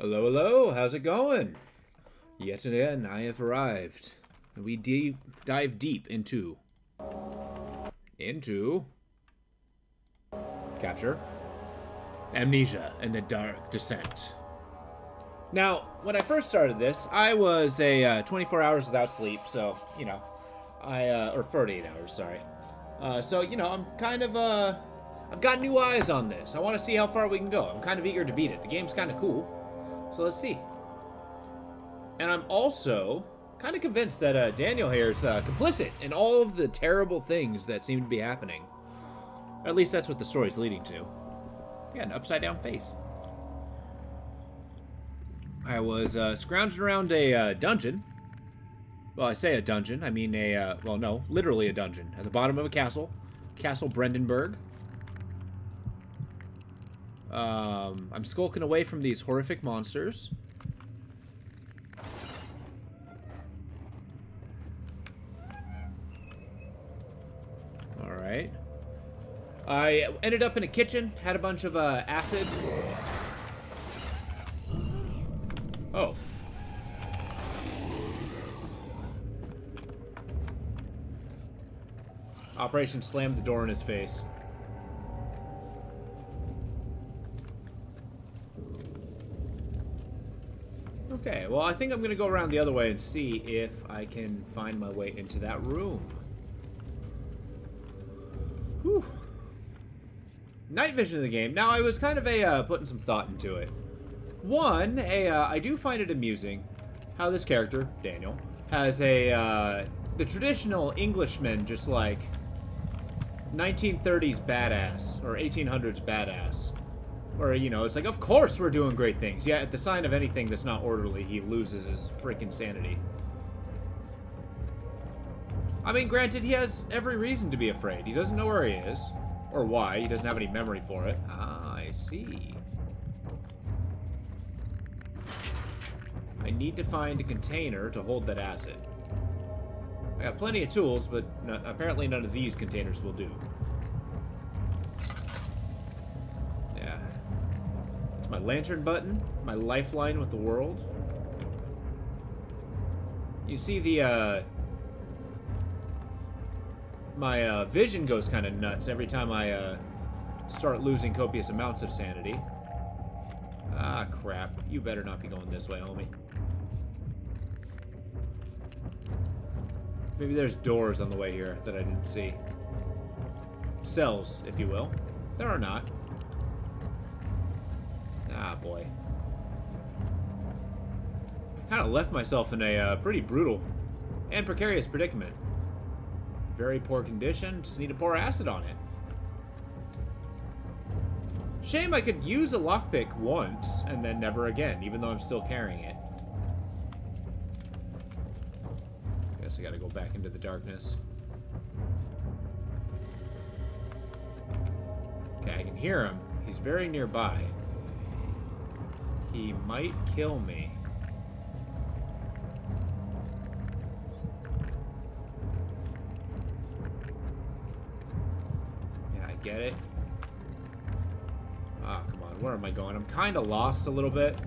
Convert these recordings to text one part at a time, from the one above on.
Hello, hello, how's it going? Yet again, I have arrived. And we dive deep into capture Amnesia and the Dark Descent. Now, when I first started this, I was 24 hours without sleep, so, you know, or 48 hours, sorry. So, you know, I'm kind of, I've got new eyes on this. I want to see how far we can go. I'm kind of eager to beat it. The game's kind of cool, so let's see. And I'm also kind of convinced that Daniel here is complicit in all of the terrible things that seem to be happening. Or at least that's what the story's leading to. Yeah, an upside-down face. I was scrounging around a dungeon. Well, I say a dungeon. I mean well, no, literally a dungeon. At the bottom of a castle. Castle Brandenburg. I'm skulking away from these horrific monsters. Alright. I ended up in a kitchen, had a bunch of acid. Oh. Operation slammed the door in his face. Okay, well, I think I'm gonna go around the other way and see if I can find my way into that room. Whew. Night vision of the game. Now, I was kind of putting some thought into it. One, I do find it amusing how this character, Daniel, has the traditional Englishman, just like 1930s badass, or 1800s badass. Or, you know, it's like, of course we're doing great things. Yeah, at the sign of anything that's not orderly, he loses his freaking sanity. I mean, granted, he has every reason to be afraid. He doesn't know where he is. Or why. He doesn't have any memory for it. Ah, I see. I need to find a container to hold that acid. I got plenty of tools, but apparently none of these containers will do. Yeah. It's my lantern button. My lifeline with the world. You see the, my vision goes kind of nuts every time I start losing copious amounts of sanity. Ah, crap. You better not be going this way, homie. Maybe there's doors on the way here that I didn't see. Cells, if you will. There are not. Ah, boy. I kind of left myself in a pretty brutal and precarious predicament. Very poor condition. Just need to pour acid on it. Shame I could use a lockpick once and then never again, even though I'm still carrying it. Guess I gotta go back into the darkness. Okay, I can hear him. He's very nearby. He might kill me. Yeah, I get it. Ah, come on. Where am I going? I'm kind of lost a little bit.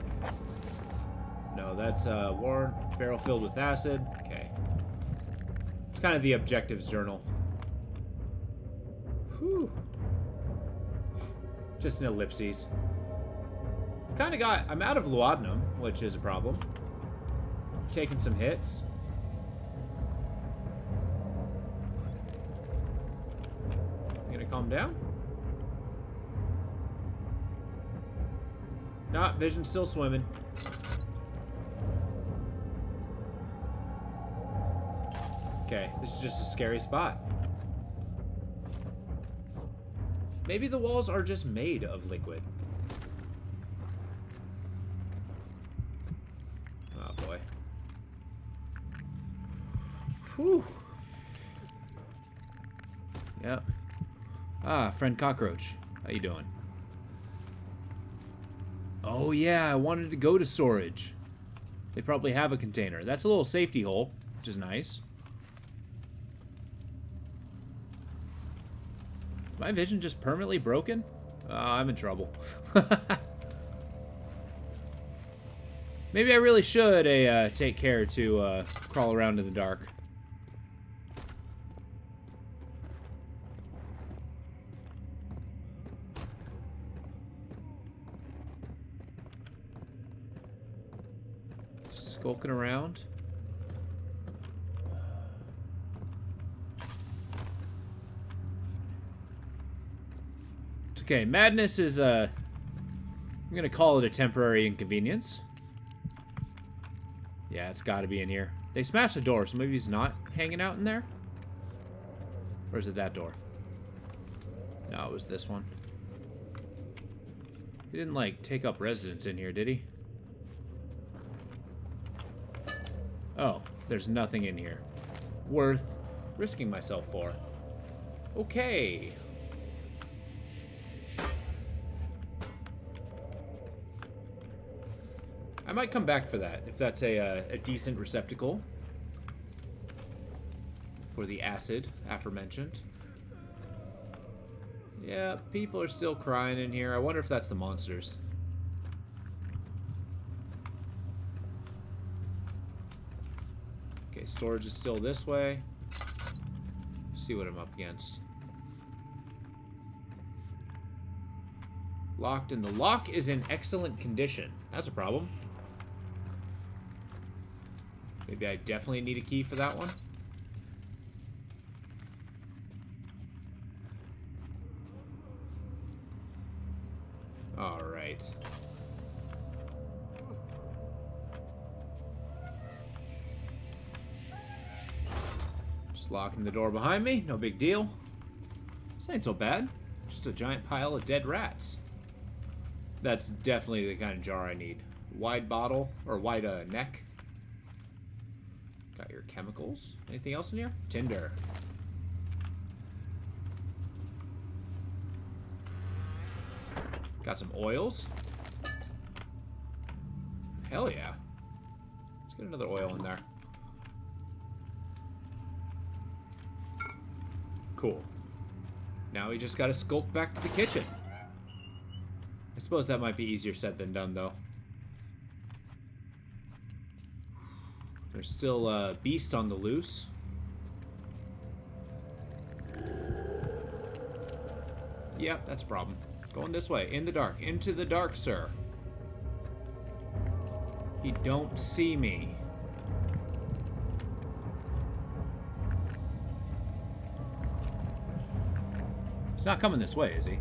No, that's war barrel filled with acid. Okay. It's kind of the objectives journal. Whew. Just an ellipses. I've kind of got... I'm out of laudanum, which is a problem. Taking some hits. You gonna calm down? Nah, vision's still swimming. Okay, this is just a scary spot. Maybe the walls are just made of liquid. Oh, boy. Whew. Yep. Ah, friend cockroach. How you doing? Oh, yeah, I wanted to go to storage. They probably have a container. That's a little safety hole, which is nice. Is my vision just permanently broken? I'm in trouble. Maybe I really should take care to crawl around in the dark. Skulking around. It's okay. Madness is I'm gonna call it a temporary inconvenience. Yeah, it's got to be in here. They smashed the door, so maybe he's not hanging out in there. Or is it that door? No, it was this one. He didn't like take up residence in here, did he? Oh, there's nothing in here worth risking myself for. Okay. I might come back for that, if that's a decent receptacle for the acid aforementioned. Yeah, people are still crying in here. I wonder if that's the monsters. Okay, storage is still this way. See what I'm up against. Locked, and the lock is in excellent condition. That's a problem. Maybe I definitely need a key for that one. All right. Just locking the door behind me. No big deal. This ain't so bad. Just a giant pile of dead rats. That's definitely the kind of jar I need. Wide bottle, or wide neck. Got your chemicals. Anything else in here? Tinder. Got some oils. Hell yeah. Let's get another oil in there. Cool. Now we just gotta skulk back to the kitchen. I suppose that might be easier said than done, though. There's still a beast on the loose. Yep, that's a problem. Going this way, in the dark. Into the dark, sir. He don't see me. He's not coming this way, is he?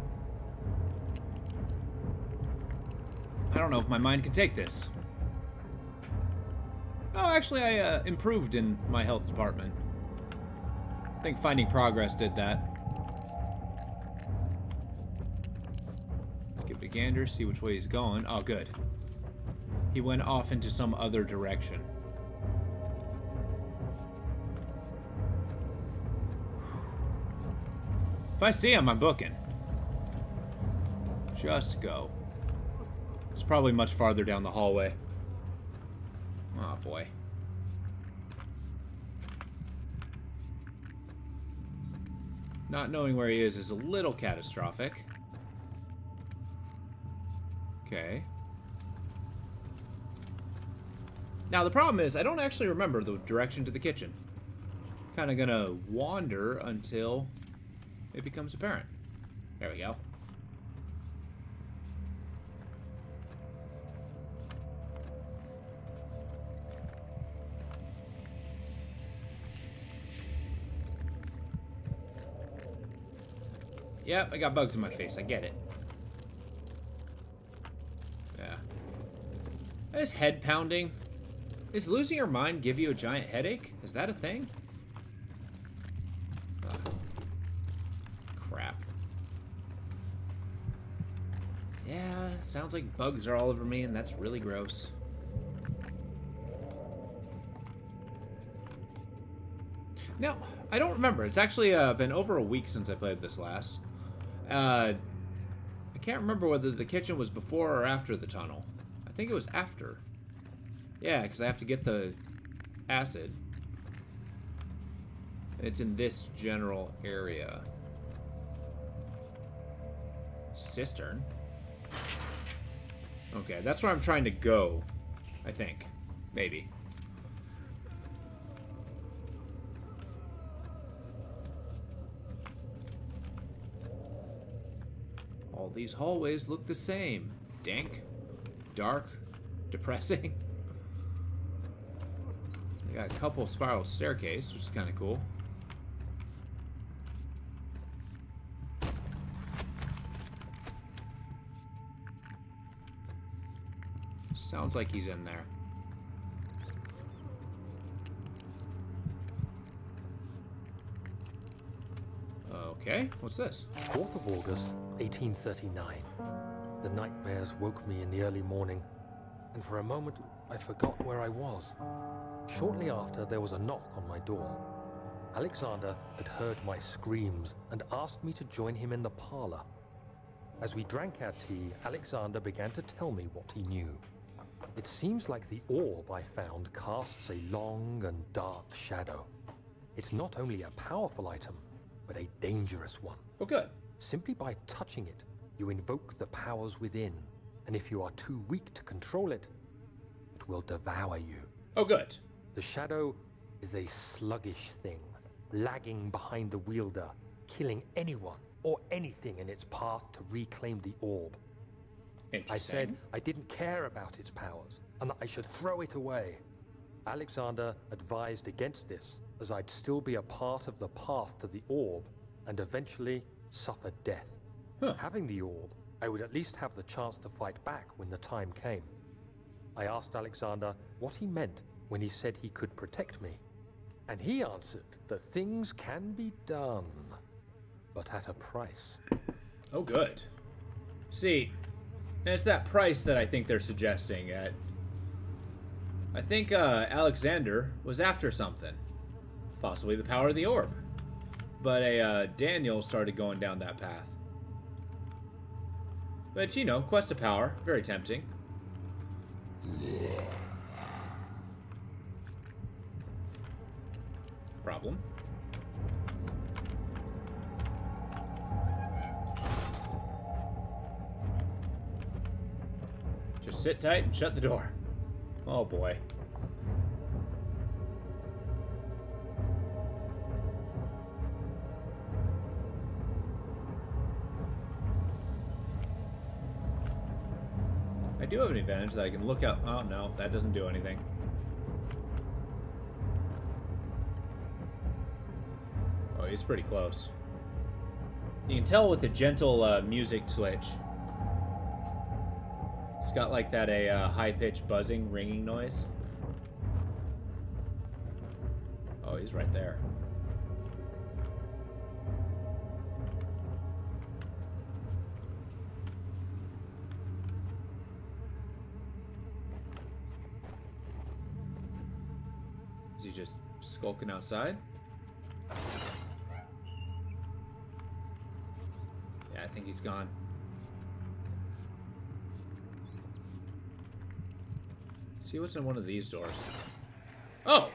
I don't know if my mind can take this. Oh, actually, I improved in my health department. I think Finding Progress did that. Let's give it a gander, see which way he's going. Oh, good. He went off into some other direction. If I see him, I'm booking. Just go. It's probably much farther down the hallway. Oh, boy. Not knowing where he is a little catastrophic. Okay. Now, the problem is, I don't actually remember the direction to the kitchen. Kind of gonna wander until it becomes apparent. There we go. Yep, I got bugs in my face. I get it. Yeah. Is head pounding? Is losing your mind give you a giant headache? Is that a thing? Ugh. Crap. Yeah, sounds like bugs are all over me, and that's really gross. No, I don't remember. It's actually been over a week since I played this last. I can't remember whether the kitchen was before or after the tunnel. I think it was after. Yeah, because I have to get the acid. It's in this general area. Cistern? Okay, that's where I'm trying to go. I think. Maybe. All these hallways look the same. Dank, dark, depressing. I got a couple spiral staircase, which is kind of cool. Sounds like he's in there. Okay, what's this? 4th of August, 1839. The nightmares woke me in the early morning, and for a moment I forgot where I was. Shortly after, there was a knock on my door. Alexander had heard my screams and asked me to join him in the parlor. As we drank our tea, Alexander began to tell me what he knew. It seems like the orb I found casts a long and dark shadow. It's not only a powerful item, but a dangerous one. Oh, good. Simply by touching it, you invoke the powers within, and if you are too weak to control it, it will devour you. Oh, good. The shadow is a sluggish thing, lagging behind the wielder, killing anyone or anything in its path to reclaim the orb. I said I didn't care about its powers, and that I should throw it away. Alexander advised against this, as I'd still be a part of the path to the orb, and eventually suffer death. Having the orb, I would at least have the chance to fight back when the time came. I asked Alexander what he meant when he said he could protect me, and he answered that things can be done, but at a price. Oh, good. See, and it's that price that I think they're suggesting. I think Alexander was after something. Possibly the power of the orb. But Daniel started going down that path. But, you know, quest of power. Very tempting. Problem. Just sit tight and shut the door. Oh boy. I do have an advantage that I can look up. Oh no, that doesn't do anything. Oh, he's pretty close. You can tell with the gentle music switch. It's got like that high-pitched buzzing, ringing noise. Oh, he's right there. Is he just skulking outside? Yeah, I think he's gone. See what's in one of these doors. Oh!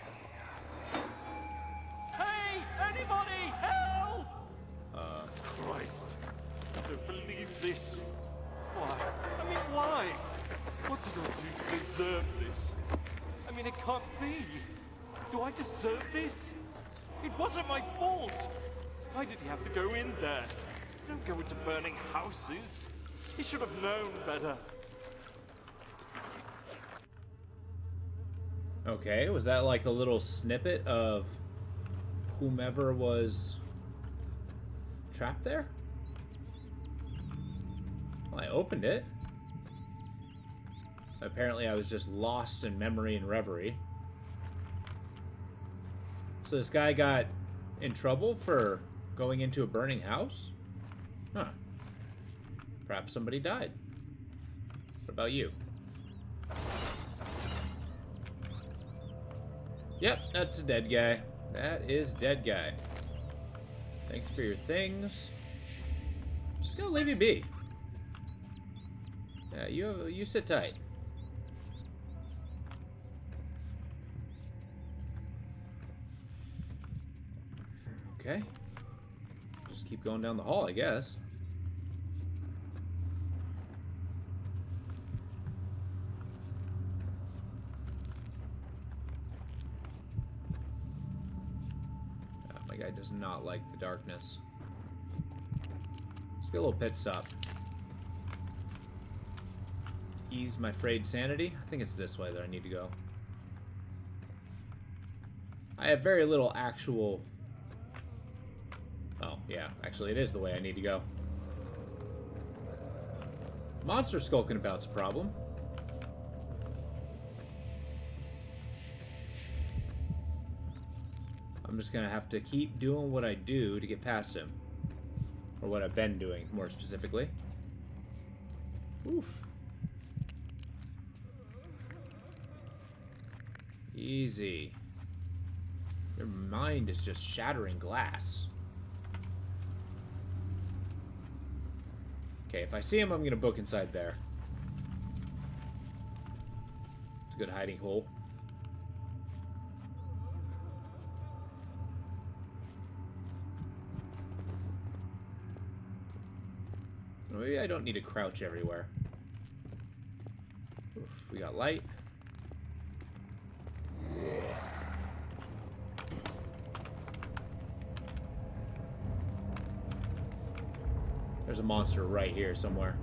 Hey! Anybody! Help! Christ. I don't believe this. Why? I mean, why? What did I do to deserve this? I mean, it can't be. Do I deserve this? It wasn't my fault. Why did he have to go in there? Don't go into burning houses. He should have known better. Okay, was that like a little snippet of whomever was trapped there? Well, I opened it. Apparently I was just lost in memory and reverie. So this guy got in trouble for going into a burning house? Huh. Perhaps somebody died. What about you? Yep, that's a dead guy. That is dead guy. Thanks for your things. Just gonna leave you be. Yeah, you sit tight. Okay. Just keep going down the hall, I guess. Guy does not like the darkness. Let's get a little pit stop. Ease my frayed sanity. I think it's this way that I need to go. I have very little actual... Oh, yeah. Actually, it is the way I need to go. Monster skulking about's a problem. I'm just gonna have to keep doing what I do to get past him. Or what I've been doing, more specifically. Oof. Easy. Your mind is just shattering glass. Okay, if I see him, I'm gonna book inside there. It's a good hiding hole. Maybe I don't need to crouch everywhere. Oof, we got light. There's a monster right here somewhere.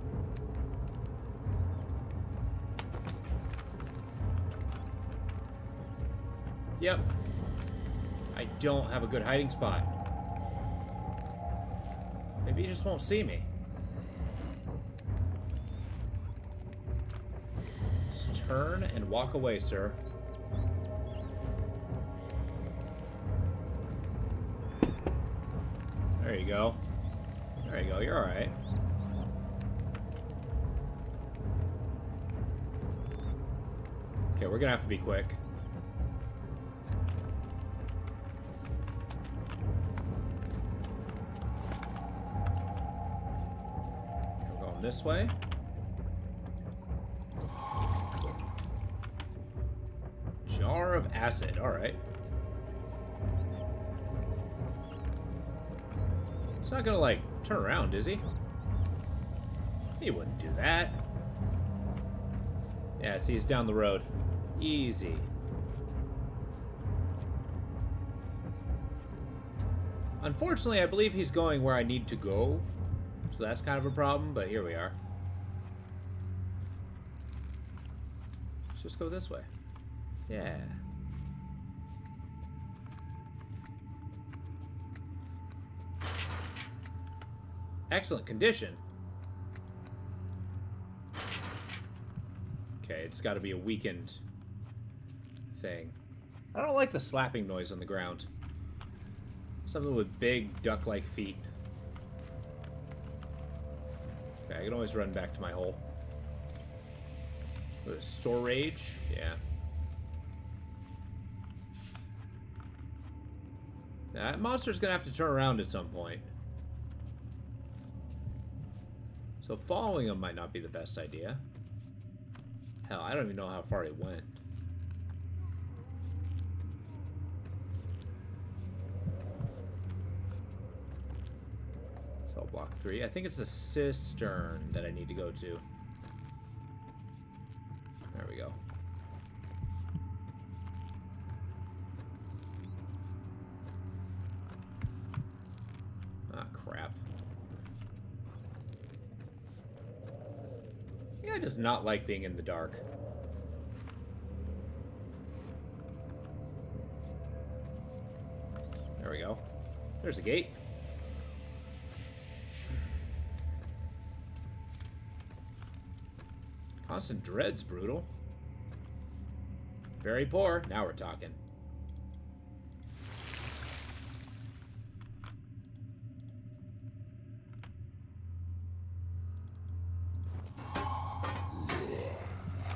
Yep. I don't have a good hiding spot. Maybe he just won't see me. Just turn and walk away, sir. There you go. There you go, you're alright. Okay, we're gonna have to be quick. We're going this way. Jar of acid, alright. It's not gonna, like, turn around, is he? He wouldn't do that. Yeah, see, he's down the road. Easy. Unfortunately, I believe he's going where I need to go. So that's kind of a problem, but here we are. Let's just go this way. Yeah. Excellent condition. Okay, it's got to be a weakened thing. I don't like the slapping noise on the ground. Something with big duck-like feet. Okay, I can always run back to my hole. Storage? Yeah. That monster's gonna have to turn around at some point. So following him might not be the best idea. Hell, I don't even know how far he went. So block 3. I think it's the cistern that I need to go to. There we go. Ah, crap. Yeah, I does not like being in the dark. There we go. There's a gate. Constant dread's brutal. Very poor. Now we're talking.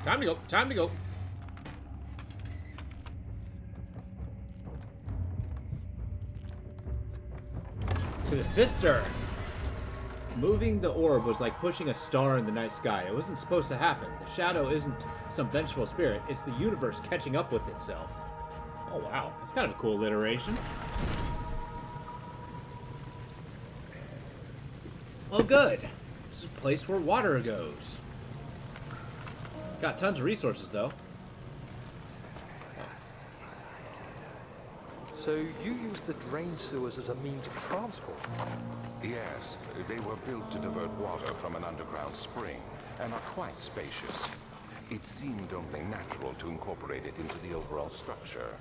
Time to go. Time to go. To the cistern. Moving the orb was like pushing a star in the night sky. It wasn't supposed to happen. The shadow isn't some vengeful spirit. It's the universe catching up with itself. Oh, wow. That's kind of a cool alliteration. Well, good. This is a place where water goes. Got tons of resources, though. So you used the drain sewers as a means of transport? Yes, they were built to divert water from an underground spring and are quite spacious. It seemed only natural to incorporate it into the overall structure.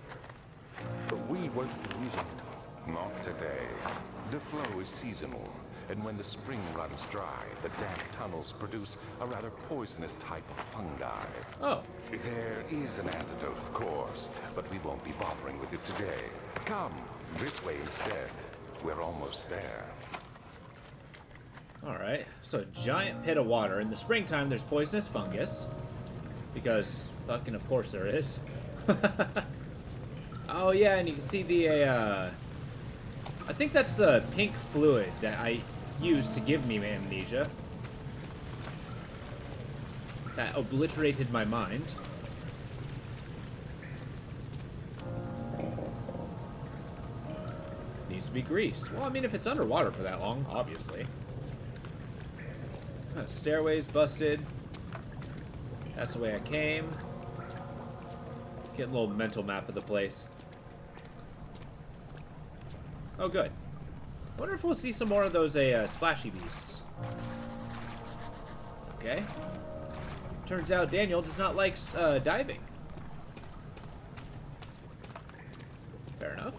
But we won't be using it. Not today. The flow is seasonal, and when the spring runs dry, the damp tunnels produce a rather poisonous type of fungi. Oh. There is an antidote, of course, but we won't be bothering with it today. Come, this way instead. We're almost there. Alright, so a giant pit of water. In the springtime, there's poisonous fungus. Because, fucking of course there is. Oh yeah, and you can see the, I think that's the pink fluid that I used to give me amnesia. That obliterated my mind. Needs to be greased. Well, I mean, if it's underwater for that long, obviously. Stairway's busted. That's the way I came. Getting a little mental map of the place. Oh, good. Wonder if we'll see some more of those splashy beasts. Okay. Turns out Daniel does not like diving. Fair enough.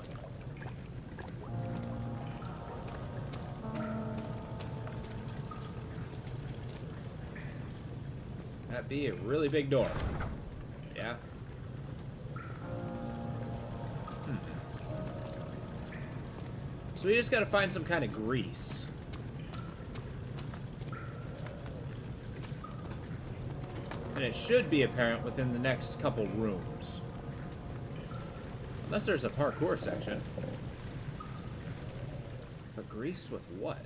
That'd be a really big door. Yeah. So we just gotta find some kind of grease. And it should be apparent within the next couple rooms. Unless there's a parkour section. But greased with what?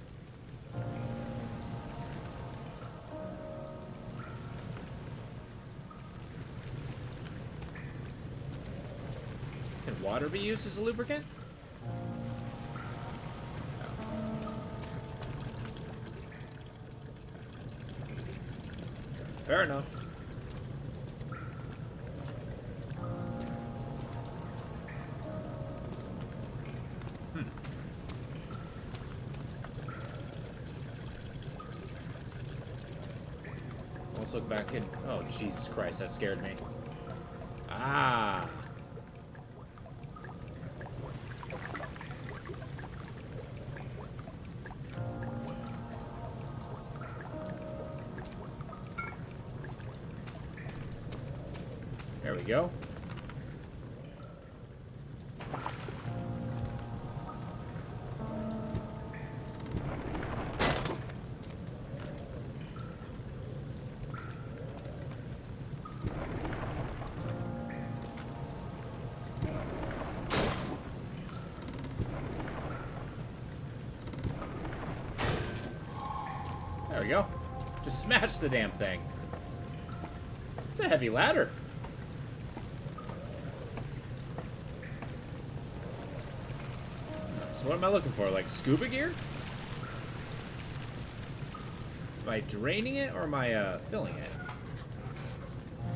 Can water be used as a lubricant? Fair enough. Let's look back in. Oh, Jesus Christ, that scared me. Ah. There we go. There we go. Just smash the damn thing. It's a heavy ladder. So what am I looking for? Like scuba gear? Am I draining it or am I filling it?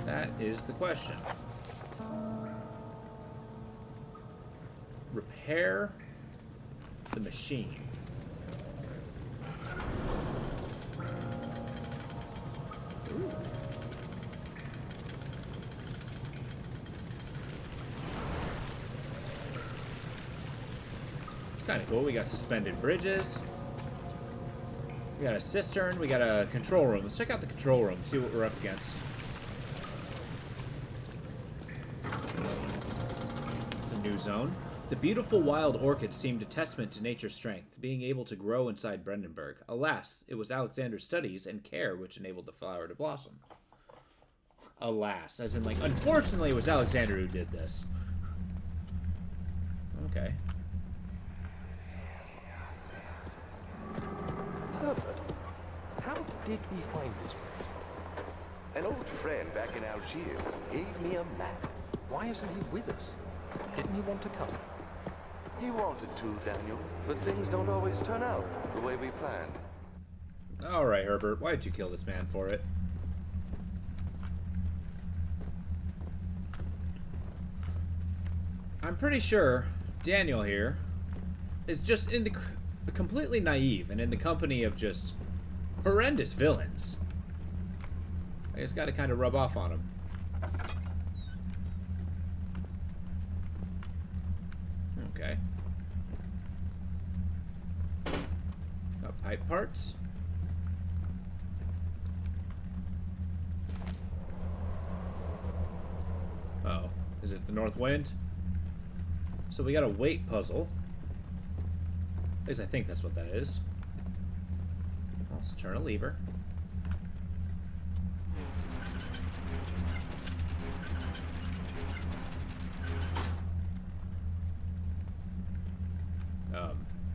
That is the question. Repair the machine. Ooh. Kind of cool. We got suspended bridges. We got a cistern. We got a control room. Let's check out the control room. See what we're up against. It's a new zone. The beautiful wild orchid seemed a testament to nature's strength, being able to grow inside Brandenburg. Alas, it was Alexander's studies and care which enabled the flower to blossom. Alas, as in, like, unfortunately, it was Alexander who did this. Okay. Herbert, how did we find this place? An old friend back in Algiers gave me a map. Why isn't he with us? Didn't he want to come? He wanted to, Daniel, but things don't always turn out the way we planned. Alright, Herbert, why did you kill this man for it? I'm pretty sure Daniel here is just in the completely naive and in the company of just horrendous villains. I just got to kind of rub off on him. Okay. Got pipe parts. Uh-oh. Is it the North Wind? So we got a weight puzzle. At least I think that's what that is. Let's turn a lever.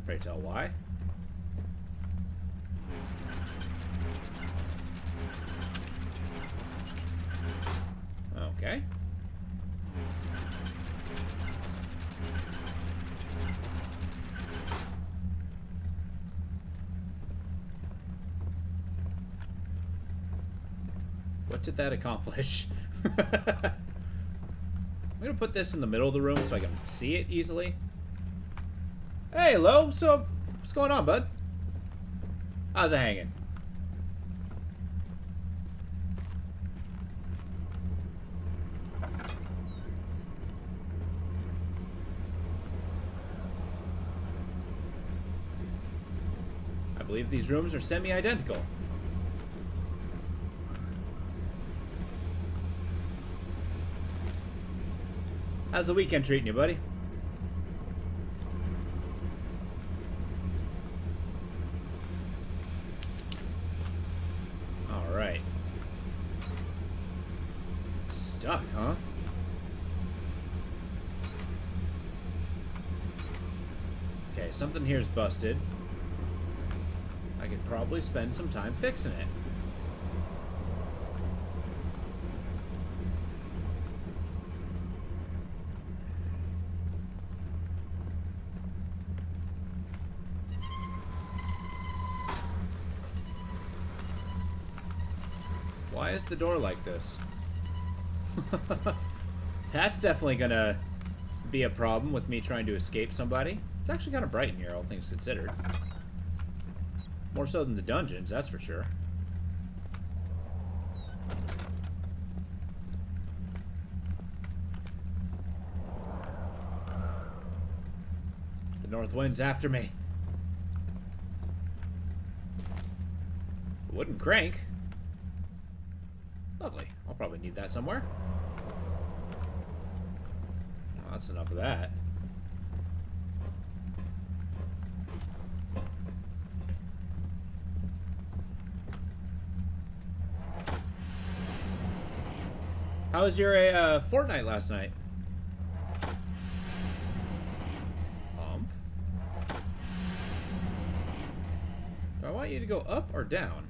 Pray tell why. Okay. What did that accomplish? I'm gonna put this in the middle of the room so I can see it easily. Hey, Lo. So, what's going on, bud? How's it hanging? I believe these rooms are semi-identical. How's the weekend treating you, buddy? Alright. Stuck, huh? Okay, something here's busted. I could probably spend some time fixing it. Why is the door like this? That's definitely gonna be a problem with me trying to escape somebody. It's actually kind of bright in here, all things considered. More so than the dungeons, that's for sure. The North Wind's after me. Wooden crank. Lovely. I'll probably need that somewhere. Well, that's enough of that. How was your Fortnite last night? Do I want you to go up or down?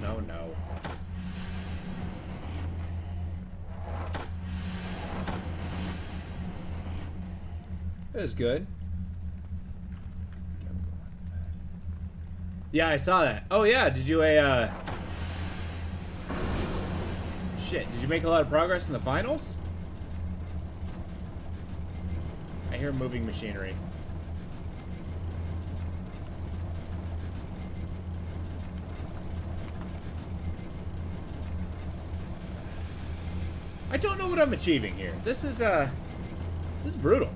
No, no. It was good. Yeah, I saw that. Oh yeah, did you shit, did you make a lot of progress in the finals? I hear moving machinery. I don't know what I'm achieving here. This is brutal.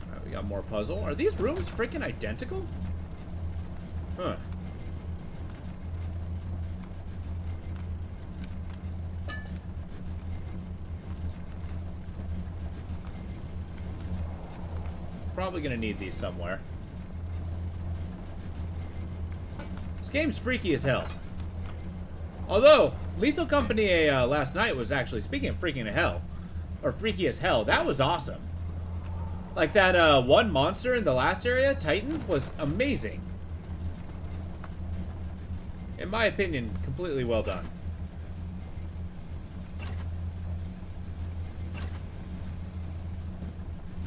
Alright, we got more puzzle. Are these rooms freaking identical? Huh. Probably gonna need these somewhere. This game's freaky as hell. Although, Lethal Company last night was actually, speaking of freaking hell, or freaky as hell, that was awesome. Like that one monster in the last area, Titan, was amazing. in my opinion, completely well done.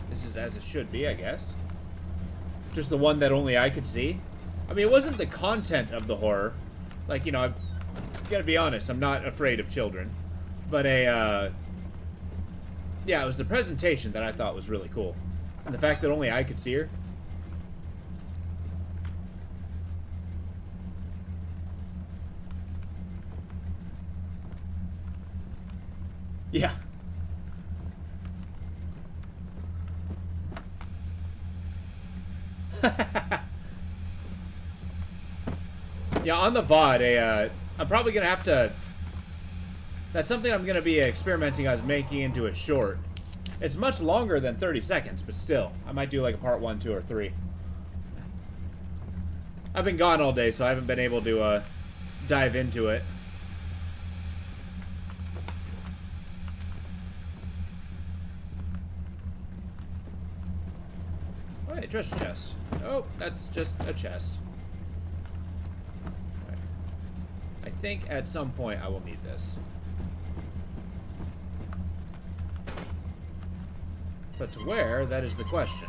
This is as it should be, I guess. Just the one that only I could see. I mean, it wasn't the content of the horror. Like, you know, I've gotta be honest, I'm not afraid of children. But yeah, it was the presentation that I thought was really cool. And the fact that only I could see her. Yeah. Yeah, on the VOD, I'm probably gonna have to... That's something I'm gonna be experimenting on, making into a short. It's much longer than 30 seconds, but still. I might do like a part 1, 2, or 3. I've been gone all day, so I haven't been able to dive into it. Alright, treasure chest. Oh, that's just a chest. Right. I think at some point I will need this. But to where, that is the question.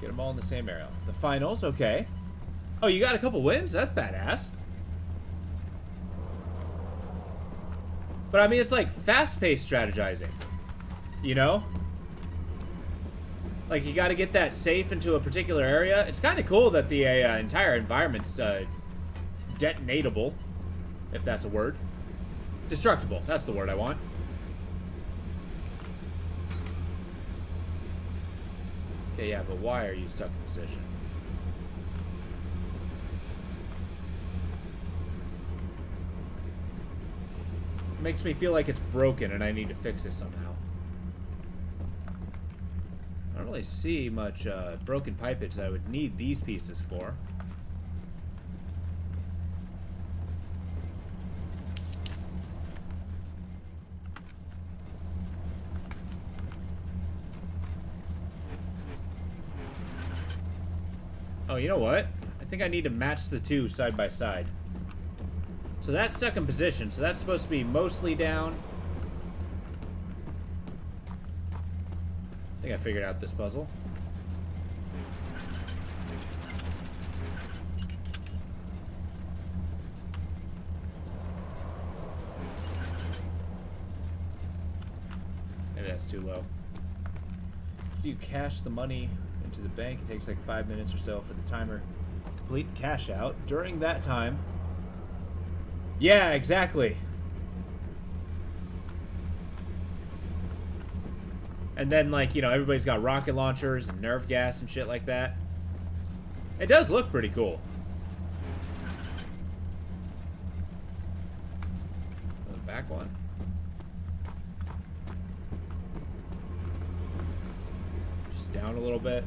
Get them all in the same area. The finals, okay. Oh, you got a couple wins? That's badass. But I mean, it's like fast-paced strategizing. You know? Like, you gotta get that safe into a particular area. It's kind of cool that the entire environment's detonatable. If that's a word. Destructible. That's the word I want. Okay, yeah, but why are you stuck in position? It makes me feel like it's broken and I need to fix it somehow. I don't really see much broken pipage that I would need these pieces for. Oh, you know what? I think I need to match the two side by side. So that's stuck in position, so that's supposed to be mostly down. I think I figured out this puzzle. Maybe that's too low. After you cash the money into the bank, it takes like 5 minutes or so for the timer to complete cash out. During that time... Yeah, exactly. And then, like, you know, everybody's got rocket launchers and nerve gas and shit like that. It does look pretty cool. The back one. Just down a little bit.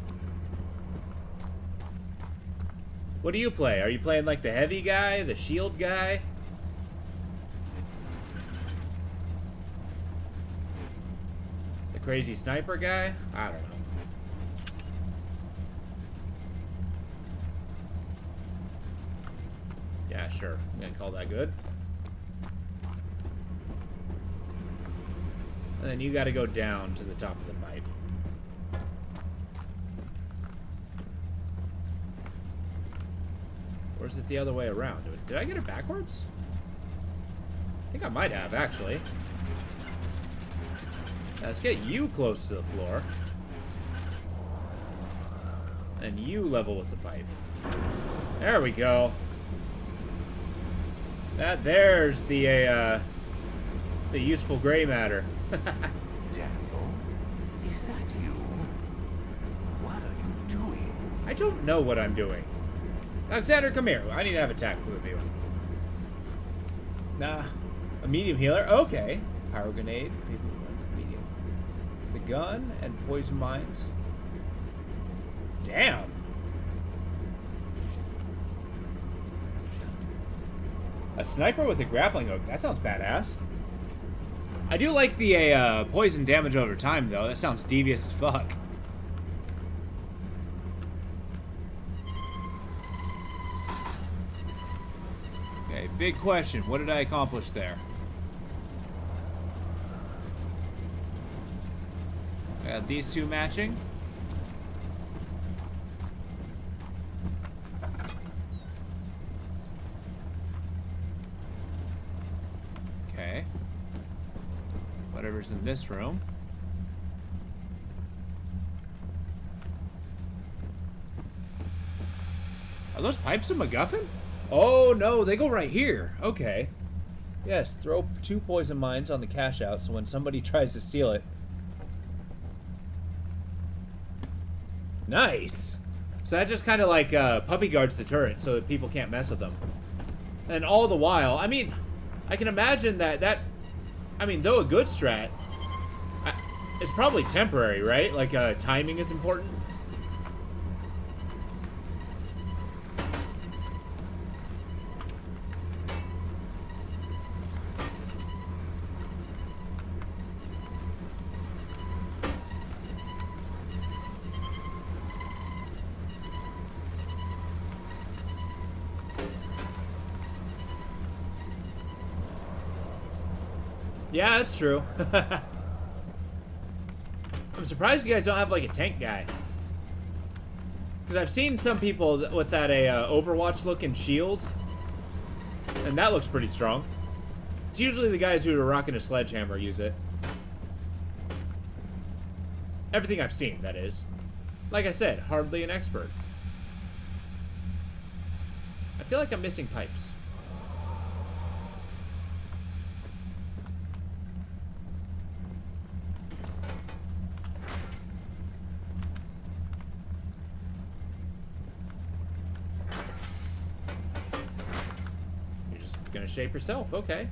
What do you play? Are you playing like the heavy guy, the shield guy? The crazy sniper guy? I don't know. Yeah, sure. I'm gonna call that good. And then you gotta go down to the top of the pipe. Or is it the other way around? Did I get it backwards? I think I might have, actually. Let's get you close to the floor. And you level with the pipe. There we go. There's the useful gray matter. Daniel, is that you? What are you doing? I don't know what I'm doing. Alexander, come here. I need to have a tack with you. Nah. A medium healer? Okay. Pyro grenade. Medium. The gun and poison mines. Damn. A sniper with a grappling hook. That sounds badass. I do like the poison damage over time, though. That sounds devious as fuck. Big question. What did I accomplish there? These two matching. Okay. Whatever's in this room. Are those pipes a MacGuffin? Oh no, they go right here. Okay. Yes, throw 2 poison mines on the cash out so when somebody tries to steal it. Nice. So that just kind of like puppy guards the turret so that people can't mess with them. And all the while, I mean, I can imagine I mean, though a good strat, it's probably temporary, right? Like timing is important. Yeah, that's true. I'm surprised you guys don't have like a tank guy. Because I've seen some people with that Overwatch looking shield. And that looks pretty strong. It's usually the guys who are rocking a sledgehammer use it. Everything I've seen, that is. Like I said, hardly an expert. I feel like I'm missing pipes. Gonna shape yourself, okay.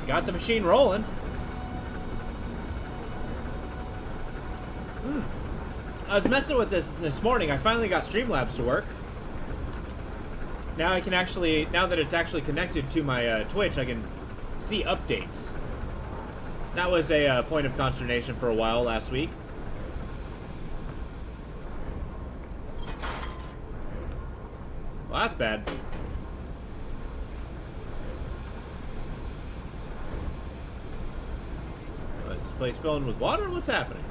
Got the machine rolling. I was messing with this morning. I finally got Streamlabs to work. Now I can actually, now that it's actually connected to my Twitch, I can see updates. That was a point of consternation for a while last week. Well, that's bad. Is this place filling with water? What's happening?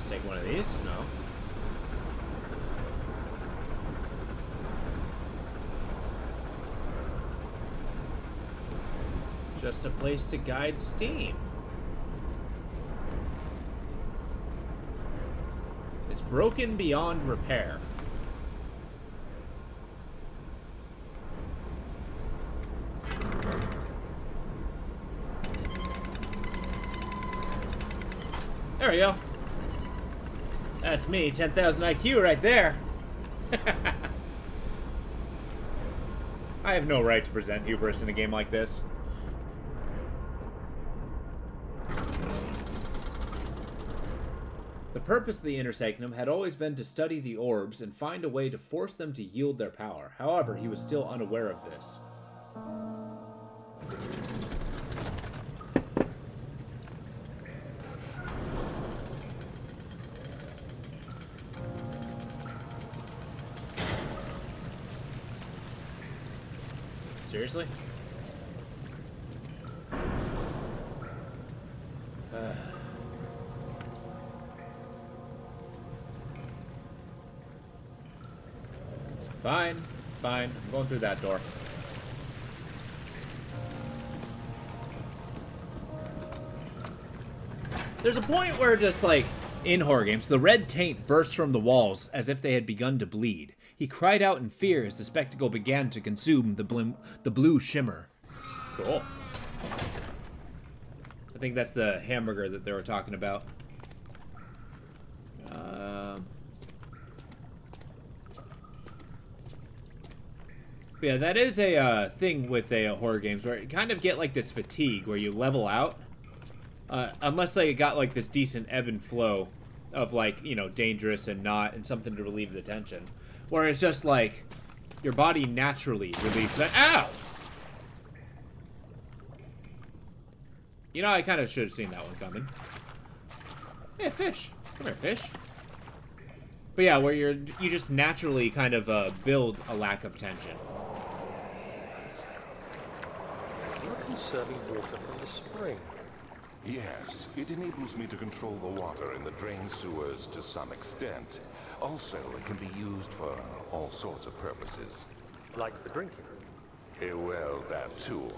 Take one of these? No. Just a place to guide steam. It's broken beyond repair. There we go. That's me, 10,000 IQ right there. I have no right to present hubris in a game like this. The purpose of the Inner Sanctum had always been to study the orbs and find a way to force them to yield their power. However, he was still unaware of this. Seriously? Fine, fine. I'm going through that door. There's a point where just like, in horror games, the red taint burst from the walls as if they had begun to bleed. He cried out in fear as the spectacle began to consume the blue shimmer. Cool. I think that's the hamburger that they were talking about. Yeah, that is a thing with horror games where you kind of get like this fatigue where you level out. Unless they got like this decent ebb and flow of like, you know, dangerous and not, and something to relieve the tension. Where it's just like your body naturally relieves that. Ow! You know, I kind of should have seen that one coming. Hey, fish. Come here, fish. But yeah, where you just naturally kind of build a lack of tension. You're conserving water from the spring. Yes, it enables me to control the water in the drain sewers to some extent. Also, it can be used for all sorts of purposes. Like for drinking? Well, that too.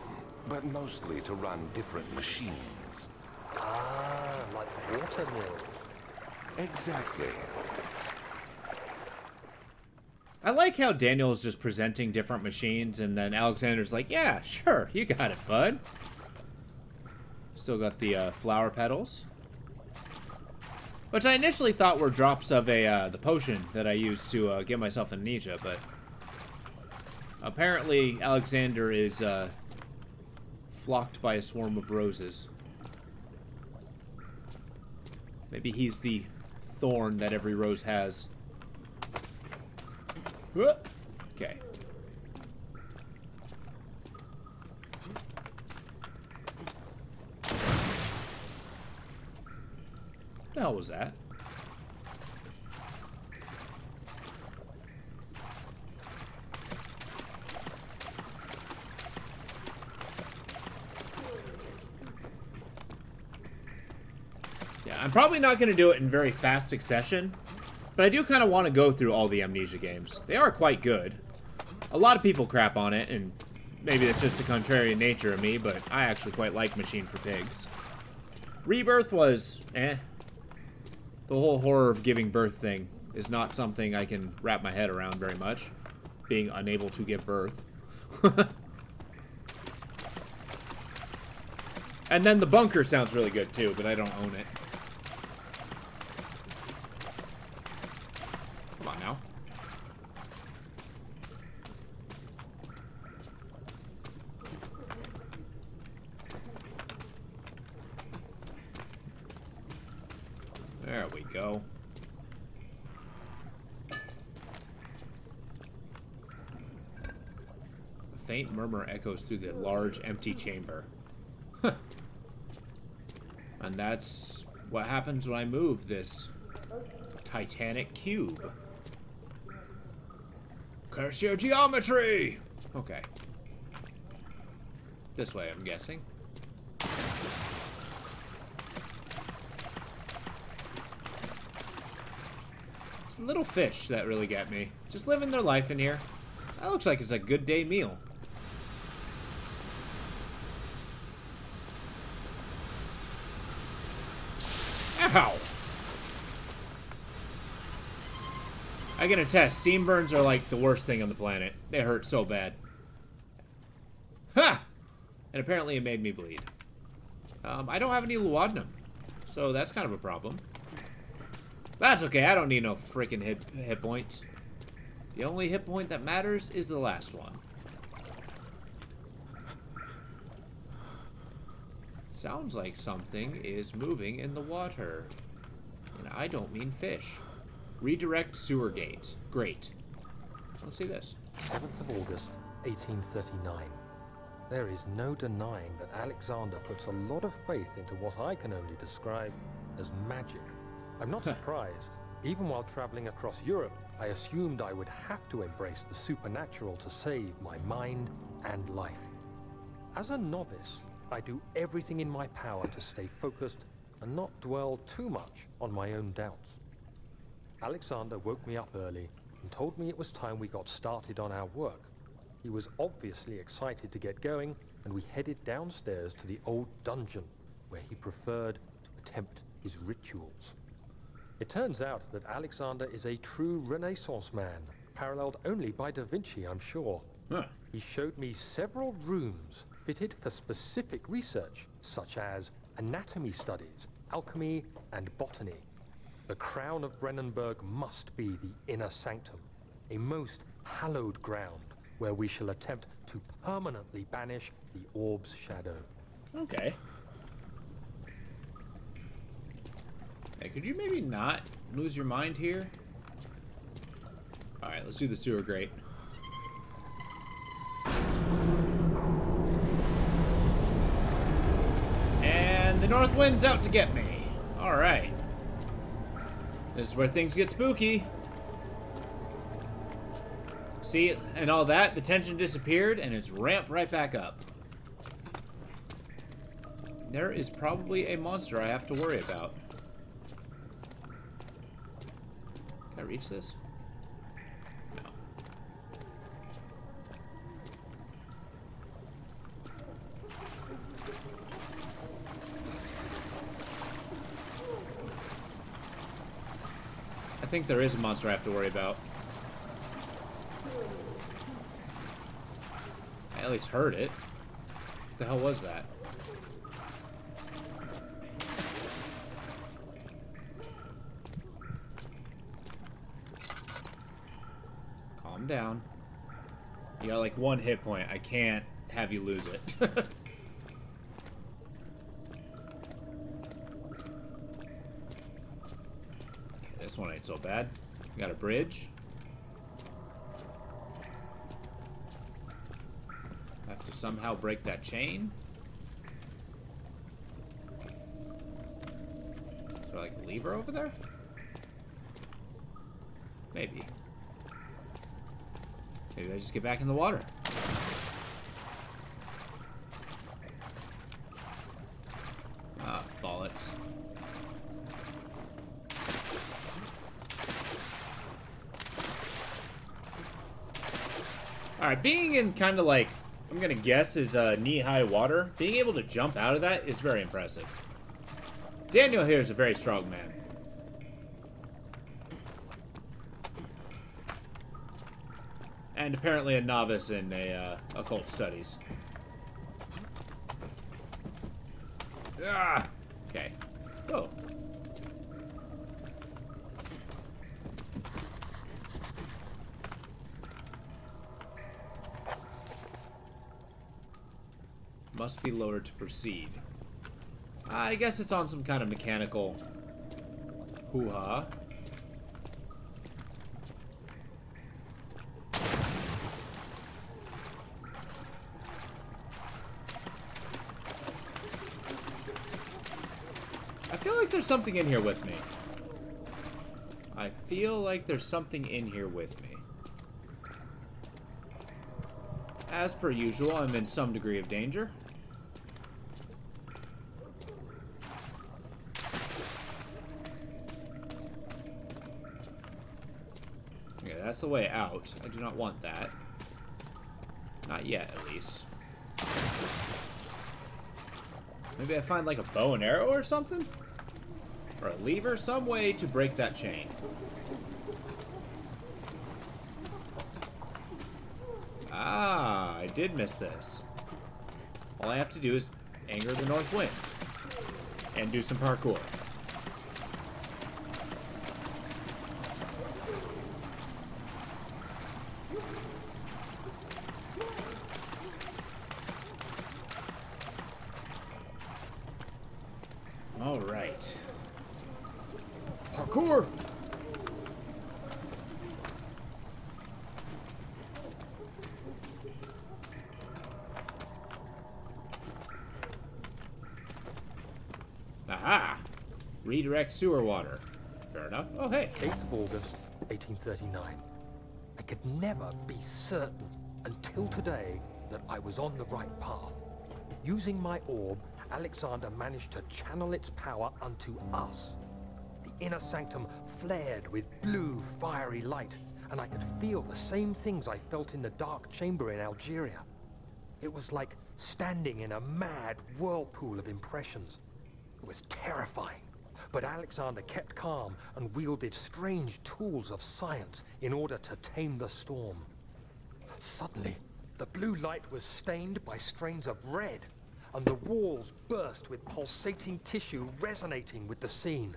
But mostly to run different machines. Ah, like water mills. Exactly. I like how Daniel's just presenting different machines, and then Alexander's like, yeah, sure, you got it, bud. Still got the flower petals. Which I initially thought were drops of the potion that I used to get myself amnesia, but apparently Alexander is flocked by a swarm of roses. Maybe he's the thorn that every rose has. Okay. The hell was that? Yeah, I'm probably not going to do it in very fast succession, but I do kind of want to go through all the Amnesia games. They are quite good. A lot of people crap on it, and maybe it's just a contrarian nature of me, but I actually quite like Machine for Pigs. Rebirth was, eh. The whole horror of giving birth thing is not something I can wrap my head around very much. Being unable to give birth. And then the bunker sounds really good too, but I don't own it. Come on now. There we go. A faint murmur echoes through the large, empty chamber. And that's what happens when I move this titanic cube. Curse your geometry! Okay. This way, I'm guessing. It's the little fish that really get me. Just living their life in here. That looks like it's a good day meal. Ow! I can attest, steam burns are like the worst thing on the planet. They hurt so bad. Ha! And apparently it made me bleed. I don't have any laudanum, so that's kind of a problem. That's okay, I don't need no freaking hit points. The only hit point that matters is the last one. Sounds like something is moving in the water. And I don't mean fish. Redirect sewer gate. Great. Let's see this. 7th of August, 1839. There is no denying that Alexander puts a lot of faith into what I can only describe as magic. I'm not surprised. Even while traveling across Europe, I assumed I would have to embrace the supernatural to save my mind and life. As a novice, I do everything in my power to stay focused and not dwell too much on my own doubts. Alexander woke me up early and told me it was time we got started on our work. He was obviously excited to get going, and we headed downstairs to the old dungeon, where he preferred to attempt his rituals. It turns out that Alexander is a true Renaissance man, paralleled only by Da Vinci, I'm sure. Huh. He showed me several rooms fitted for specific research, such as anatomy studies, alchemy, and botany. The crown of Brennenburg must be the inner sanctum, a most hallowed ground where we shall attempt to permanently banish the orb's shadow. Okay. Hey, could you maybe not lose your mind here? Alright, let's do the sewer grate. And the north wind's out to get me. Alright. This is where things get spooky. See, and all that, the tension disappeared, and it's ramped right back up. There is probably a monster I have to worry about. Can I reach this? No. I think there is a monster I have to worry about. I at least heard it. What the hell was that? Calm down. You got like 1 hit point. I can't have you lose it. Okay, this one ain't so bad. We got a bridge. Have to somehow break that chain. Is there like a lever over there? Maybe. Maybe I just get back in the water. Ah, bollocks. Alright, being in kind of like, I'm gonna guess is knee-high water, being able to jump out of that is very impressive. Daniel here is a very strong man. And apparently a novice in occult studies. Ah! Okay. Whoa. Must be lowered to proceed. I guess it's on some kind of mechanical hoo-ha. I feel like there's something in here with me. I feel like there's something in here with me. As per usual, I'm in some degree of danger. Okay, that's the way out. I do not want that. Not yet, at least. Maybe I find like a bow and arrow or something? Or a lever, some way to break that chain. Ah, I did miss this. All I have to do is anger the north wind. And do some parkour. All right. Parkour! Aha! Redirect sewer water. Fair enough. Oh, hey. 8th of August, 1839. I could never be certain until today that I was on the right path. Using my orb, Alexander managed to channel its power unto us. The inner sanctum flared with blue, fiery light, and I could feel the same things I felt in the dark chamber in Algeria. It was like standing in a mad whirlpool of impressions. It was terrifying, but Alexander kept calm and wielded strange tools of science in order to tame the storm. Suddenly, the blue light was stained by strains of red, and the walls burst with pulsating tissue resonating with the scene.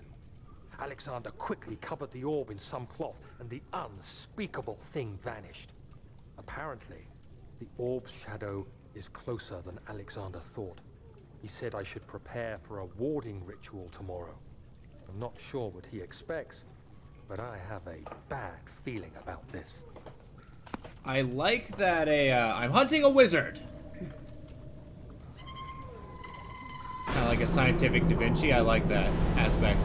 Alexander quickly covered the orb in some cloth, and the unspeakable thing vanished. Apparently, the orb's shadow is closer than Alexander thought. He said I should prepare for a warding ritual tomorrow. I'm not sure what he expects, but I have a bad feeling about this. I like that I'm hunting a wizard. Kind of like a scientific Da Vinci. I like that aspect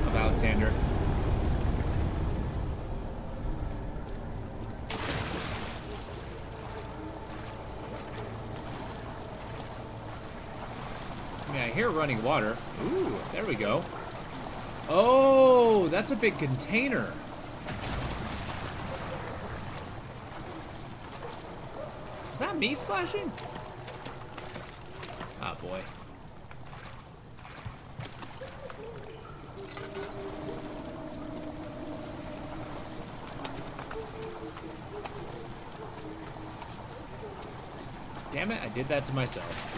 of Alexander. I hear running water. Ooh, there we go. Oh, that's a big container. Is that me splashing? Ah, boy. Damn it, I did that to myself.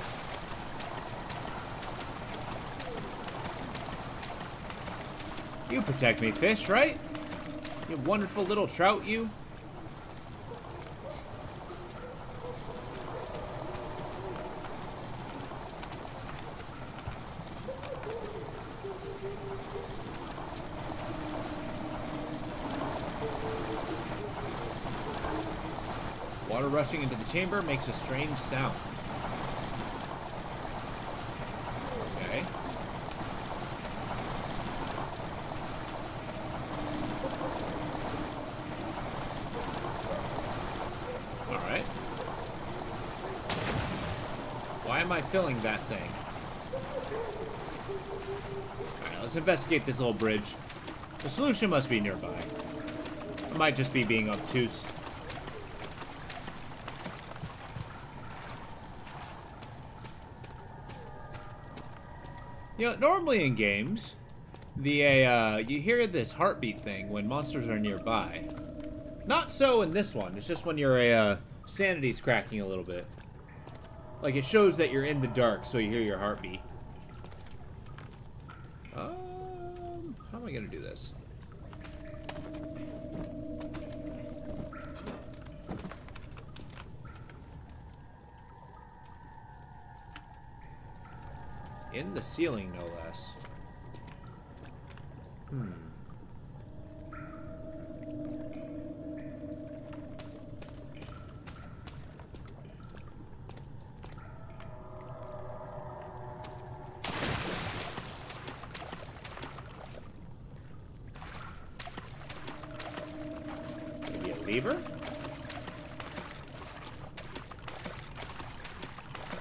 You protect me, fish, right? You wonderful little trout, you. Water rushing into the chamber makes a strange sound. Okay. Alright. Why am I filling that thing? Alright, let's investigate this little bridge. The solution must be nearby. It might just be being obtuse. You know, normally in games, you hear this heartbeat thing when monsters are nearby. Not so in this one. It's just when your sanity's cracking a little bit. Like, it shows that you're in the dark, so you hear your heartbeat. How am I gonna do this? In the ceiling, no less. Maybe a lever?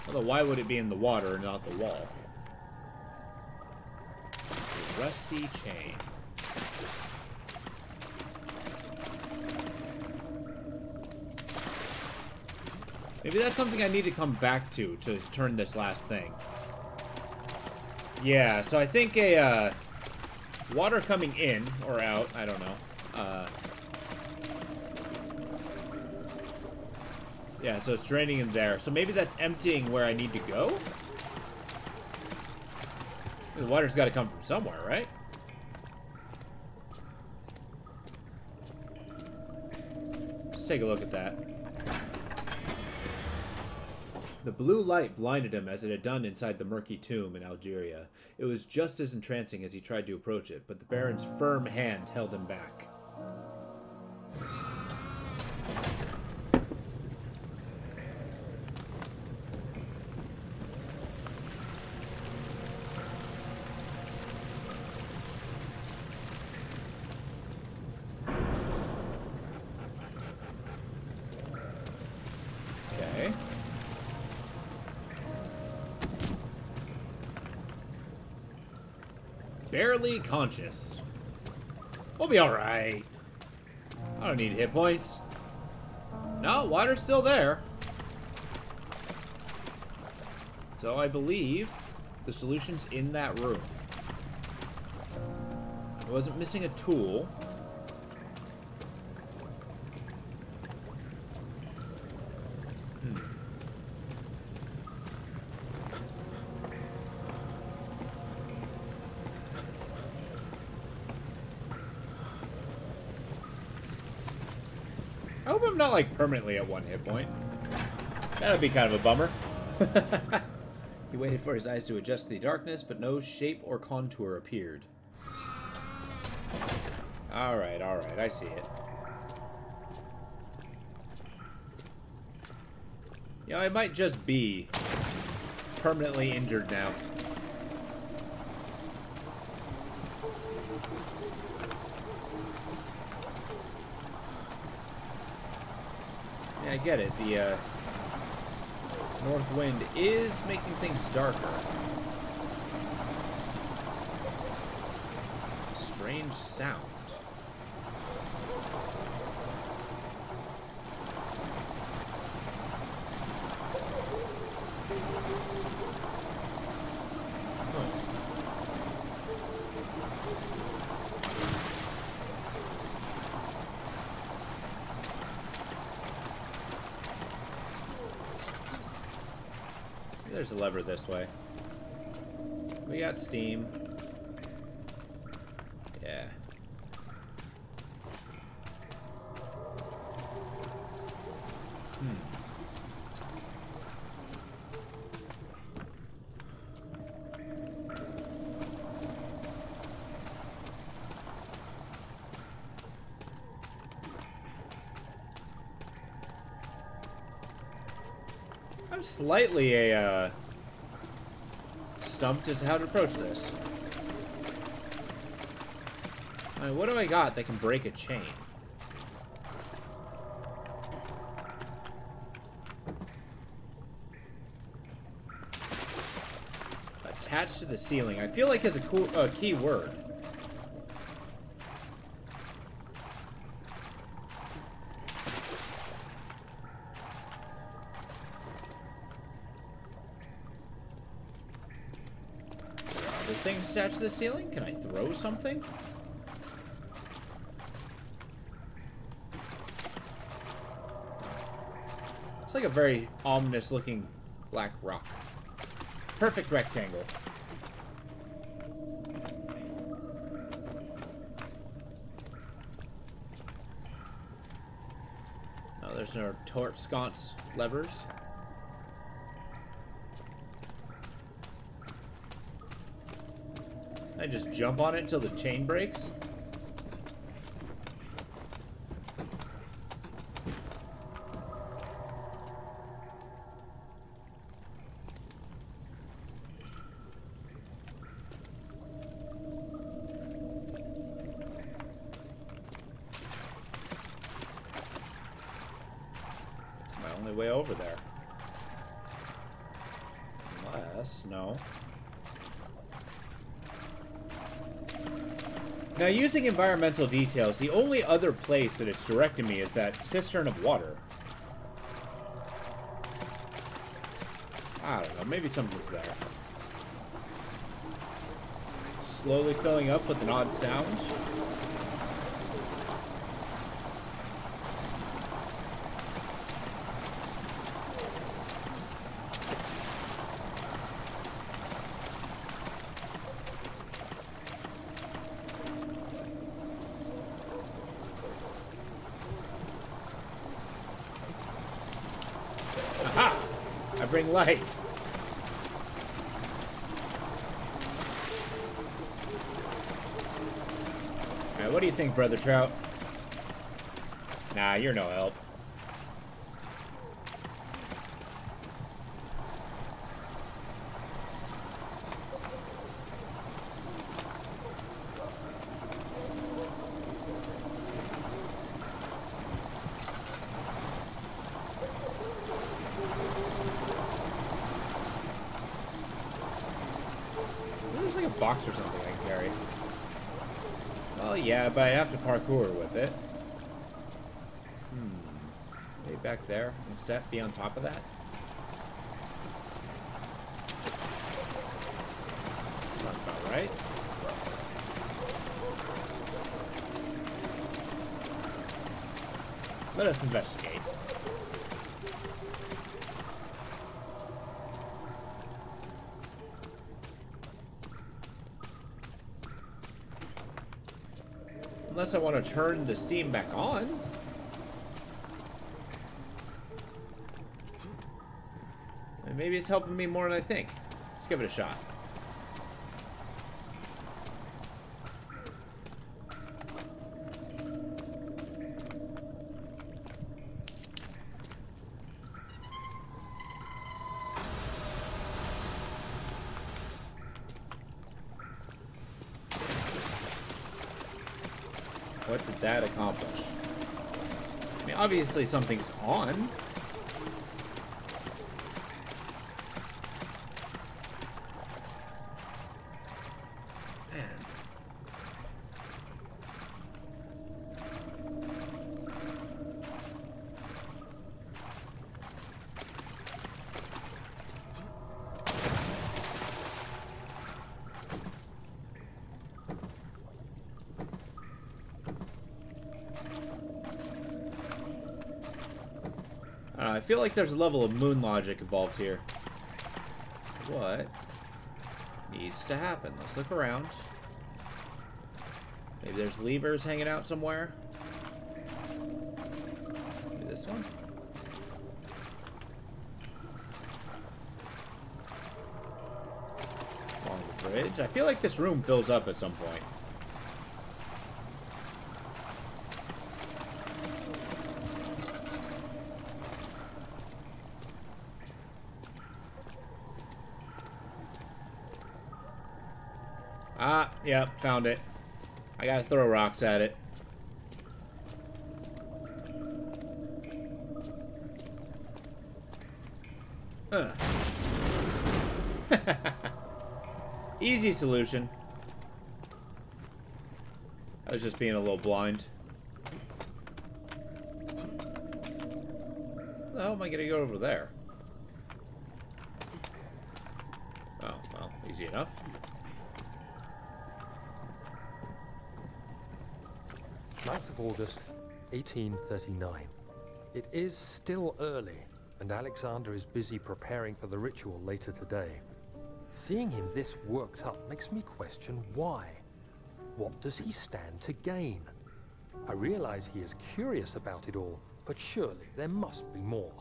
Although, why would it be in the water and not the wall? Rusty chain. Maybe that's something I need to come back to turn this last thing. Yeah, so I think water coming in or out, I don't know. Yeah, so it's draining in there. So maybe that's emptying where I need to go? The water's got to come from somewhere, right? Let's take a look at that. The blue light blinded him as it had done inside the murky tomb in Algeria. It was just as entrancing as he tried to approach it, but the Baron's firm hand held him back. Okay. Barely conscious. We'll be alright. I don't need hit points. No, water's still there. So I believe the solution's in that room. I wasn't missing a tool. I hope I'm not, like, permanently at 1 hit point. That would be kind of a bummer. He waited for his eyes to adjust to the darkness, but no shape or contour appeared. Alright, I see it. You know, I might just be permanently injured now. Yeah, I get it. The north wind is making things darker. Strange sound. There's a lever this way. We got steam. Yeah. I'm slightly stumped as to how to approach this. I mean, what do I got that can break a chain? Attached to the ceiling. I feel like it's a cool key word. Things attached to the ceiling? Can I throw something? It's like a very ominous looking black rock. Perfect rectangle. No, there's no torch sconce levers. I just jump on it until the chain breaks. It's my only way over there. Unless, no. Now, using environmental details, the only other place that it's directing me is that cistern of water. I don't know, maybe something's there. Slowly filling up with an odd sound. Bring light. Alright, what do you think, Brother Trout? Nah, you're no help. Box or something I can carry. Well, yeah, but I have to parkour with it. Maybe back there instead, be on top of that. That's about right. Let us investigate. Unless I want to turn the steam back on. And maybe it's helping me more than I think. Let's give it a shot. What did that accomplish? I mean, obviously something's on. I feel like there's a level of moon logic involved here. What needs to happen? Let's look around. Maybe there's levers hanging out somewhere. Maybe this one? Along the bridge. I feel like this room fills up at some point. Ah, yep, found it. I gotta throw rocks at it. Easy solution. I was just being a little blind. How the hell am I gonna go over there? Oh, well, easy enough. 9th of August, 1839. It is still early, and Alexander is busy preparing for the ritual later today. Seeing him this worked up makes me question why. What does he stand to gain? I realize he is curious about it all, but surely there must be more.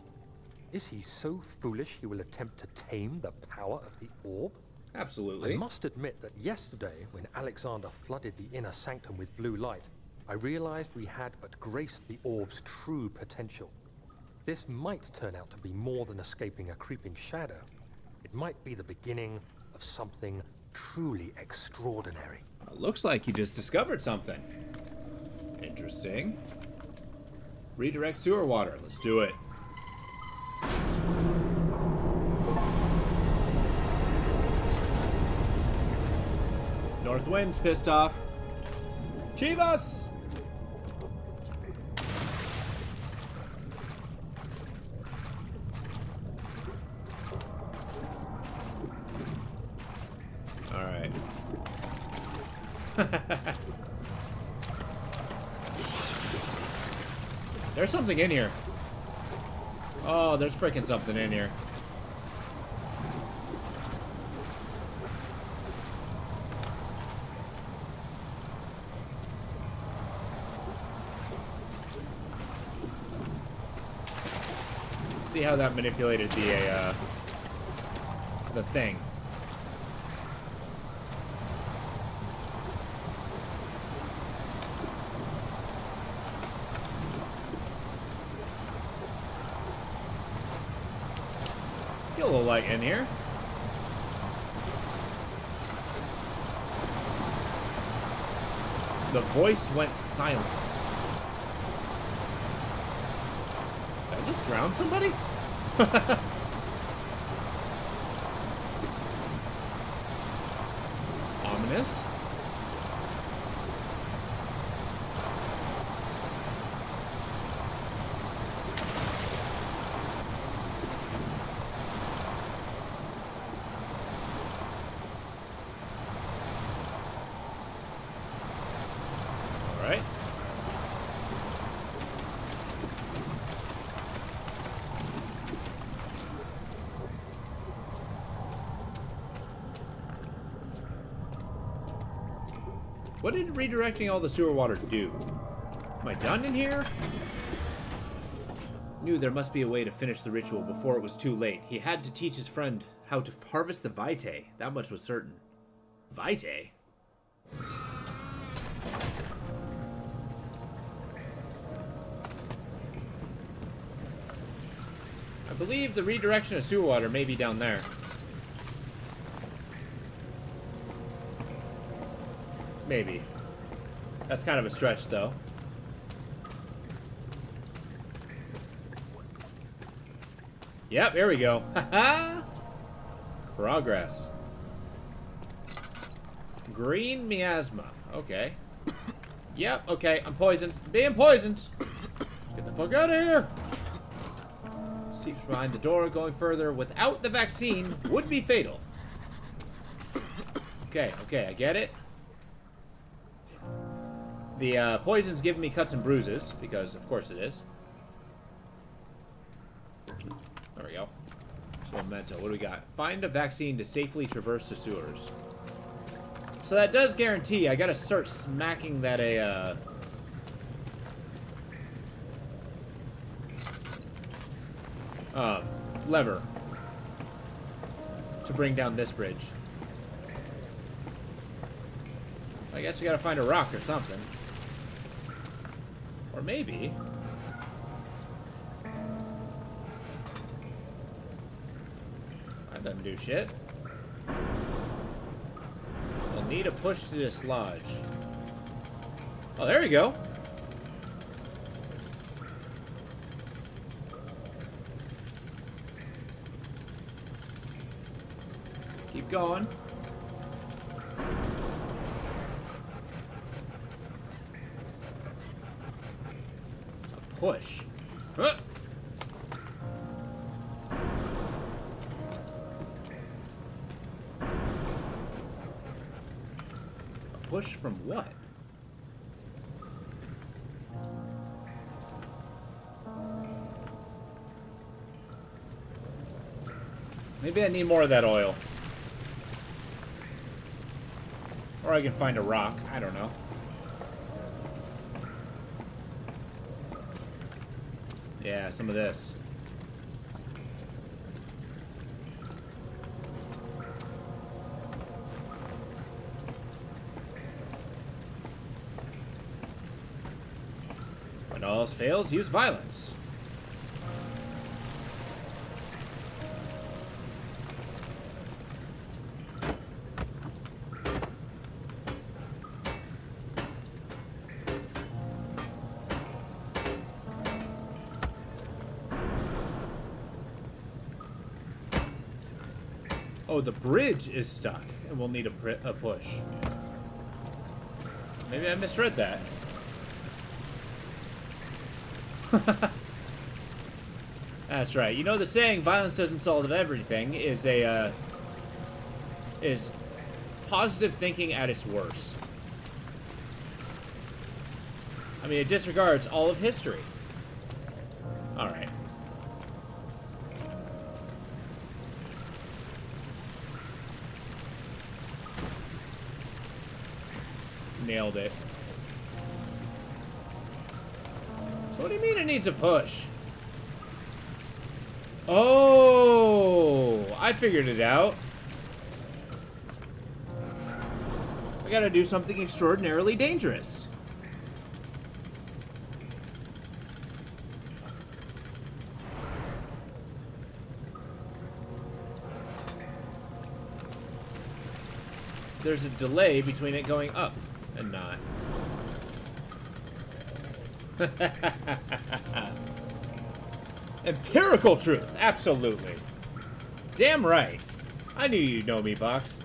Is he so foolish he will attempt to tame the power of the orb? Absolutely. I must admit that yesterday, when Alexander flooded the inner sanctum with blue light, I realized we had but graced the orb's true potential. This might turn out to be more than escaping a creeping shadow. It might be the beginning of something truly extraordinary. Looks like you just discovered something. Interesting. Redirect sewer water. Let's do it. North Wind's pissed off. Chivas! Alright. There's something in here. Oh, there's freaking something in here. See how that manipulated the thing. Feel a little light in here. The voice went silent. Did I just drown somebody? Ominous. All right. What did redirecting all the sewer water do? Am I done in here? Knew there must be a way to finish the ritual before it was too late. He had to teach his friend how to harvest the vitae. That much was certain. Vitae? I believe the redirection of sewer water may be down there. Maybe. That's kind of a stretch, though. Yep, here we go. Haha! Progress. Green miasma. Okay. Yep, okay, I'm poisoned. Being poisoned! Get the fuck out of here! Seeps behind the door, going further without the vaccine would be fatal. Okay, okay, I get it. The poison's giving me cuts and bruises, because of course it is. There we go. So memento, what do we got? Find a vaccine to safely traverse the sewers. So that does guarantee I gotta start smacking that lever to bring down this bridge. I guess we gotta find a rock or something. Or maybe... that doesn't do shit. We'll need a push to dislodge. Oh, there we go. Keep going. A push. Huh. A push from what? Maybe I need more of that oil. Or I can find a rock. I don't know. Yeah, some of this. When all else fails, use violence. Oh, the bridge is stuck, and we'll need a push. Maybe I misread that. That's right. You know the saying, violence doesn't solve everything, is positive thinking at its worst. I mean, it disregards all of history. Alright. Nailed it. So what do you mean it needs a push? Oh, I figured it out. I gotta do something extraordinarily dangerous. There's a delay between it going up and not. Empirical truth, absolutely. Damn right. I knew you'd know me, Box.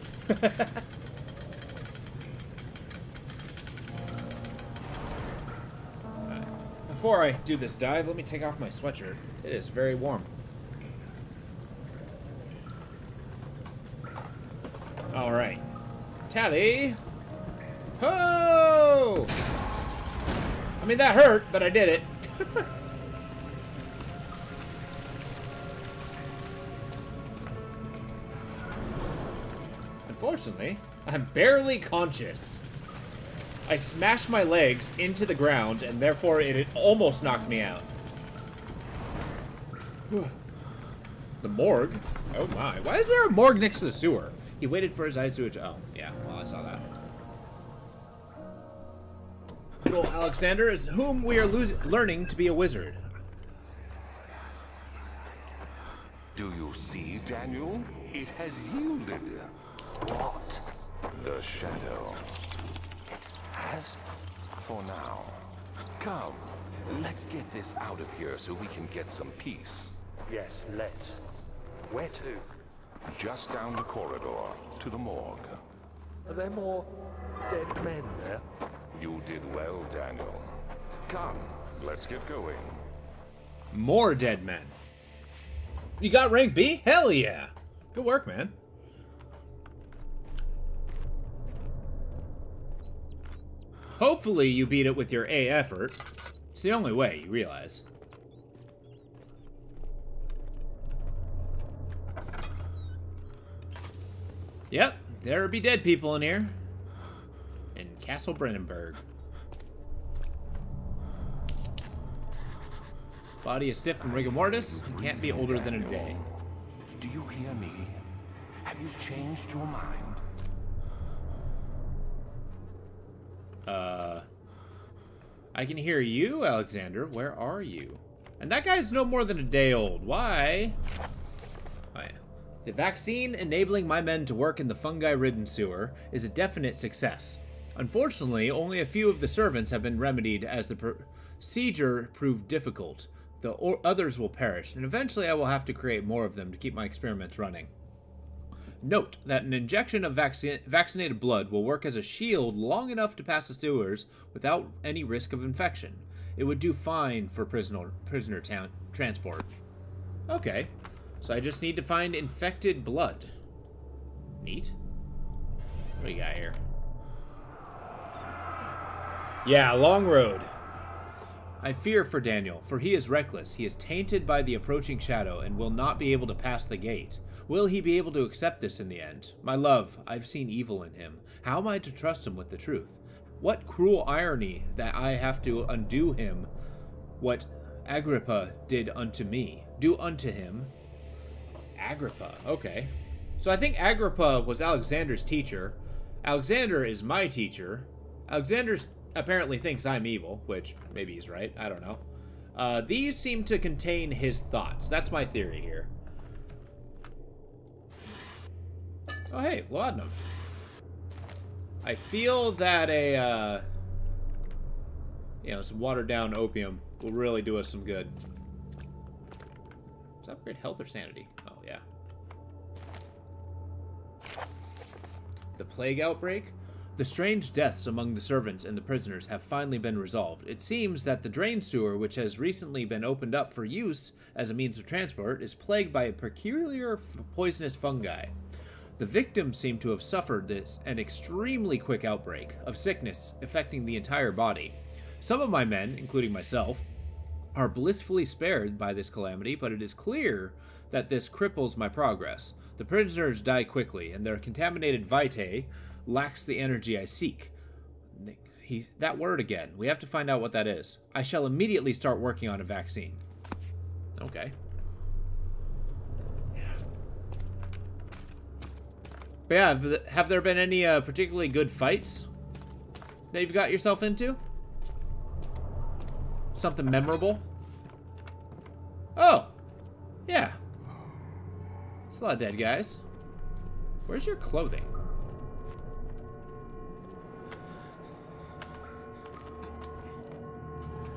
Before I do this dive, let me take off my sweatshirt. It is very warm. All right. Tally. Ho! I mean, that hurt, but I did it. Unfortunately, I'm barely conscious. I smashed my legs into the ground, and therefore it almost knocked me out. The morgue? Oh my. Why is there a morgue next to the sewer? He waited for his eyes to adjust. Oh, yeah. Well, I saw that. Good old Alexander is whom we are learning to be a wizard. Do you see, Daniel? It has yielded. What? The shadow. Has? for now. Come, let's get this out of here so we can get some peace. Yes, let's. Where to? Just down the corridor to the morgue. Are there more dead men there? You did well, Daniel. Come, let's get going. More dead men. You got rank B? Hell yeah. Good work, man. Hopefully you beat it with your A effort. It's the only way, you realize. Yep, there be dead people in here. In Castle Brennenburg. Body is stiff from rigor mortis and can't be older than a day. Do you hear me? Have you changed your mind? I can hear you, Alexander. Where are you? And that guy's no more than a day old. Why? Oh, yeah. The vaccine enabling my men to work in the fungi-ridden sewer is a definite success. Unfortunately, only a few of the servants have been remedied as the procedure proved difficult. The others will perish, and eventually I will have to create more of them to keep my experiments running. Note that an injection of vaccinated blood will work as a shield long enough to pass the sewers without any risk of infection. It would do fine for prisoner transport. Okay, so I just need to find infected blood. Neat. What do you got here? Yeah, long road. I fear for Daniel, for he is reckless. He is tainted by the approaching shadow and will not be able to pass the gate. Will he be able to accept this in the end? My love, I've seen evil in him. How am I to trust him with the truth? What cruel irony that I have to undo him what Agrippa did unto me. Do unto him. Agrippa, okay. So I think Agrippa was Alexander's teacher. Alexander is my teacher. Alexander apparently thinks I'm evil, which maybe he's right. I don't know. These seem to contain his thoughts. That's my theory here. Oh, hey, laudanum. I feel that some watered-down opium will really do us some good. Does that upgrade health or sanity? Oh, yeah. The plague outbreak? The strange deaths among the servants and the prisoners have finally been resolved. It seems that the drain sewer, which has recently been opened up for use as a means of transport, is plagued by a peculiar poisonous fungi. The victims seem to have suffered an extremely quick outbreak of sickness affecting the entire body. Some of my men, including myself, are blissfully spared by this calamity, but it is clear that this cripples my progress. The prisoners die quickly, and their contaminated vitae lacks the energy I seek. That word again. We have to find out what that is. I shall immediately start working on a vaccine. Okay. But yeah, have there been any particularly good fights that you've got yourself into? Something memorable? Oh! Yeah. There's a lot of dead guys. Where's your clothing?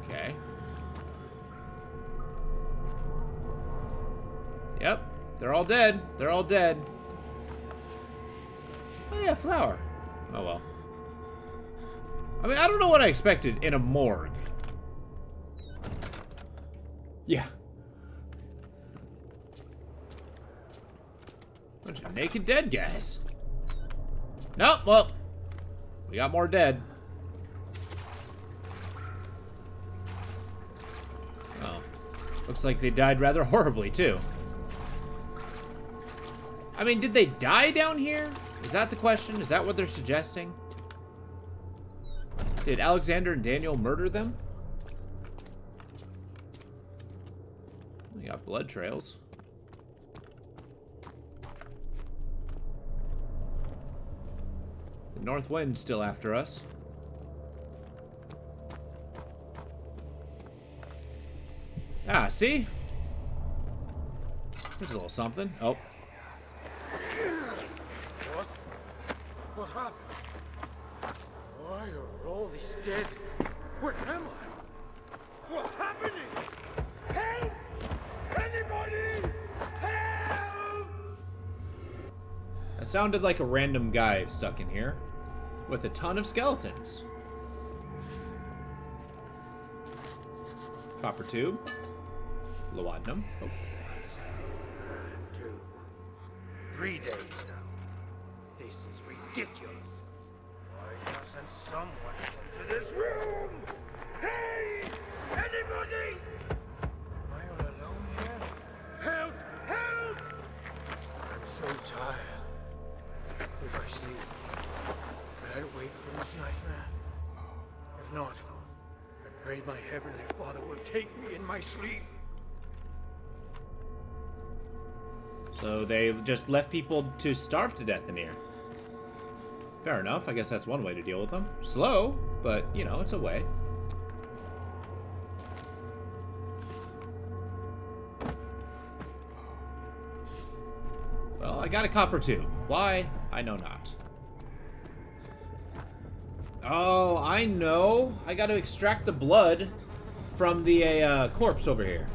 Okay. Yep. They're all dead. They're all dead. Oh yeah, flour. Oh well. I mean, I don't know what I expected in a morgue. Yeah. Bunch of naked dead guys. Nope, well, we got more dead. Oh. Looks like they died rather horribly, too. I mean, did they die down here? Is that the question? Is that what they're suggesting? Did Alexander and Daniel murder them? We got blood trails. The north wind's still after us. Ah, see? There's a little something. Oh. What happened? Why are all these dead? Where am I? What's happening? Help! Anybody! Help! That sounded like a random guy stuck in here with a ton of skeletons. Copper tube. Laudanum. Oh. 3 days now. This is ridiculous. Why doesn't someone come to this room? Hey! Anybody? Am I all alone here? Help! Help! I'm so tired. If I sleep, will I wake from this nightmare? If not, I pray my Heavenly Father will take me in my sleep. So they just left people to starve to death in here. Fair enough. I guess that's one way to deal with them. Slow, but, you know, it's a way. Well, I got a copper tube. Why? I know not. Oh, I know. I got to extract the blood from the corpse over here.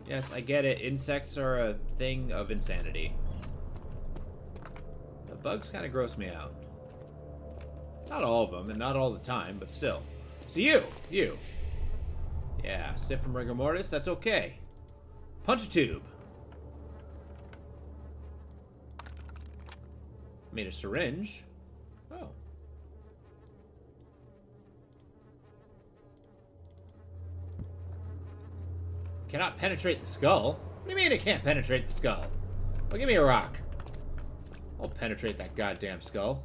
Yes, I get it. Insects are a thing of insanity. The bugs kind of gross me out. Not all of them, and not all the time, but still. So you. Yeah, stiff from rigor mortis, that's okay. Punch a tube. Made a syringe. Oh. Cannot penetrate the skull? What do you mean it can't penetrate the skull? Well, give me a rock. I'll penetrate that goddamn skull.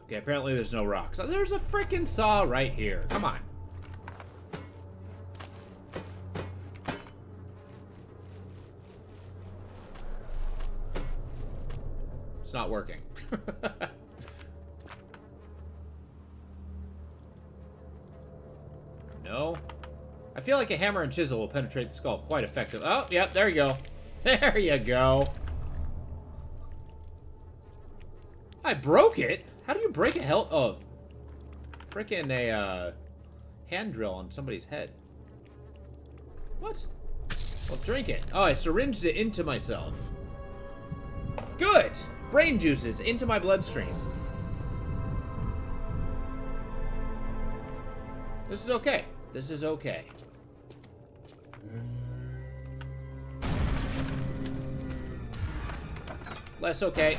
Okay, apparently there's no rocks. There's a freaking saw right here. Come on. It's not working. No. I feel like a hammer and chisel will penetrate the skull quite effectively. Oh, yep, there you go. There you go. I broke it? How do you break a oh, freaking a hand drill on somebody's head. What? Well, drink it. Oh, I syringed it into myself. Good! Brain juices into my bloodstream. This is okay. This is okay. Less okay.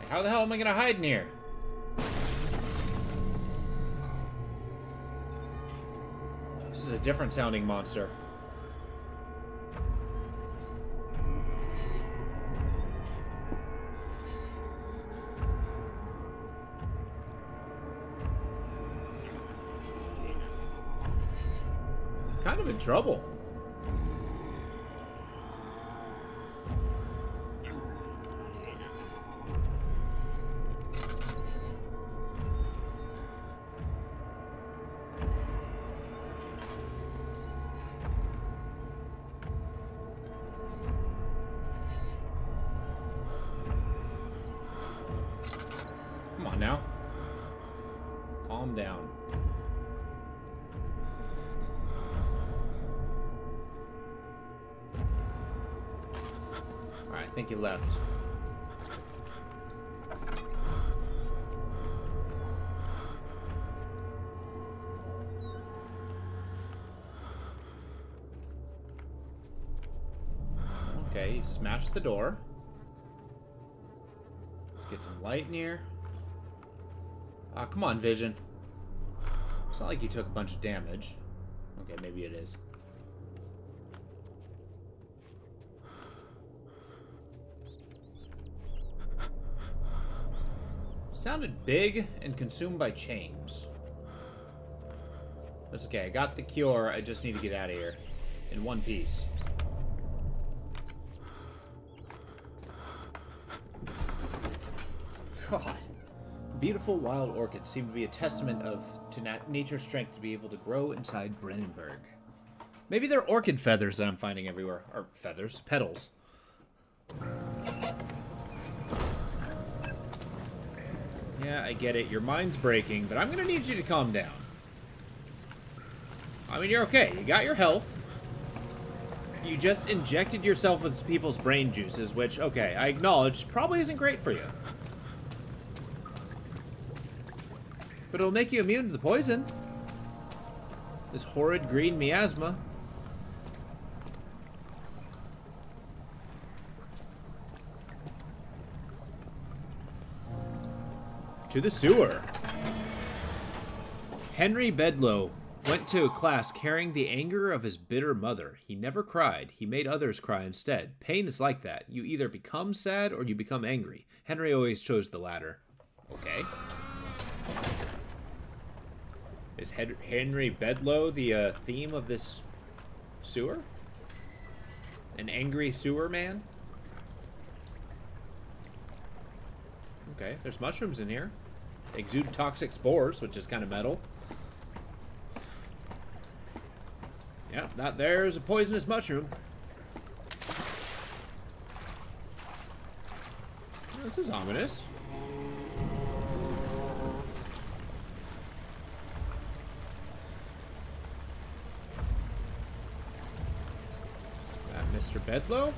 How the hell am I gonna hide in here? This is a different sounding monster. Kind of in trouble. Come on now. Calm down. Alright, I think he left. Okay, he smashed the door. Let's get some light in here. Ah, come on, Vision. It's not like you took a bunch of damage. Okay, maybe it is. Sounded big and consumed by chains. That's okay, I got the cure. I just need to get out of here. In one piece. God. Beautiful wild orchids seem to be a testament to nature's strength to be able to grow inside Brennenburg. Maybe they're orchid feathers that I'm finding everywhere. Or feathers. Petals. Yeah, I get it. Your mind's breaking, but I'm going to need you to calm down. I mean, you're okay. You got your health. You just injected yourself with people's brain juices, which, okay, I acknowledge, probably isn't great for you. But it'll make you immune to the poison. This horrid green miasma. To the sewer. Henry Bedloe went to a class carrying the anger of his bitter mother. He never cried. He made others cry instead. Pain is like that. You either become sad or you become angry. Henry always chose the latter. Okay. Is Henry Bedloe the theme of this sewer? An angry sewer man? Okay, there's mushrooms in here. They exude toxic spores, which is kind of metal. Yeah, there's a poisonous mushroom. This is ominous. Mr. Bedloe?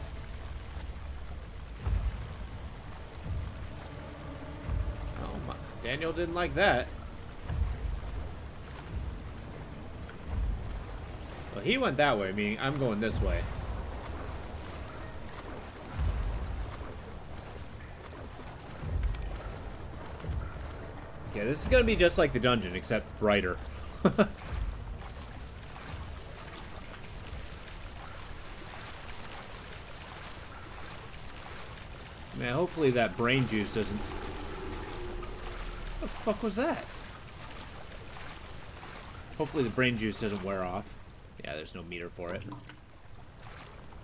Oh my, Daniel didn't like that. Well, he went that way, meaning I'm going this way. Okay, this is gonna be just like the dungeon, except brighter. Man, hopefully that brain juice doesn't... What the fuck was that? Hopefully the brain juice doesn't wear off. Yeah, there's no meter for it.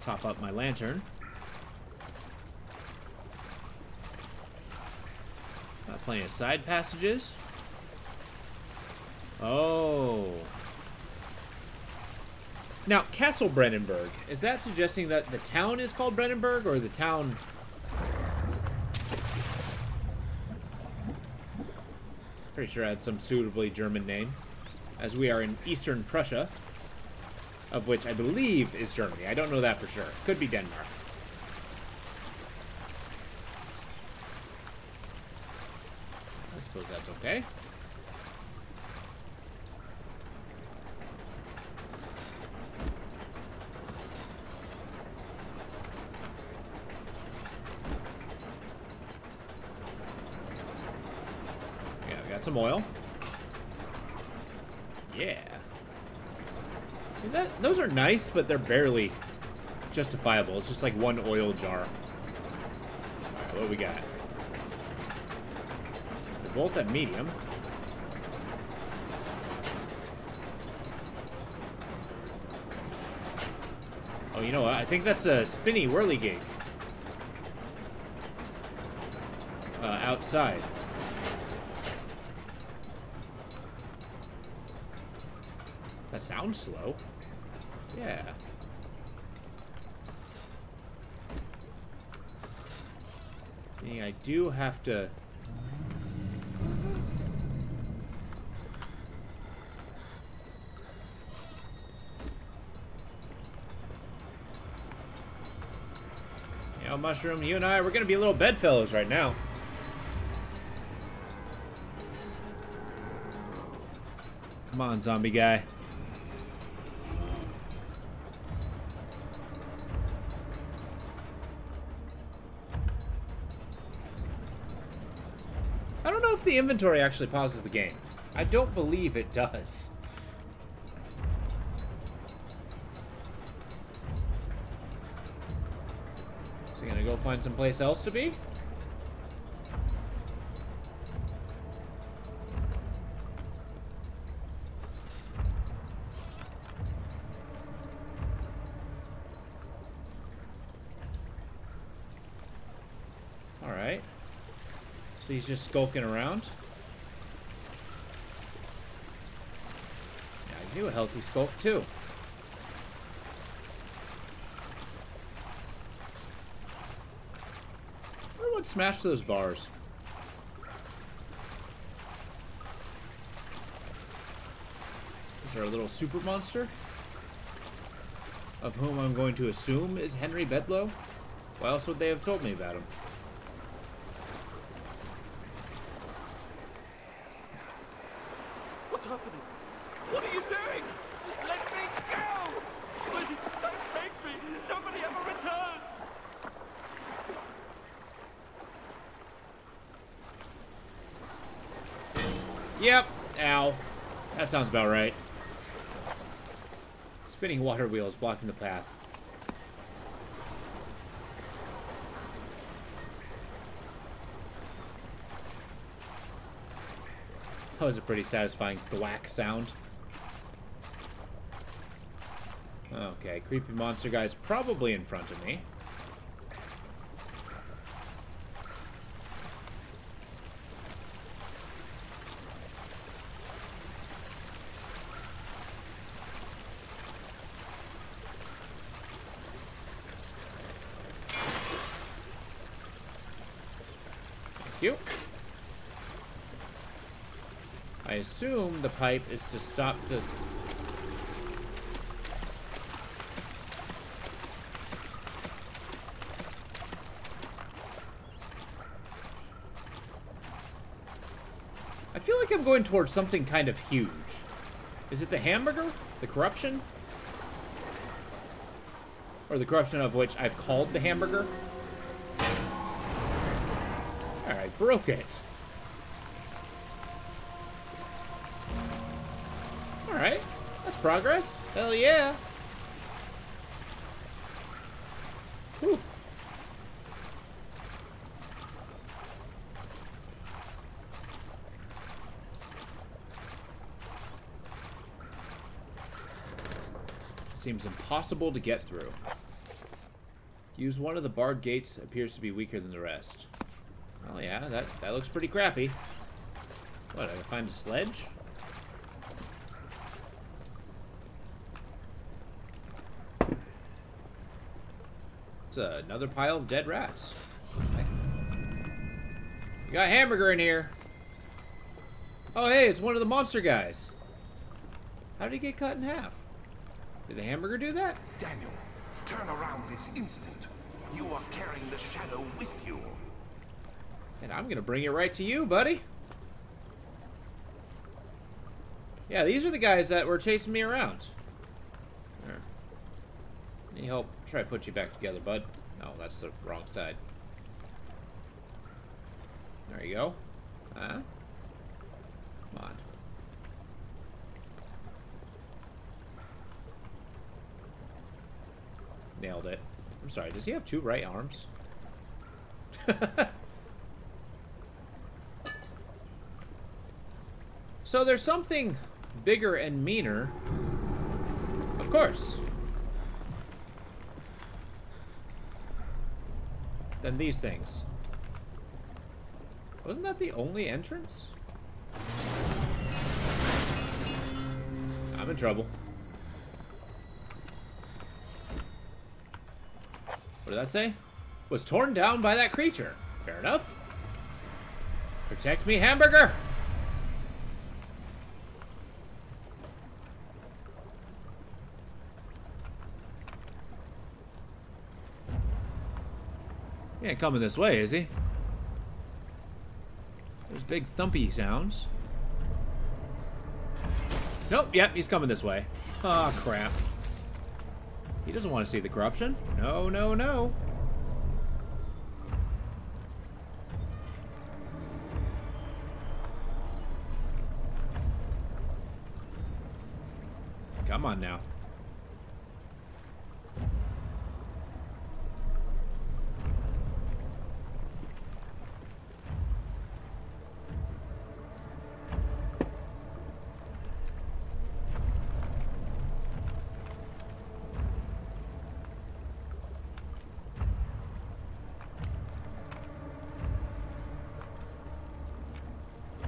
Top up my lantern. Got plenty of side passages. Oh. Now, Castle Brennenburg. Is that suggesting that the town is called Brennenburg, or the town... Pretty sure I had some suitably German name. As we are in Eastern Prussia. Of which I believe is Germany. I don't know that for sure. Could be Denmark. I suppose that's okay. Yeah, we got some oil. Yeah. Those are nice, but they're barely justifiable. It's just like one oil jar. Alright, what do we got? They're both at medium. Oh, you know what? I think that's a spinny whirligig. Outside. That sounds slow. Yeah. I do have to... You know, Mushroom, you and I, we're gonna be little bedfellows right now. Come on, zombie guy. I don't know if the inventory actually pauses the game. I don't believe it does. Is he gonna go find someplace else to be? Alright. So he's just skulking around. You a healthy skulk too. I wonder what smashed those bars. Is there a little super monster? Of whom I'm going to assume is Henry Bedlow? Why else would they have told me about him? What's happening? What are you doing? Let me go! Please, don't take me! Nobody ever returns! Yep. Ow. That sounds about right. Spinning water wheels blocking the path. That was a pretty satisfying thwack sound. Okay, creepy monster guy's probably in front of me. Thank you. I assume the pipe is to stop the... I feel like I'm going towards something kind of huge. Is it the hamburger? The corruption? Or the corruption of which I've called the hamburger? Alright, broke it. Alright, that's progress. Hell yeah. Whew. Seems impossible to get through. Use one of the barred gates appears to be weaker than the rest. Oh yeah, that looks pretty crappy. What, I can find a sledge? It's another pile of dead rats. Okay. You got a hamburger in here. Oh hey, it's one of the monster guys. How did he get cut in half? Did the hamburger do that? Daniel, turn around this instant. You are carrying the shadow with you. And I'm gonna bring it right to you, buddy. Yeah, these are the guys that were chasing me around. There. Need help? Try to put you back together, bud. No, that's the wrong side. There you go. Huh? Come on. Nailed it. I'm sorry, does he have two right arms? So there's something bigger and meaner. Of course. Than these things. Wasn't that the only entrance? I'm in trouble. What did that say? Was torn down by that creature. Fair enough. Protect me, hamburger! He ain't coming this way, is he? There's big thumpy sounds. Nope, yep, he's coming this way. Aw, oh, crap. He doesn't want to see the corruption. No, no, no. Come on now.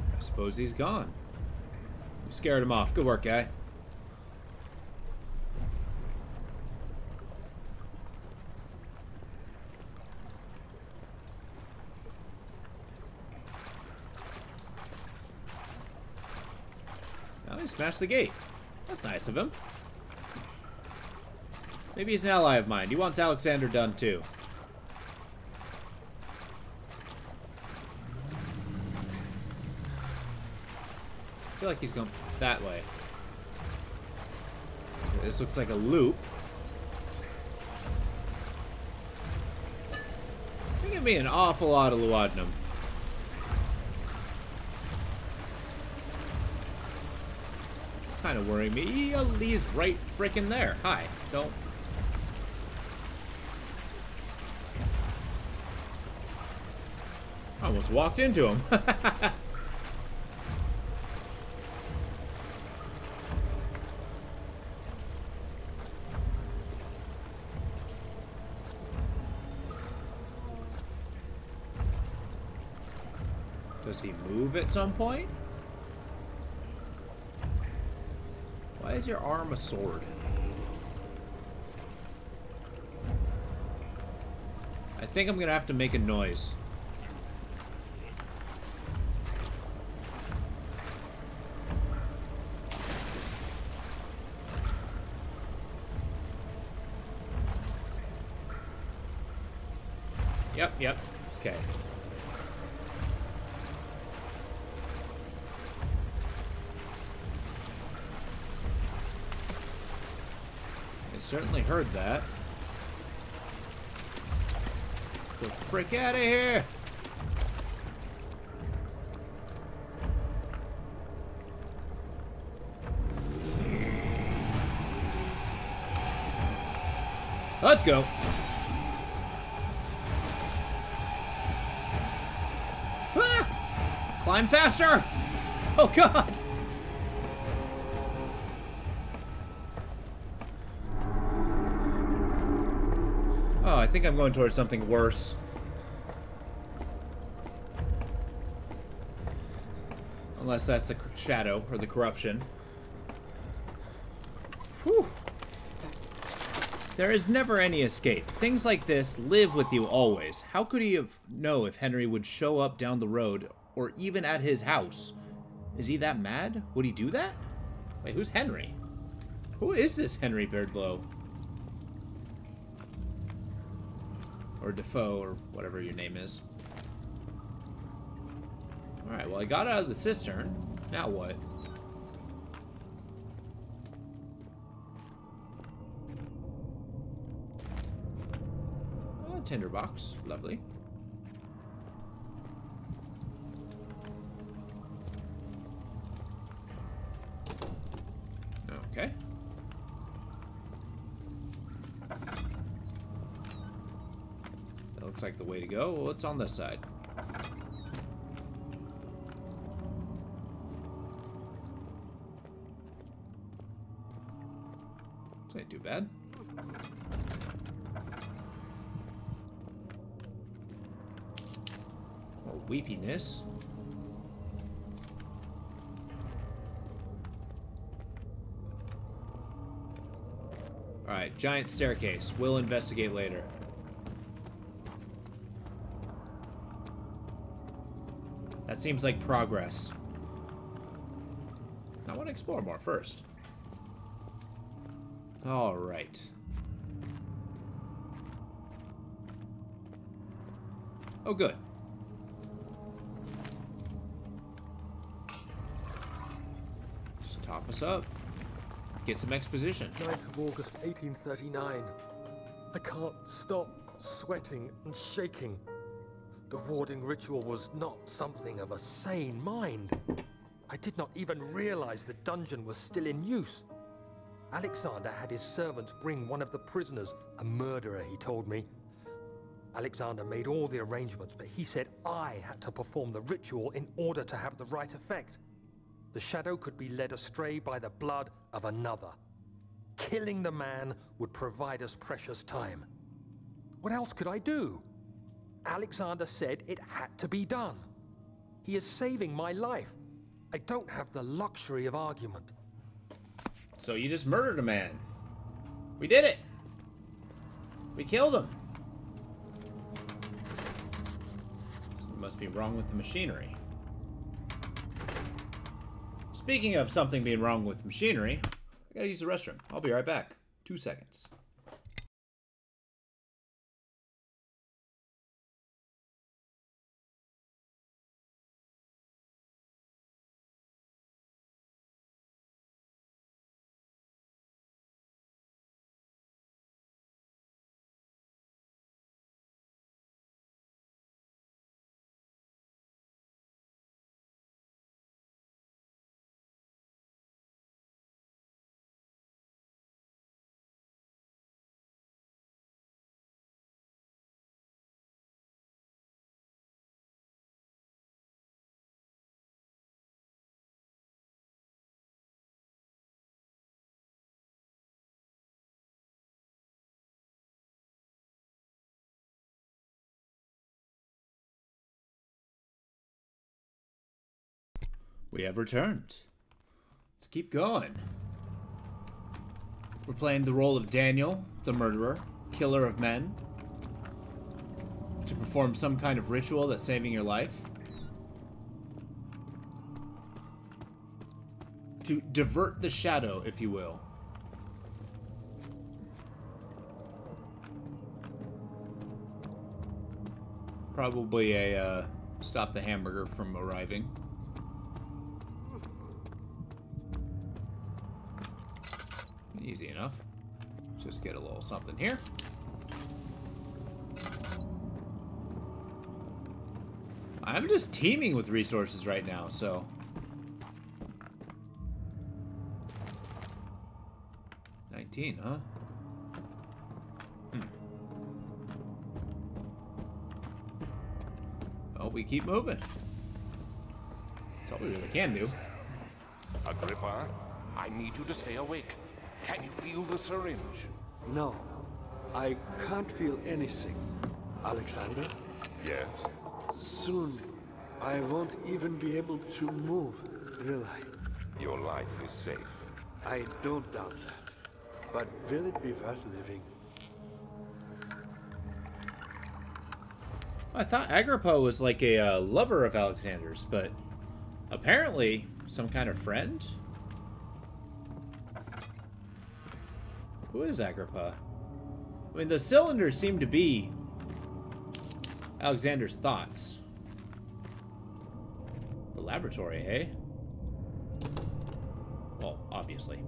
I suppose he's gone. You scared him off. Good work, guy. Smash the gate. That's nice of him. Maybe he's an ally of mine. He wants Alexander done too. I feel like he's going that way. This looks like a loop. It's gonna be an awful lot of laudanum. It's kind of worrying me. He's right freaking there. Hi. Don't. I almost walked into him. Does he move at some point? Why is your arm a sword? I think I'm gonna have to make a noise. Yep. Okay. I certainly heard that. Get the frick out of here! Let's go! Ah! Climb faster! Oh god! Oh, I think I'm going towards something worse. Unless that's the shadow or the corruption. Whew. There is never any escape. Things like this live with you always. How could he know if Henry would show up down the road or even at his house? Is he that mad? Would he do that? Wait, who's Henry? Who is this Henry Birdlow? Or Defoe, or whatever your name is. Alright, well I got out of the cistern. Now what? Oh, tinderbox. Lovely. Okay. That looks like the way to go. Well, what's on this side? This ain't too bad. More weepiness. Alright, giant staircase. We'll investigate later. That seems like progress. I want to explore more first. Alright. Oh, good. Just top us up. Get some exposition. 9th of August, 1839. I can't stop sweating and shaking. The warding ritual was not something of a sane mind. I did not even realize the dungeon was still in use. Alexander had his servants bring one of the prisoners, a murderer, he told me. Alexander made all the arrangements, but he said I had to perform the ritual in order to have the right effect. The shadow could be led astray by the blood of another. Killing the man would provide us precious time. What else could I do? Alexander said it had to be done. He is saving my life. I don't have the luxury of argument. So you just murdered a man. We did it. We killed him. Something must be wrong with the machinery. Speaking of something being wrong with machinery, I gotta use the restroom. I'll be right back. 2 seconds. We have returned. Let's keep going. We're playing the role of Daniel, the murderer, killer of men, to perform some kind of ritual that's saving your life. To divert the shadow, if you will. Probably a stop the hamburger from arriving. Easy enough. Just get a little something here. I'm just teeming with resources right now, so... $19, huh? Oh, we keep moving. That's all we really can do. Agrippa, I need you to stay awake. Can you feel the syringe? No, I can't feel anything. Alexander? Yes. Soon, I won't even be able to move, will I? Your life is safe. I don't doubt that. But will it be worth living? I thought Agrippa was like a lover of Alexander's, but apparently some kind of friend? Who is Agrippa? I mean, the cylinders seem to be Alexander's thoughts. The laboratory, eh? Well, obviously.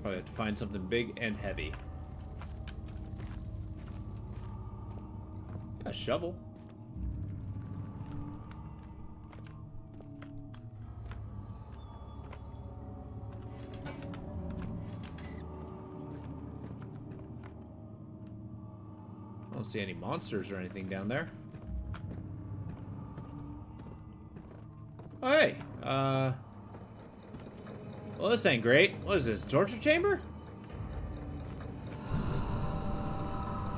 Probably have to find something big and heavy. A shovel. I don't see any monsters or anything down there. Oh, hey. Well, this ain't great. What is this, torture chamber?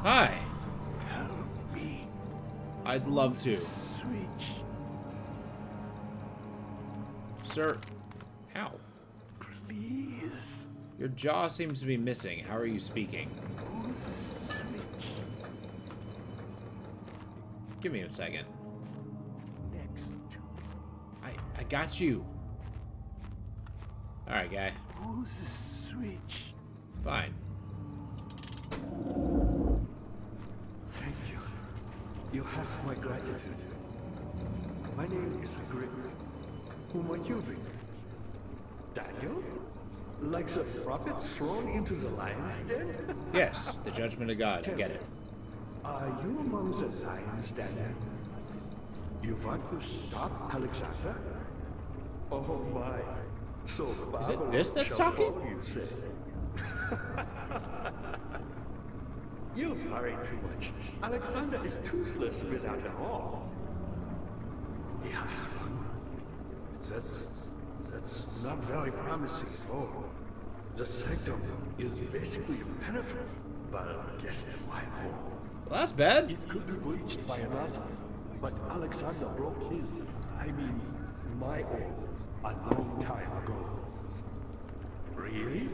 Hi. Help me. I'd love to. Switch. Sir. Ow. Please. Your jaw seems to be missing. How are you speaking? Give me a second. Next to. I got you. Alright, guy. Who's the switch? Fine. Thank you. You have my gratitude. My name is Agrippa. Whom are you with? Daniel? Like the prophet thrown into the lion's den? Yes, the judgment of God. I get it. Are you among the lions, Daniel? You want to stop Alexander? Oh my. So Is it this that's talking? You say. You worry too much. Alexander is toothless without an arm. He has one. That's not very promising at all. The sanctum is basically impenetrable, but guess why more? Well, that's bad. It could be breached by another, but Alexander broke his, my own, a long time ago. Really?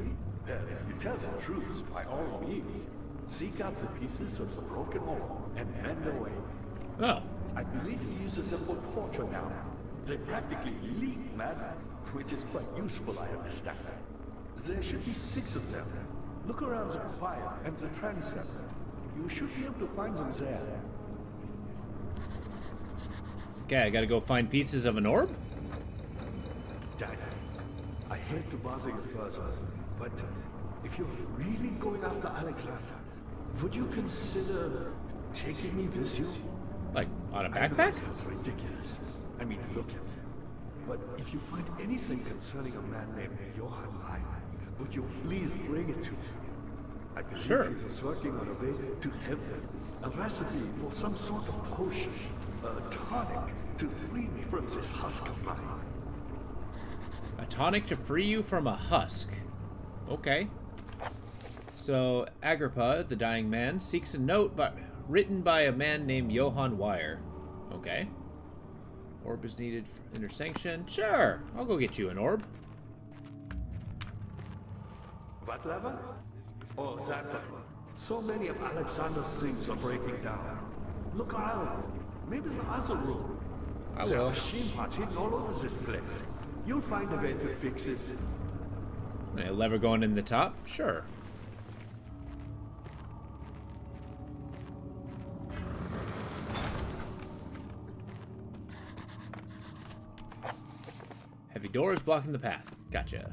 Well, if you tell the truth, by all means, seek out the pieces of the broken arm and mend away. Oh. I believe he uses them for torture now. They practically leak madness, which is quite useful, I understand. There should be 6 of them. Look around the choir and the transept. You should be able to find them there. Okay, I gotta go find pieces of an orb? Dad, I hate to bother you further, but if you're really going after Alexander, would you consider taking me with you? Like, on a I know backpack? that's ridiculous. I mean, look at me. But if you find anything concerning a man named Johann Weyer, would you please bring it to me? I believe Sure. he was working on a way to help me. A recipe for some sort of potion, a tonic to free me from this husk of mine. A tonic to free you from a husk. Okay. So, Agrippa, the dying man, seeks a note written by a man named Johann Weyer. Okay. Orb is needed for inner sanction. Sure, I'll go get you an orb. What lever? Oh, that lever. So many of Alexander's things are breaking down. Look around. Maybe the other room. I There will. are machine parts hidden all over this place. You'll find a way to fix it. A lever going in the top? Sure. Heavy doors blocking the path. Gotcha.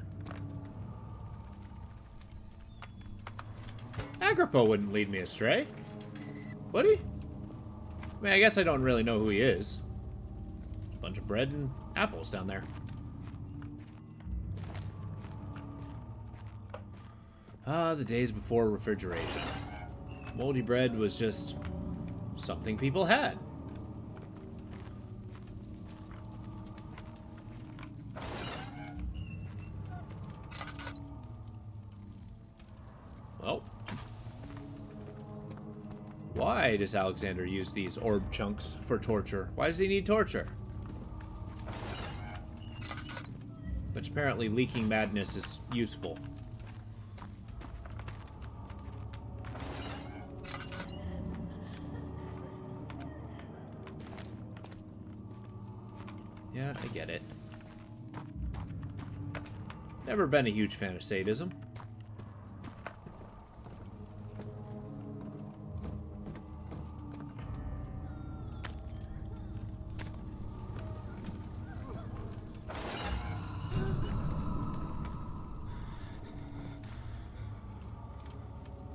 Agrippa wouldn't lead me astray. Would he? I mean, I guess I don't really know who he is. A bunch of bread and apples down there. Ah, the days before refrigeration. Moldy bread was just something people had. Well, why does Alexander use these orb chunks for torture? Why does he need torture? Which apparently leaking madness is useful. Yeah, I get it. Never been a huge fan of sadism.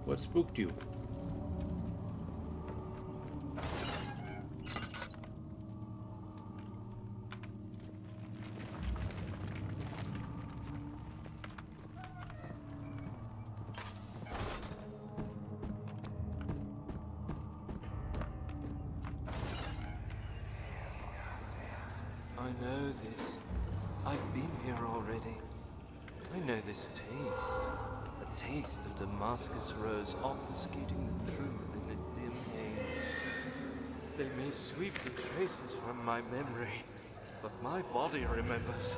What spooked you? I know this. I've been here already. I know this taste. A taste of Damascus rose obfuscating the truth in a dim haze. They may sweep the traces from my memory, but my body remembers.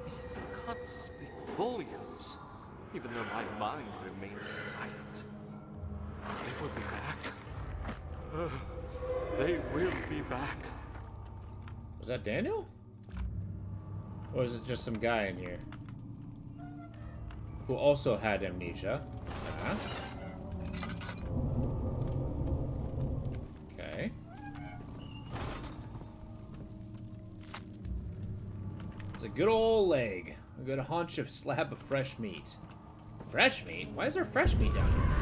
These cuts speak volumes, even though my mind remains silent. They will be back. They will be back. Was that Daniel? Or is it just some guy in here? Who also had amnesia. Uh-huh. Okay. It's a good old leg. A good haunch of slab of fresh meat. Fresh meat? Why is there fresh meat down here?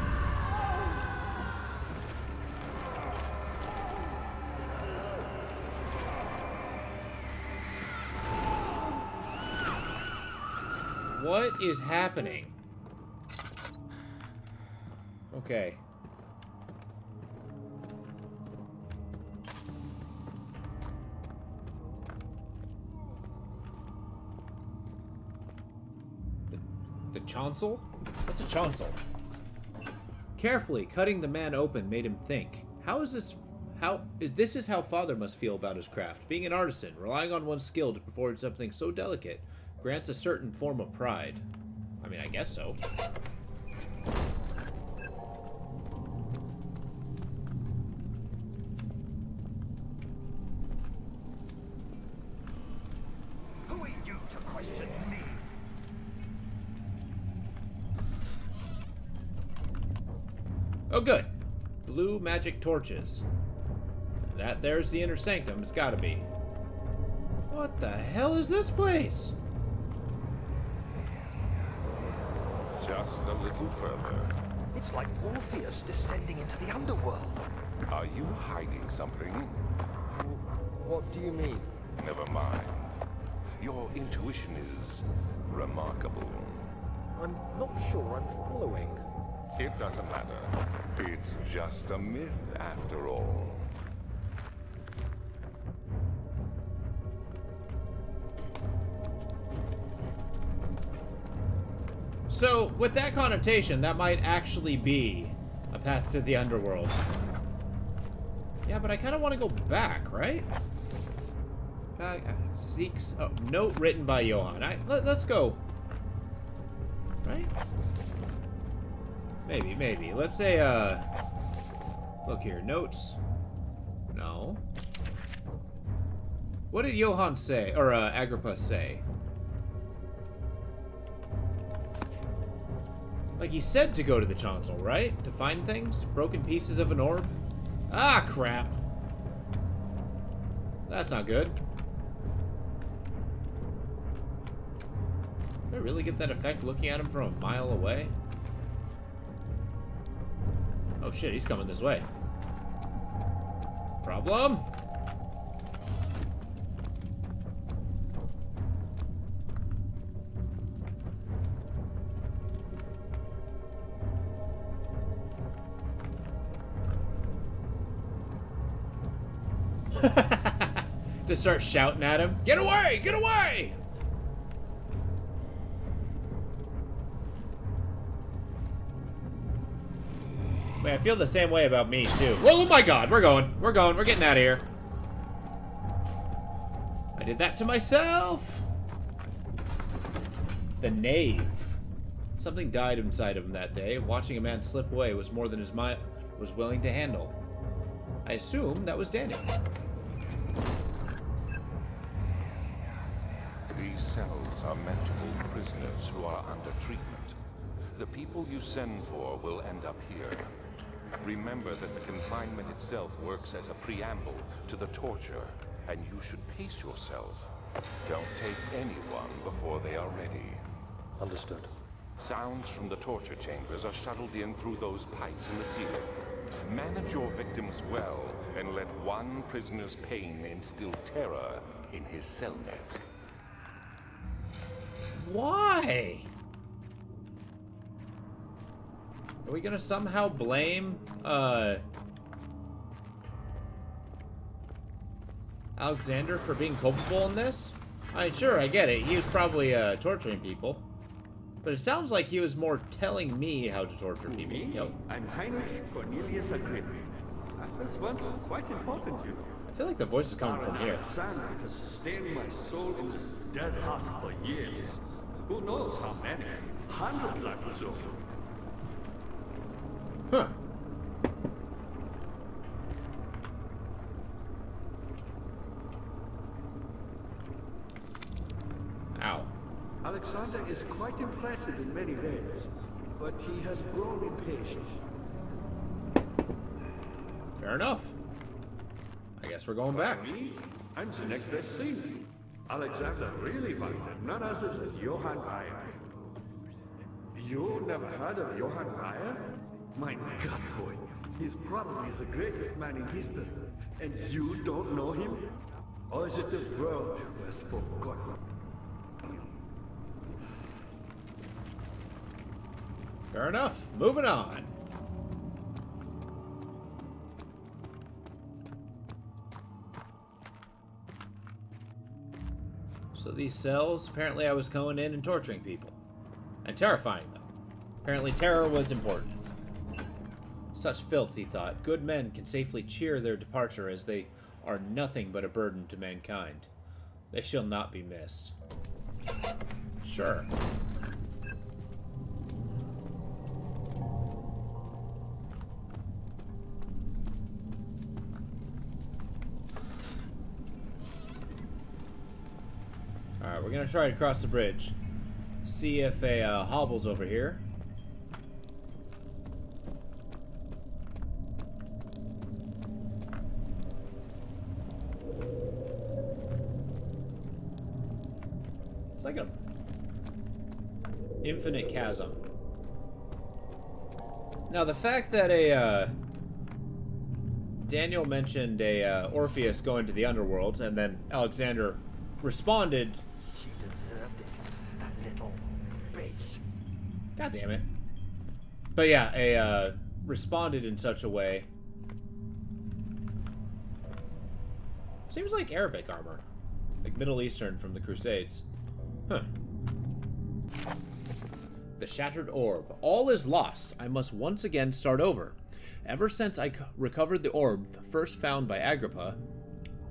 What is happening? Okay. The chancel? What's a chancel? Carefully cutting the man open made him think. This is how father must feel about his craft. Being an artisan, relying on one's skill to perform something so delicate, grants a certain form of pride. I mean, I guess so. Oh, good. Blue magic torches. There's the inner sanctum. It's gotta be. What the hell is this place? Just a little further. It's like Orpheus descending into the underworld. Are you hiding something? What do you mean? Never mind. Your intuition is remarkable. I'm not sure I'm following. It doesn't matter. It's just a myth after all. So, with that connotation, that might actually be a path to the underworld. Yeah, but I kind of want to go back, right? Seeks... Oh, note written by Johann. Let's go. Right? Maybe. Let's say, look here. Notes. No. What did Johann say? Or, Agrippa say? Like, he said to go to the chancel, right? To find things? Broken pieces of an orb? Ah, crap. That's not good. Did I really get that effect looking at him from a mile away? Oh shit, he's coming this way. Problem? Just start shouting at him. Get away! Get away! Wait, I feel the same way about me, too. Whoa, oh my god, we're getting out of here. I did that to myself. The knave. Something died inside of him that day. Watching a man slip away was more than his mind was willing to handle. I assume that was Daniel. These cells are meant to hold prisoners who are under treatment. The people you send for will end up here. Remember that the confinement itself works as a preamble to the torture, and you should pace yourself. Don't take anyone before they are ready. Understood. Sounds from the torture chambers are shuttled in through those pipes in the ceiling. Manage your victims well, and let one prisoner's pain instill terror in his cell net. Why? Are we gonna somehow blame, Alexander for being culpable in this? I mean, sure, I get it. He was probably, torturing people. But it sounds like he was more telling me how to torture people. Yo. I'm Heinrich Cornelius Agrippa. I was once quite important, you know. I feel like the voice is coming from here. Alexander has sustained my soul in this dead heart for years. Who knows how many? Hundreds, I presume. Huh. Ow. Alexander is quite impressive in many ways, but he has grown impatient. Fair enough. I guess we're going back. Me? I'm the next best thing. Alexander really wanted none other than Johann Weyer. You never heard of Johann Weyer? My God, boy. He's probably the greatest man in history. And you don't know him? Or is it the world who has forgotten him? Fair enough. Moving on. So these cells, apparently I was going in and torturing people. And terrifying them. Apparently terror was important. Such filth, he thought. Good men can safely cheer their departure as they are nothing but a burden to mankind. They shall not be missed. Sure. Alright, we're gonna try to cross the bridge. See if a hobble's over here. like a infinite chasm. Now, the fact that Daniel mentioned Orpheus going to the underworld, and then Alexander responded... She deserved it, that little bitch. God damn it. But yeah, responded in such a way. Seems like Arabic armor. Like Middle Eastern from the Crusades. Huh. The Shattered Orb. All is lost. I must once again start over. Ever since I recovered the orb first found by Agrippa,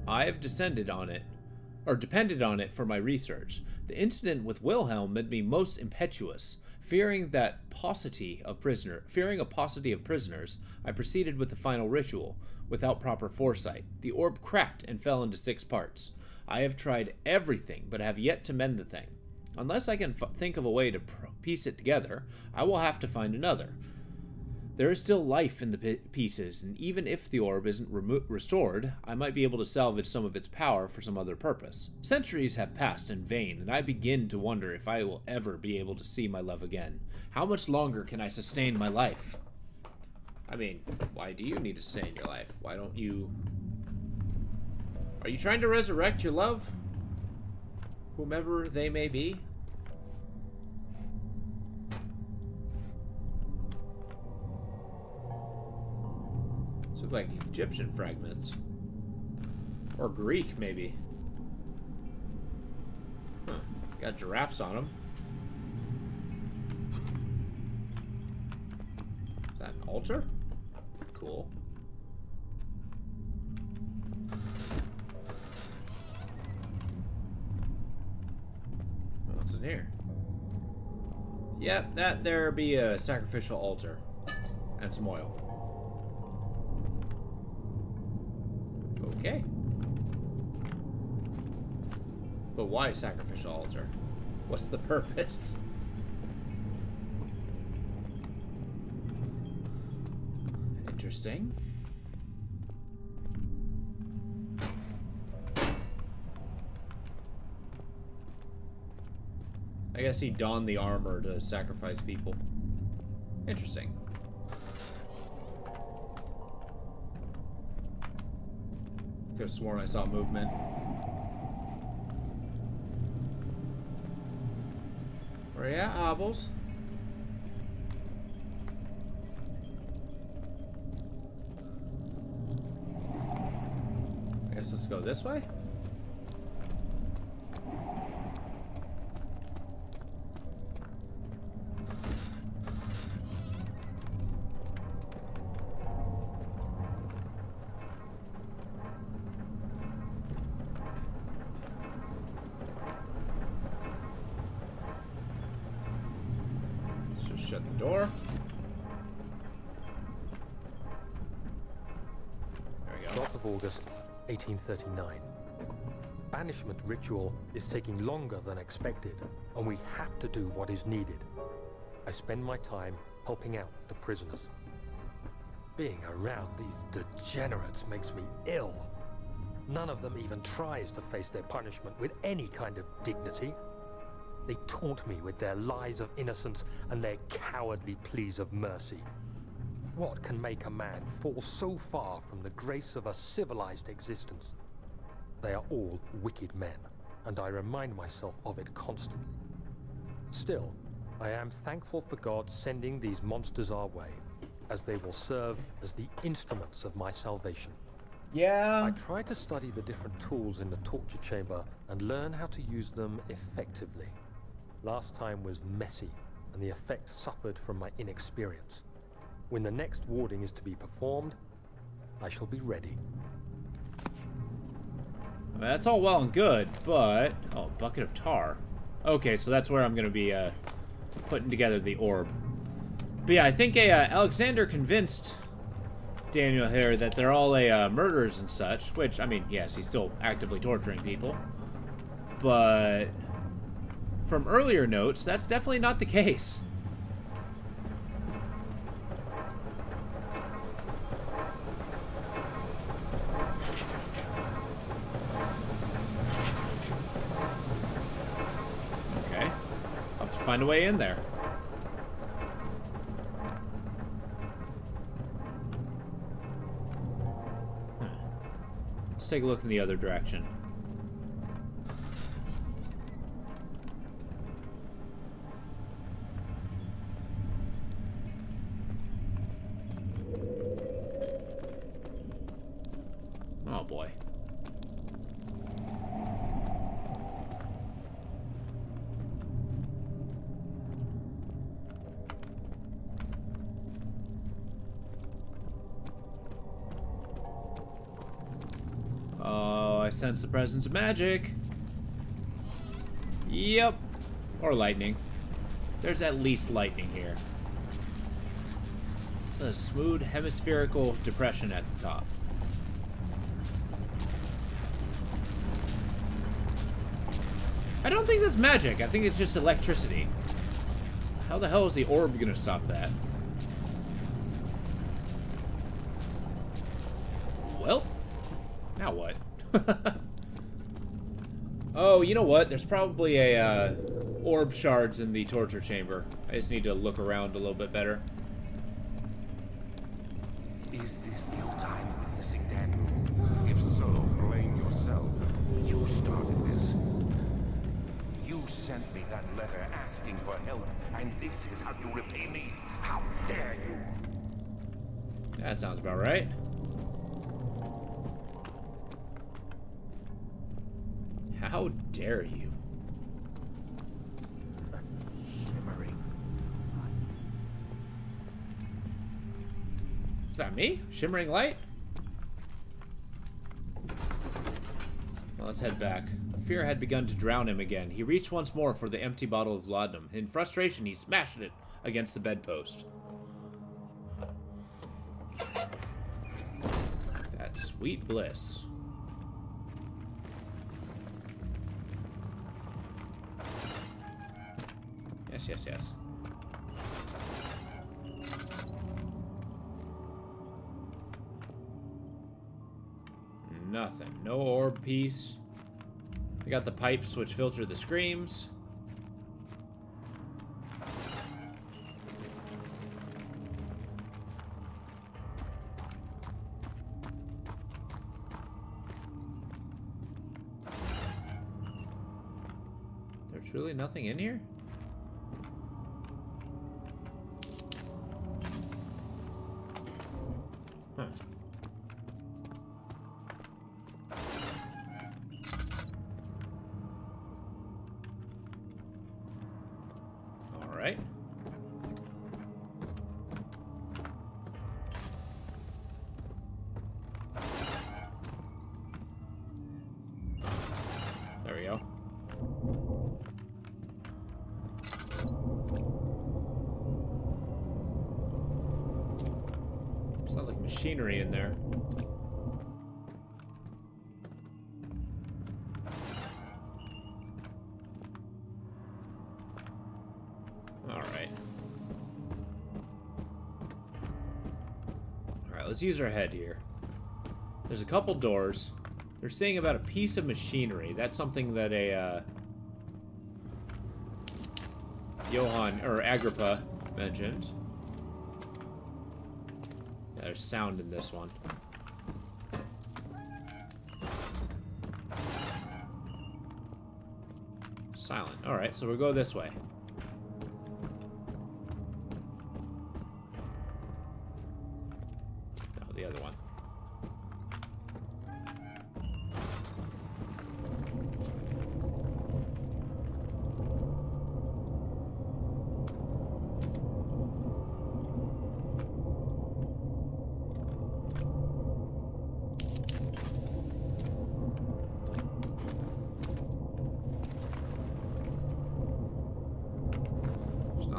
I have depended on it for my research. The incident with Wilhelm made me most impetuous. Fearing a paucity of prisoners, I proceeded with the final ritual, without proper foresight. The orb cracked and fell into 6 parts. I have tried everything, but have yet to mend the thing. Unless I can think of a way to piece it together, I will have to find another. There is still life in the pieces, and even if the orb isn't restored, I might be able to salvage some of its power for some other purpose. Centuries have passed in vain, and I begin to wonder if I will ever be able to see my love again. How much longer can I sustain my life? I mean, why do you need to sustain your life? Why don't you... Are you trying to resurrect your love? Whomever they may be? These look like Egyptian fragments. Or Greek, maybe. Huh. Got giraffes on them. Is that an altar? Cool. What's in here? Yep, that there be a sacrificial altar. And some oil. Okay. But why sacrificial altar? What's the purpose? Interesting. I guess he donned the armor to sacrifice people. Interesting. Could have sworn I saw movement. Where you at, Hobbles? I guess let's go this way. Shut the door. There we go. 12th of August, 1839. Banishment ritual is taking longer than expected, and we have to do what is needed. I spend my time helping out the prisoners. Being around these degenerates makes me ill. None of them even tries to face their punishment with any kind of dignity. They taunt me with their lies of innocence and their cowardly pleas of mercy. What can make a man fall so far from the grace of a civilized existence? They are all wicked men, and I remind myself of it constantly. Still, I am thankful for God sending these monsters our way, as they will serve as the instruments of my salvation. Yeah. I try to study the different tools in the torture chamber and learn how to use them effectively. Last time was messy, and the effect suffered from my inexperience. When the next warding is to be performed, I shall be ready. I mean, that's all well and good, but... Oh, bucket of tar. Okay, so that's where I'm going to be putting together the orb. But yeah, I think Alexander convinced Daniel here that they're all murderers and such, which, I mean, yes, he's still actively torturing people. But... from earlier notes, that's definitely not the case. find a way in there. Let's take a look in the other direction. Oh boy. Oh, I sense the presence of magic. Yep. Or lightning. There's at least lightning here. It's a smooth hemispherical depression at the top. I don't think that's magic. I think it's just electricity. How the hell is the orb gonna stop that? Well, now what? Oh, you know what? There's probably a orb shards in the torture chamber. I just need to look around a little bit better. Is this your time witnessing Daniel? If so, blame yourself. You started this. You sent me that letter asking for help, and this is how you repay me? How dare you? That sounds about right. How dare you? Shimmering. Is that me? Shimmering light? Well, let's head back. Fear had begun to drown him again. He reached once more for the empty bottle of laudanum. In frustration, he smashed it against the bedpost. That sweet bliss. Yes, yes, yes. Nothing. No orb piece. I got the pipes which filter the screams. There's really nothing in here? Huh. All right. There we go. Sounds like machinery in there. Alright. Alright, let's use our head here. There's a couple doors. They're saying about a piece of machinery. That's something that a, Johann, or Agrippa, mentioned. Yeah, there's sound in this one. Silent. Alright, so we'll go this way. No, the other one.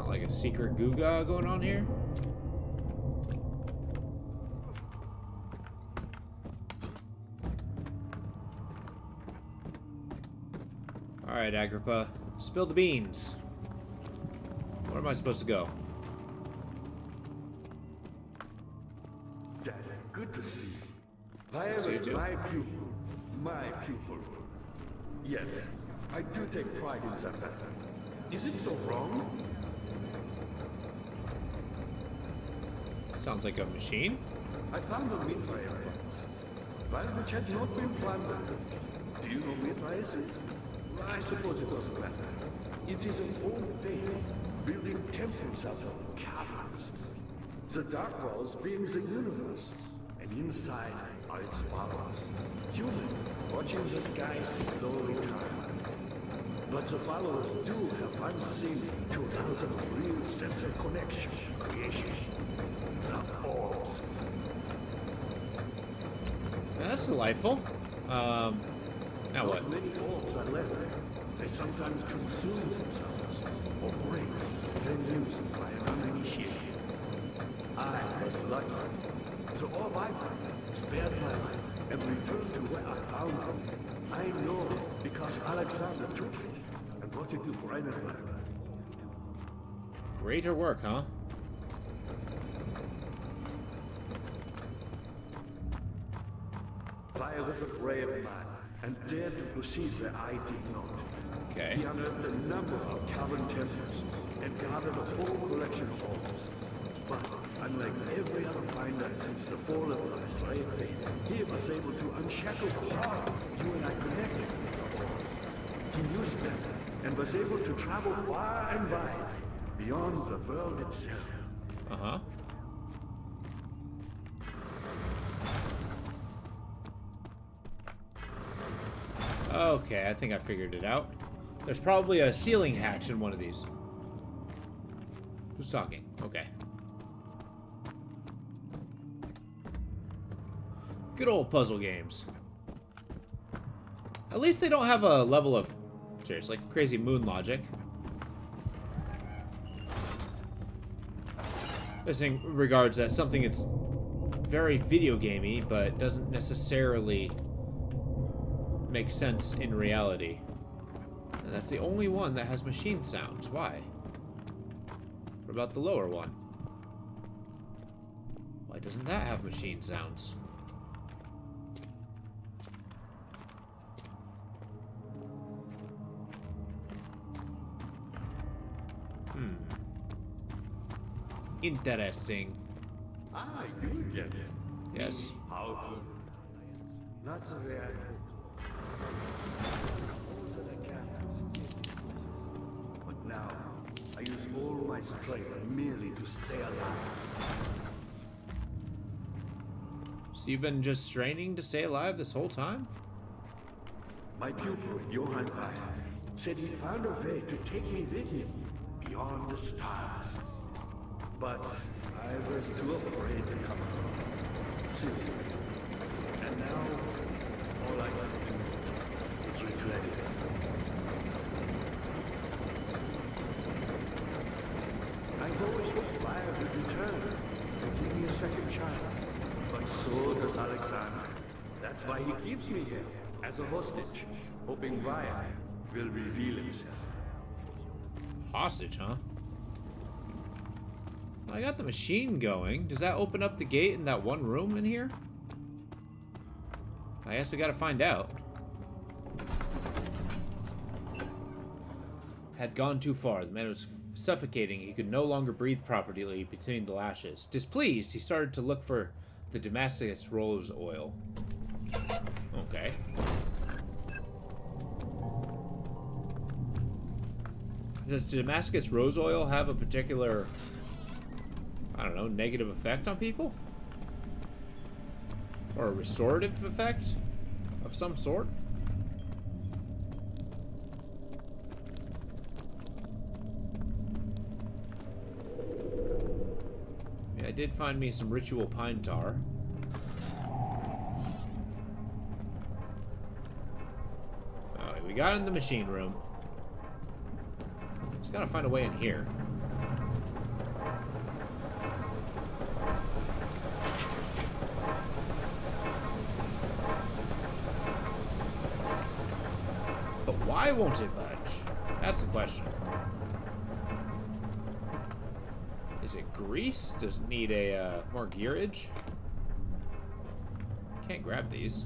Like a secret Googa going on here. Alright, Agrippa. Spill the beans. Where am I supposed to go? Dad, good to see you. I am my pupil. My pupil. Yes, I do take pride in that fact. Is it so wrong? Sounds like a machine. I found a Mithra evidence, while which had not been plundered. Do you know Mithra is? I suppose it doesn't matter. It is an old faith, building temples out of caverns. The dark walls being the universe, and inside are its followers. Humans watching the sky slowly turn. But the followers do have one thing to allow them a real sense of connection, creation. The orbs. That's delightful. Now what? Not many orbs are left. They sometimes consume themselves, or break, then used by an uninitiated. I was lucky. The orb I found spared my life and returned to where I found it. I know because Alexander took it and brought it to Brandenburg. Greater work, huh? I was a brave man and dared to proceed where I did not. Okay. He unearthed a number of cavern temples and gathered a whole collection of orbs. But unlike every other finder since the fall of the Israel faith, he was able to unshackle the power you and I connected with the orbs. He used them and was able to travel far and wide beyond the world itself. Uh-huh. Okay, I think I figured it out. There's probably a ceiling hatch in one of these. Who's talking? Okay. Good old puzzle games. At least they don't have a level of, seriously, crazy moon logic. This in regards that something is very video gamey, but doesn't necessarily make sense in reality. And that's the only one that has machine sounds. Why? What about the lower one? Why doesn't that have machine sounds? Interesting. Ah, you again. Yes. Powerful. Not so very But now, I use all my strength merely to stay alive. So you've been just straining to stay alive this whole time? My pupil, Johann Weyer, said he found a way to take me with him beyond the stars. But I was too afraid to come along. Seriously. And now, all I can do is regret it. I've always hoped Weyer would return and give me a second chance. But so does Alexander. That's why he keeps me here, as a hostage, hoping Weyer will reveal himself. Hostage, huh? I got the machine going. Does that open up the gate in that one room in here? I guess we gotta find out. Had gone too far. The man was suffocating. He could no longer breathe properly between the lashes. Displeased, he started to look for the Damascus rose oil. Okay. Does Damascus rose oil have a particular, I don't know, negative effect on people? Or a restorative effect of some sort? Yeah, I did find me some ritual pine tar. Alright, we got in the machine room. Just gotta find a way in here. But why won't it budge? That's the question. Is it grease? Does it need a more gearage? Can't grab these.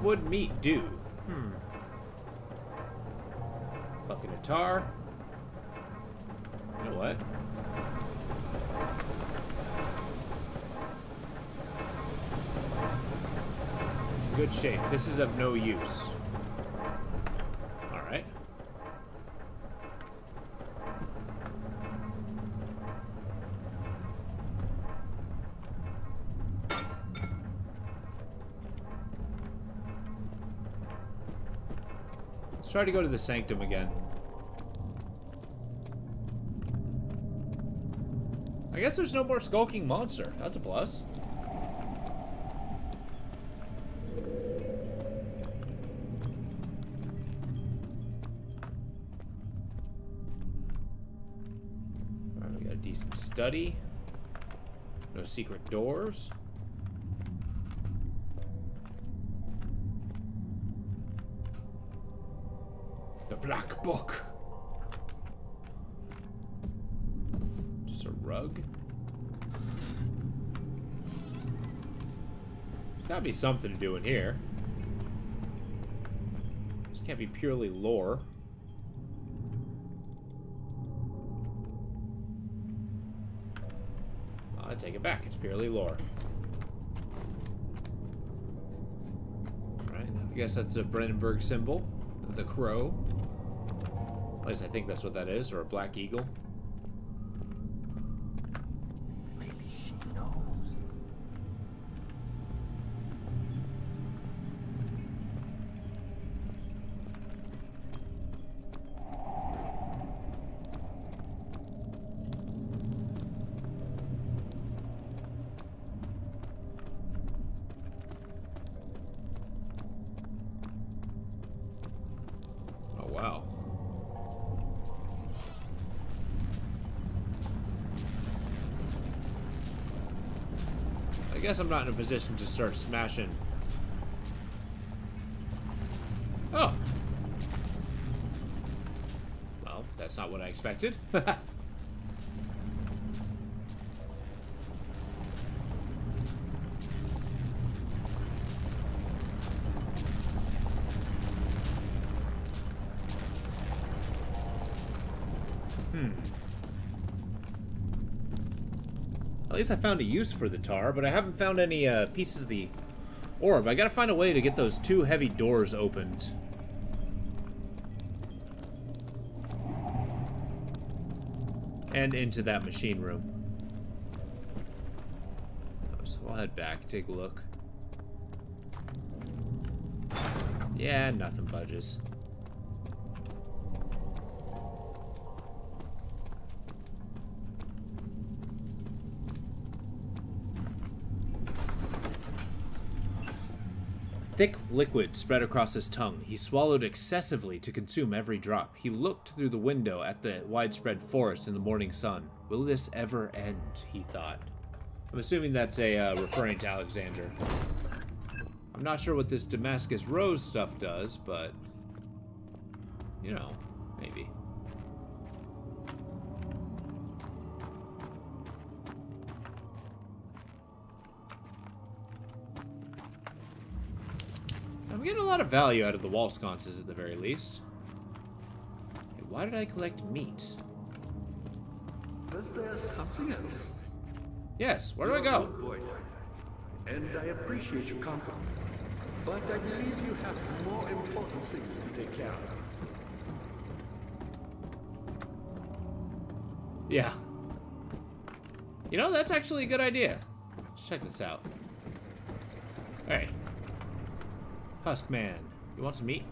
would meat do? Fucking a tar. You know what? Good shape. This is of no use. Alright. Let's try to go to the sanctum again. I guess there's no more skulking monster. That's a plus. Alright, we got a decent study. No secret doors. The Black Book. Just a rug. There's gotta be something to do in here. This can't be purely lore. I take it back. It's purely lore. Alright, I guess that's a Brandenburg symbol. The crow. At least I think that's what that is, or a black eagle. Maybe she knows. Oh, wow. I guess I'm not in a position to start smashing. Oh. Well, that's not what I expected. At least I found a use for the tar, but I haven't found any pieces of the orb. I gotta find a way to get those two heavy doors opened. And into that machine room. So I'll head back, take a look. Yeah, nothing budges. Thick liquid spread across his tongue. He swallowed excessively to consume every drop. He looked through the window at the widespread forest in the morning sun. Will this ever end? He thought. I'm assuming that's a referring to Alexander. I'm not sure what this Damascus Rose stuff does, but you know, maybe. I'm getting a lot of value out of the wall sconces at the very least. Hey, why did I collect meat? Was there something else? Yes, where do I go? Boy, and I appreciate your company, but I believe you have more important things to take care of. Yeah. You know, that's actually a good idea. Let's check this out. Hey. Husk man, you want some meat?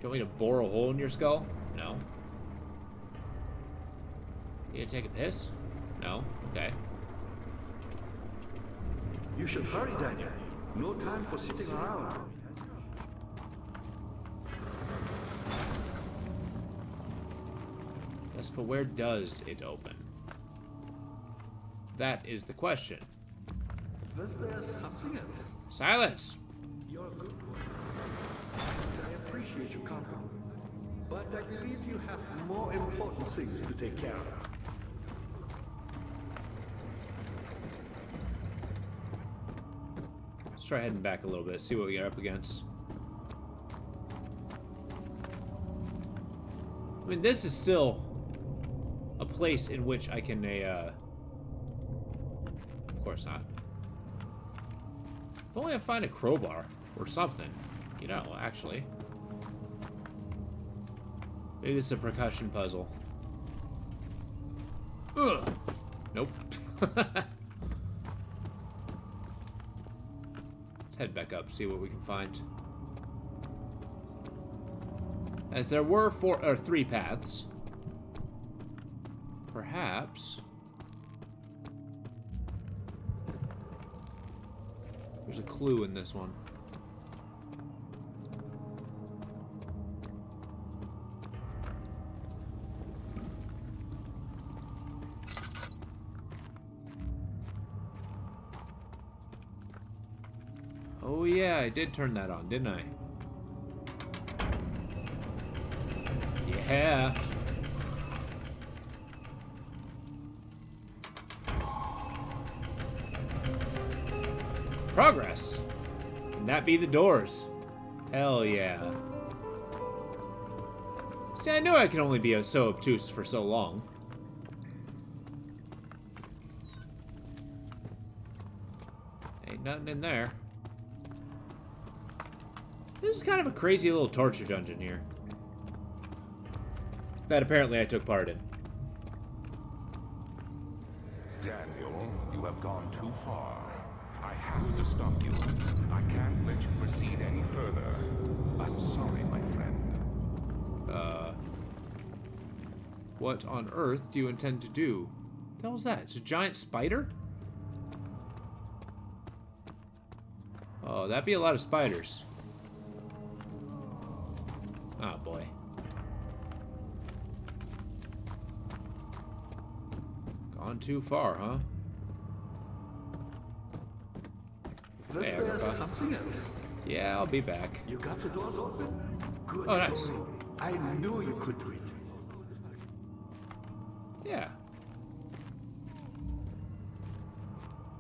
Do you want me to bore a hole in your skull? No. You gonna take a piss? No? Okay. You should hurry, Daniel. No time for sitting around. Yes, but where does it open? That is the question. Was there something else? Silence! You're a good boy. I appreciate your company, but I believe you have more important things to take care of. Let's try heading back a little bit, see what we get up against. I mean, this is still a place in which I can, of course not. If only I find a crowbar or something, you know, actually. Maybe it's a percussion puzzle. Ugh. Nope. Let's head back up, see what we can find. As there were 3 paths. Perhaps there's a clue in this one. Oh yeah, I did turn that on, didn't I? Yeah. Progress. Can that be the doors? Hell yeah. See, I knew I could only be so obtuse for so long. Ain't nothing in there. This is kind of a crazy little torture dungeon here. That apparently I took part in. Daniel, you have gone too far. I have to stop you. I can't let you proceed any further. I'm sorry, my friend. What on earth do you intend to do? What the hell is that? It's a giant spider? Oh, that'd be a lot of spiders. Oh, boy. Gone too far, huh? Let's Hey, try Agrippa. something else. Yeah, I'll be back. You got the doors open? Good. Oh, nice. I knew you could do it. Yeah.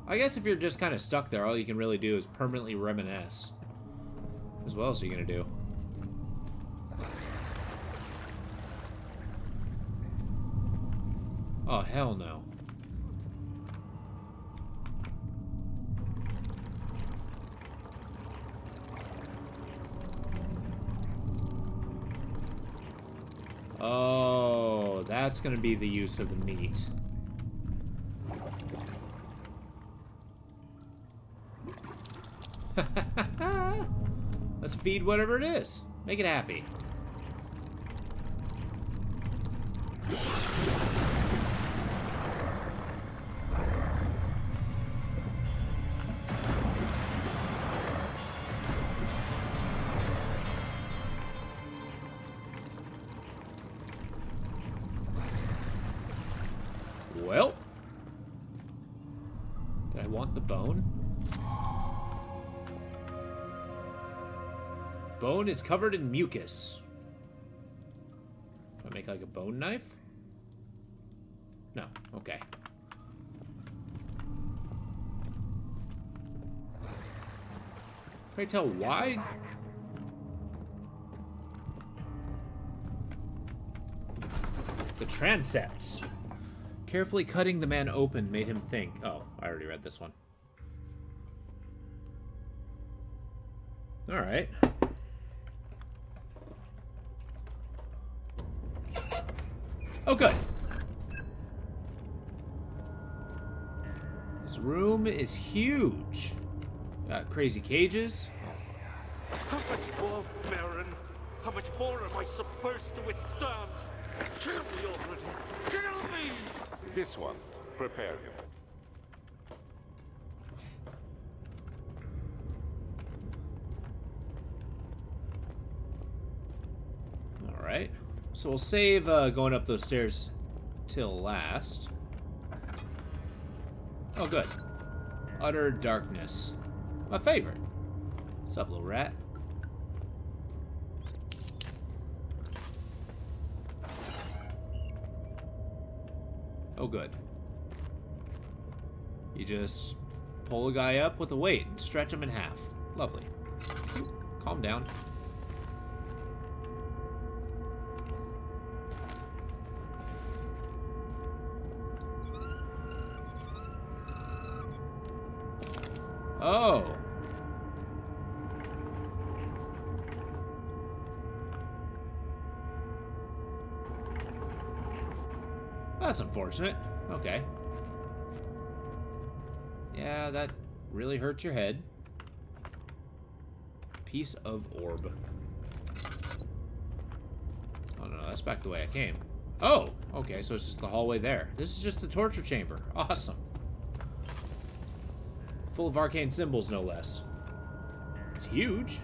I guess if you're just kind of stuck there, all you can really do is permanently reminisce. Because what else are you going to do? Oh, hell no. Oh, that's going to be the use of the meat. Let's feed whatever it is. Make it happy. Well, did I want the bone? Bone is covered in mucus. Do I make like a bone knife? No, okay. Pray tell why? The transepts. Carefully cutting the man open made him think. Oh, I already read this one. All right. Oh, good. This room is huge. Got crazy cages. How much more, Baron? How much more am I supposed to withstand? Kill me already! Kill me! This one. Prepare him. All right. So we'll save going up those stairs till last. Oh, good. Utter darkness. My favorite. What's up, little rat? Oh, good. You just pull a guy up with a weight and stretch him in half. Lovely. Calm down. Oh. That's unfortunate. Okay. Yeah, that really hurts your head. Piece of orb. Oh, no, that's back the way I came. Oh, okay, so it's just the hallway there. This is just the torture chamber. Awesome. Full of arcane symbols, no less. It's huge.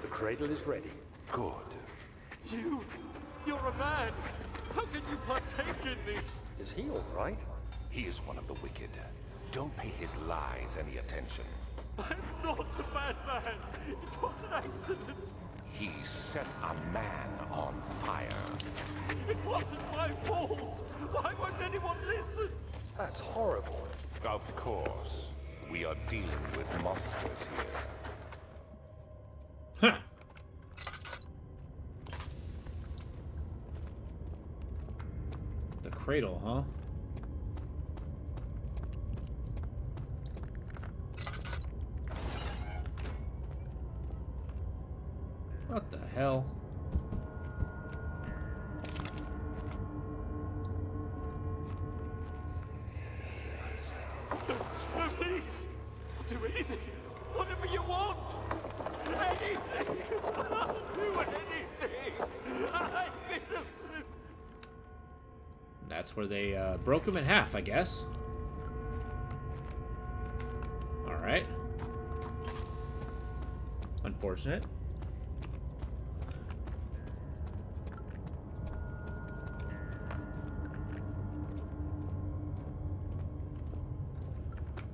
The cradle is ready. Good. You're a man. How can you partake in this? Is he all right? He is one of the wicked. Don't pay his lies any attention. I'm not a bad man. It was an accident. He set a man on fire. It wasn't my fault. Why won't anyone listen? That's horrible. Of course. We are dealing with monsters here. Huh. The cradle, huh? What the hell? No, please. Do anything. Whatever you want. Anything. I'll do anything. I'm innocent. That's where they broke him in half, I guess. Alright. Unfortunate.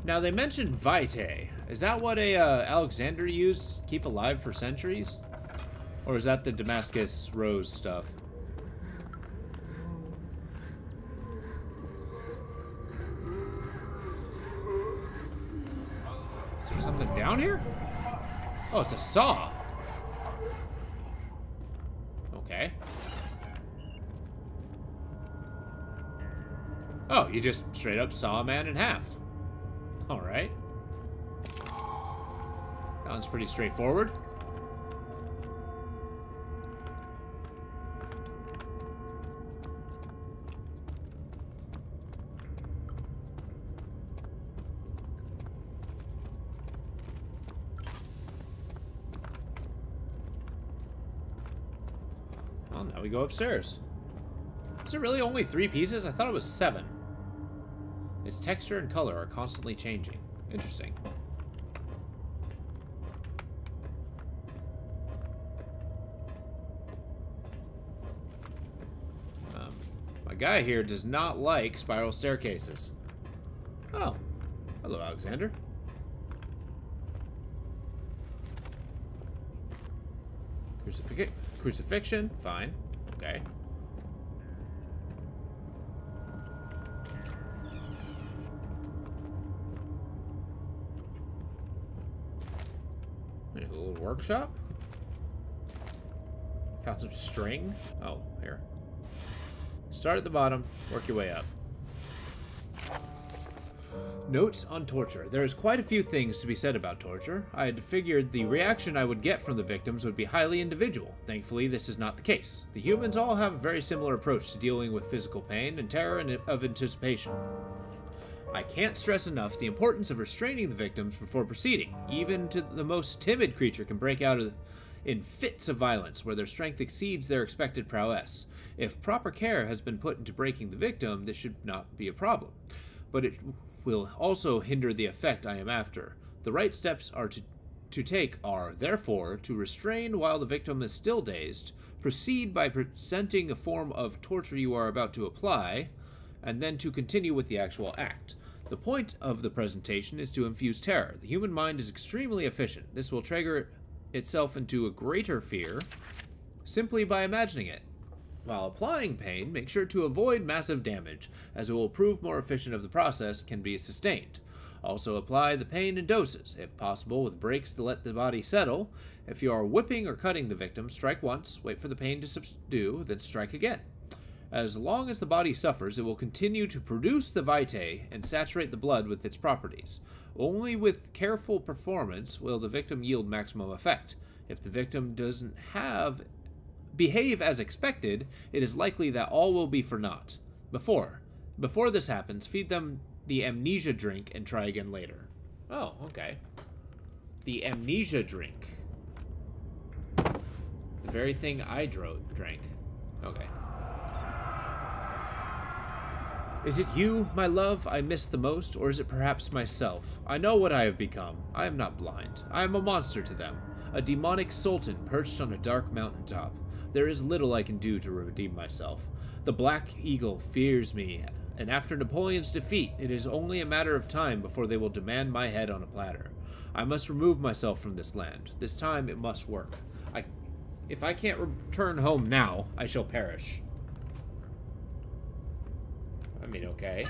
Now, they mentioned Vitae. Is that what Alexander used to keep alive for centuries? Or is that the Damascus Rose stuff? Is there something down here? Oh, it's a saw. Okay. Oh, you just straight up saw a man in half. Alright. Sounds pretty straightforward. Well, now we go upstairs. Is it really only 3 pieces? I thought it was 7. Its texture and color are constantly changing. Interesting. My guy here does not like spiral staircases. Oh. Hello, Alexander. Crucifixion? Fine. Okay. There's a little workshop. Found some string. Oh, here. Start at the bottom, work your way up. Notes on torture. There is quite a few things to be said about torture. I had figured the reaction I would get from the victims would be highly individual. Thankfully, this is not the case. The humans all have a very similar approach to dealing with physical pain and terror of anticipation. I can't stress enough the importance of restraining the victims before proceeding. Even to the most timid creature can break out in fits of violence where their strength exceeds their expected prowess. If proper care has been put into breaking the victim, this should not be a problem. But it will also hinder the effect I am after. The right steps to take are, therefore, to restrain while the victim is still dazed, proceed by presenting a form of torture you are about to apply, and then to continue with the actual act. The point of the presentation is to infuse terror. The human mind is extremely efficient. This will trigger itself into a greater fear simply by imagining it. While applying pain, make sure to avoid massive damage, as it will prove more efficient if the process can be sustained. Also apply the pain in doses, if possible with breaks to let the body settle. If you are whipping or cutting the victim, strike once, wait for the pain to subdue, then strike again. As long as the body suffers, it will continue to produce the vitae and saturate the blood with its properties. Only with careful performance will the victim yield maximum effect. If the victim doesn't behave as expected, it is likely that all will be for naught. Before this happens, feed them the amnesia drink and try again later. Oh, okay. The amnesia drink. The very thing I drank. Okay. Is it you, my love, I miss the most, or is it perhaps myself? I know what I have become. I am not blind. I am a monster to them. A demonic sultan perched on a dark mountaintop. There is little I can do to redeem myself. The Black Eagle fears me, and after Napoleon's defeat, it is only a matter of time before they will demand my head on a platter. I must remove myself from this land. This time it must work. If I can't return home now, I shall perish. I mean, okay.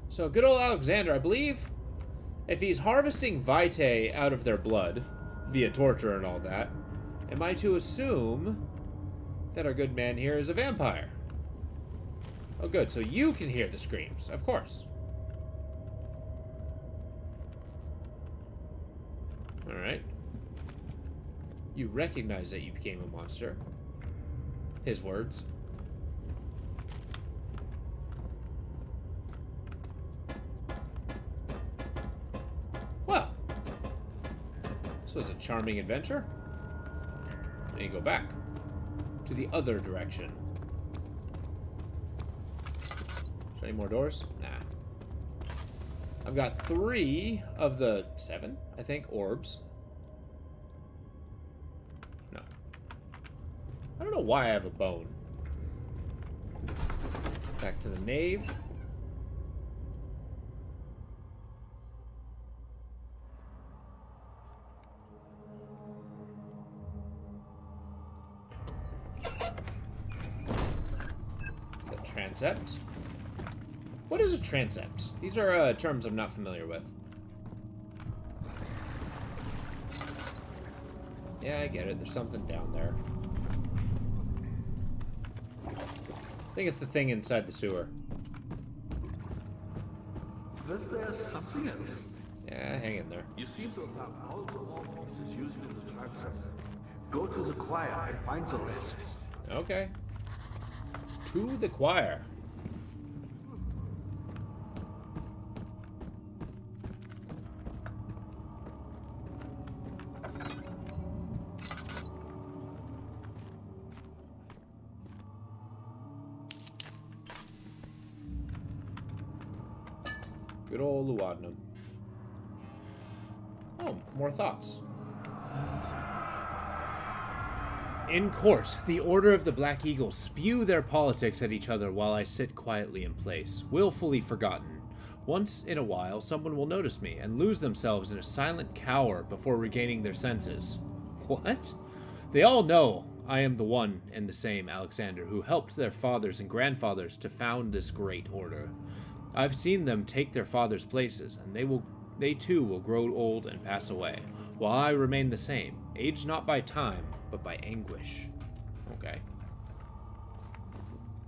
So, good old Alexander, I believe, if he's harvesting vitae out of their blood, via torture and all that, am I to assume that our good man here is a vampire? Oh, good. So you can hear the screams, of course. Alright. You recognize that you became a monster. His words. Well, this was a charming adventure. And you go back to the other direction. Any more doors? Nah. I've got 3 of the 7, I think, orbs. No. I don't know why I have a bone. Back to the nave. The transept. What is a transept? These are terms I'm not familiar with. Yeah, I get it. There's something down there. I think it's the thing inside the sewer. Was there something else? Yeah, hang in there. You seem to have found all the wall pieces used in the transept. Go to the choir and find the rest. Okay. To the choir. Good old laudanum. Oh, more thoughts. In court, the Order of the Black Eagle spew their politics at each other while I sit quietly in place, willfully forgotten. Once in a while, someone will notice me and lose themselves in a silent cower before regaining their senses. What? They all know I am the one and the same Alexander who helped their fathers and grandfathers to found this great order. I've seen them take their fathers' places, and they too will grow old and pass away, while I remain the same, aged not by time, but by anguish. Okay.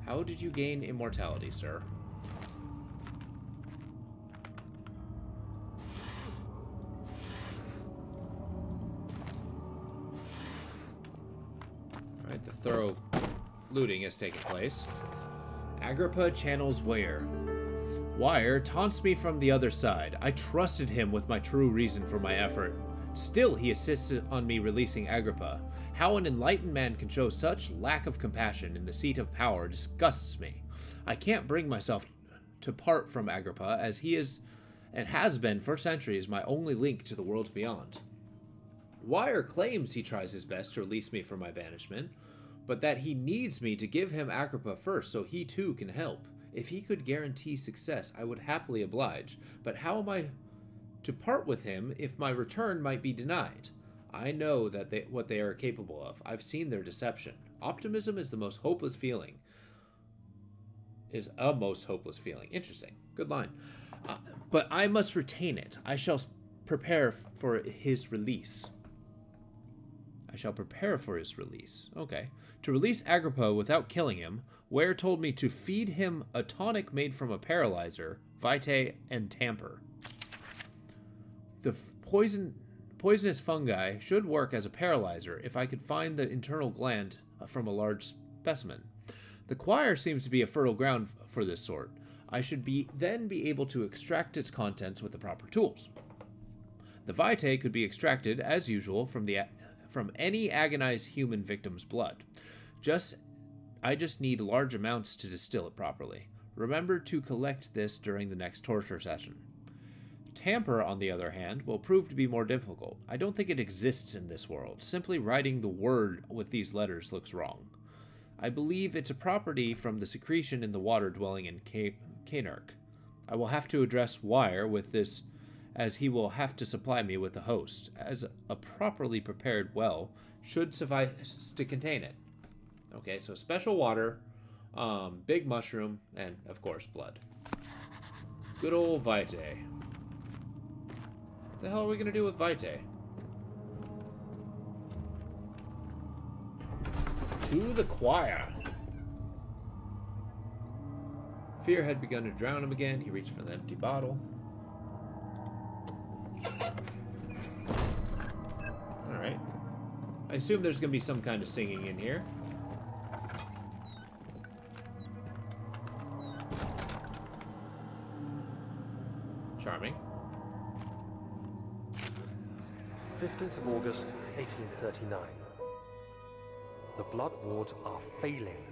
How did you gain immortality, sir? Alright, the thorough looting has taken place. Agrippa channels Wire. Wire taunts me from the other side. I trusted him with my true reason for my effort. Still, he insisted on me releasing Agrippa. How an enlightened man can show such lack of compassion in the seat of power disgusts me. I can't bring myself to part from Agrippa, as he is and has been for centuries my only link to the world beyond. Wire claims he tries his best to release me from my banishment, but that he needs me to give him Agrippa first so he too can help. If he could guarantee success, I would happily oblige. But how am I to part with him if my return might be denied? I know that what they are capable of. I've seen their deception. Optimism is the most hopeless feeling. Is a most hopeless feeling. Interesting. Good line. But I must retain it. I shall prepare for his release. I shall prepare for his release. Okay. To release Agrippa without killing him, Ware told me to feed him a tonic made from a paralyzer, vitae, and tamper. The poisonous fungi should work as a paralyzer if I could find the internal gland from a large specimen. The choir seems to be a fertile ground for this sort. I should then be able to extract its contents with the proper tools. The vitae could be extracted, as usual, from any agonized human victim's blood. I just need large amounts to distill it properly. Remember to collect this during the next torture session. Tamper, on the other hand, will prove to be more difficult. I don't think it exists in this world. Simply writing the word with these letters looks wrong. I believe it's a property from the secretion in the water dwelling in Cainarch. I will have to address Wire with this, as he will have to supply me with a host, as a properly prepared well should suffice to contain it. Okay, so special water, big mushroom, and, of course, blood. Good old vitae. What the hell are we going to do with vitae? To the choir. Fear had begun to drown him again. He reached for the empty bottle. Alright. I assume there's going to be some kind of singing in here. Charming. 15th of August, 1839. The blood wards are failing.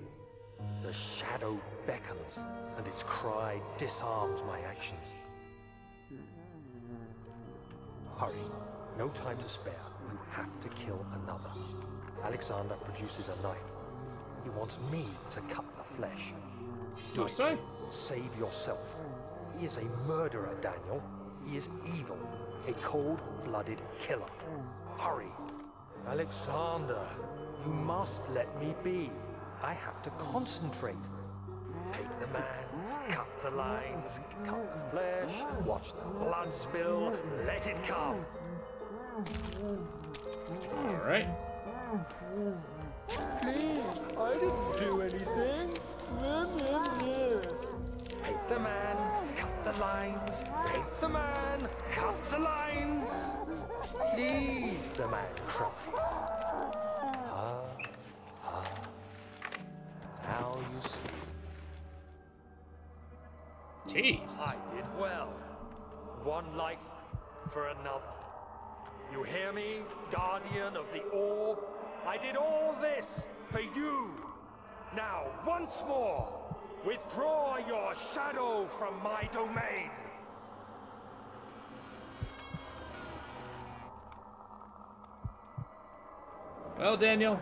The shadow beckons, and its cry disarms my actions. Hurry. No time to spare. You have to kill another. Alexander produces a knife. He wants me to cut the flesh. Must I? Save yourself. He is a murderer, Daniel. He is evil. A cold-blooded killer. Hurry. Alexander, you must let me be. I have to concentrate. Take the man, cut the lines, cut the flesh, watch the blood spill, let it come. All right. Please, I didn't do anything. Paint the man, cut the lines. Paint the man, cut the lines. Please, the man cries. Now you see. Jeez. I did well. One life for another. You hear me, guardian of the orb? I did all this for you. Now, once more, withdraw your shadow from my domain. Well, Daniel,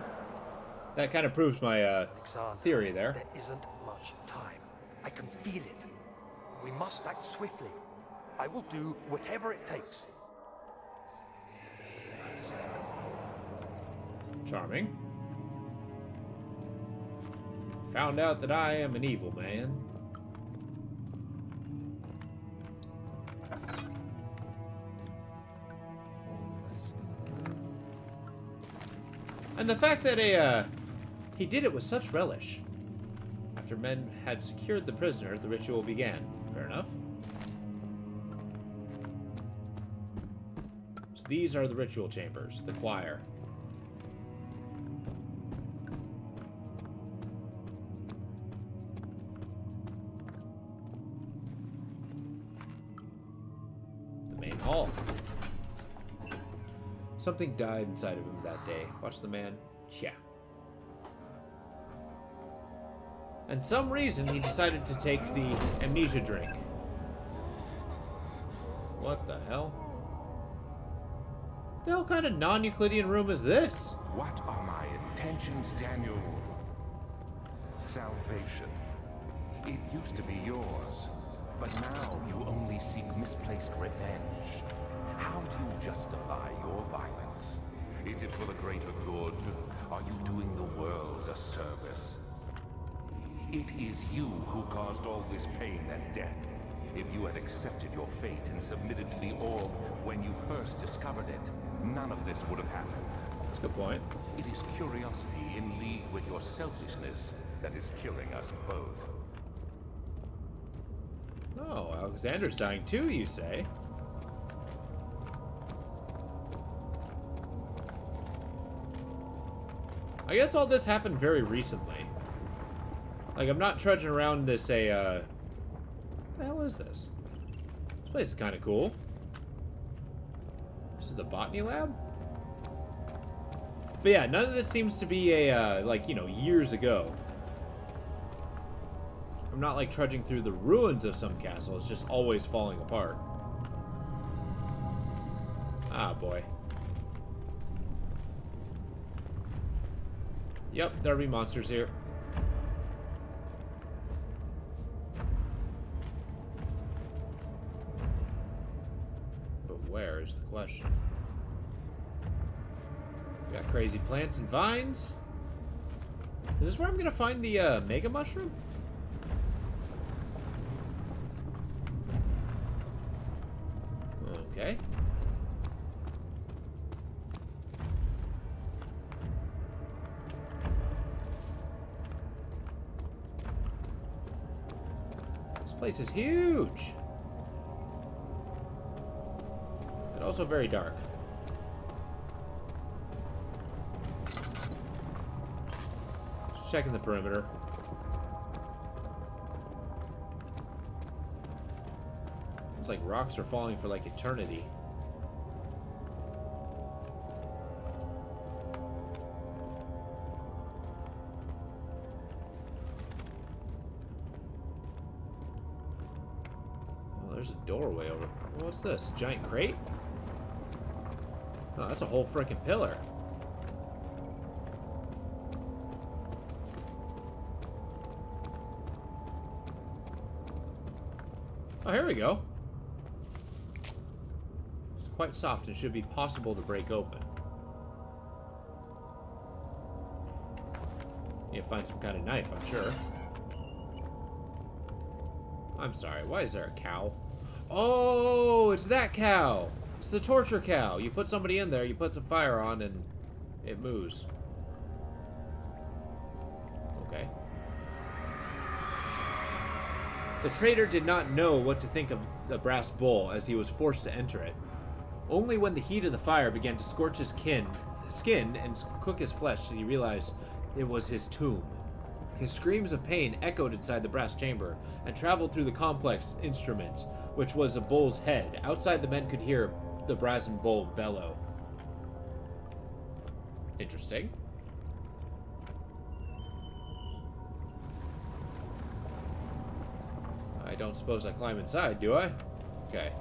that kind of proves my Alexander, theory there. There isn't much time. I can feel it. We must act swiftly. I will do whatever it takes. Charming. Found out that I am an evil man. And the fact that he did it with such relish. After men had secured the prisoner, the ritual began. Fair enough. So these are the ritual chambers, the choir. The main hall. Something died inside of him that day. Watch the man. Yeah. And some reason he decided to take the amnesia drink. What the hell? What the hell kind of non-Euclidean room is this? What are my intentions, Daniel? Salvation. It used to be yours, but now you only seek misplaced revenge. How do you justify your violence? Is it for the greater good? Are you doing the world a service? It is you who caused all this pain and death. If you had accepted your fate and submitted to the orb when you first discovered it, none of this would have happened. That's a good point. It is curiosity in league with your selfishness that is killing us both. Oh, Alexander's dying too, you say? I guess all this happened very recently. Like, I'm not trudging around this, what the hell is this? This place is kind of cool. This is the botany lab? But yeah, none of this seems to be a, like, you know, years ago. I'm not, like, trudging through the ruins of some castle. It's just always falling apart. Ah, boy. Yep, there'll be monsters here. But where is the question? We got crazy plants and vines. Is this where I'm gonna find the mega mushroom? Okay. This place is huge. And also very dark. Just checking the perimeter. It's like rocks are falling for like eternity. Well, there's a doorway over. What's this? A giant crate? Oh, that's a whole freaking pillar. Oh, here we go. Quite soft and should be possible to break open. Need to find some kind of knife, I'm sure. I'm sorry, why is there a cow? Oh, it's that cow! It's the torture cow. You put somebody in there, you put some fire on, and it moves. Okay. The traitor did not know what to think of the brass bowl as he was forced to enter it. Only when the heat of the fire began to scorch his skin and cook his flesh did he realize it was his tomb. His screams of pain echoed inside the brass chamber and traveled through the complex instrument, which was a bull's head. Outside, the men could hear the brazen bull bellow. Interesting. I don't suppose I climb inside, do I? Okay.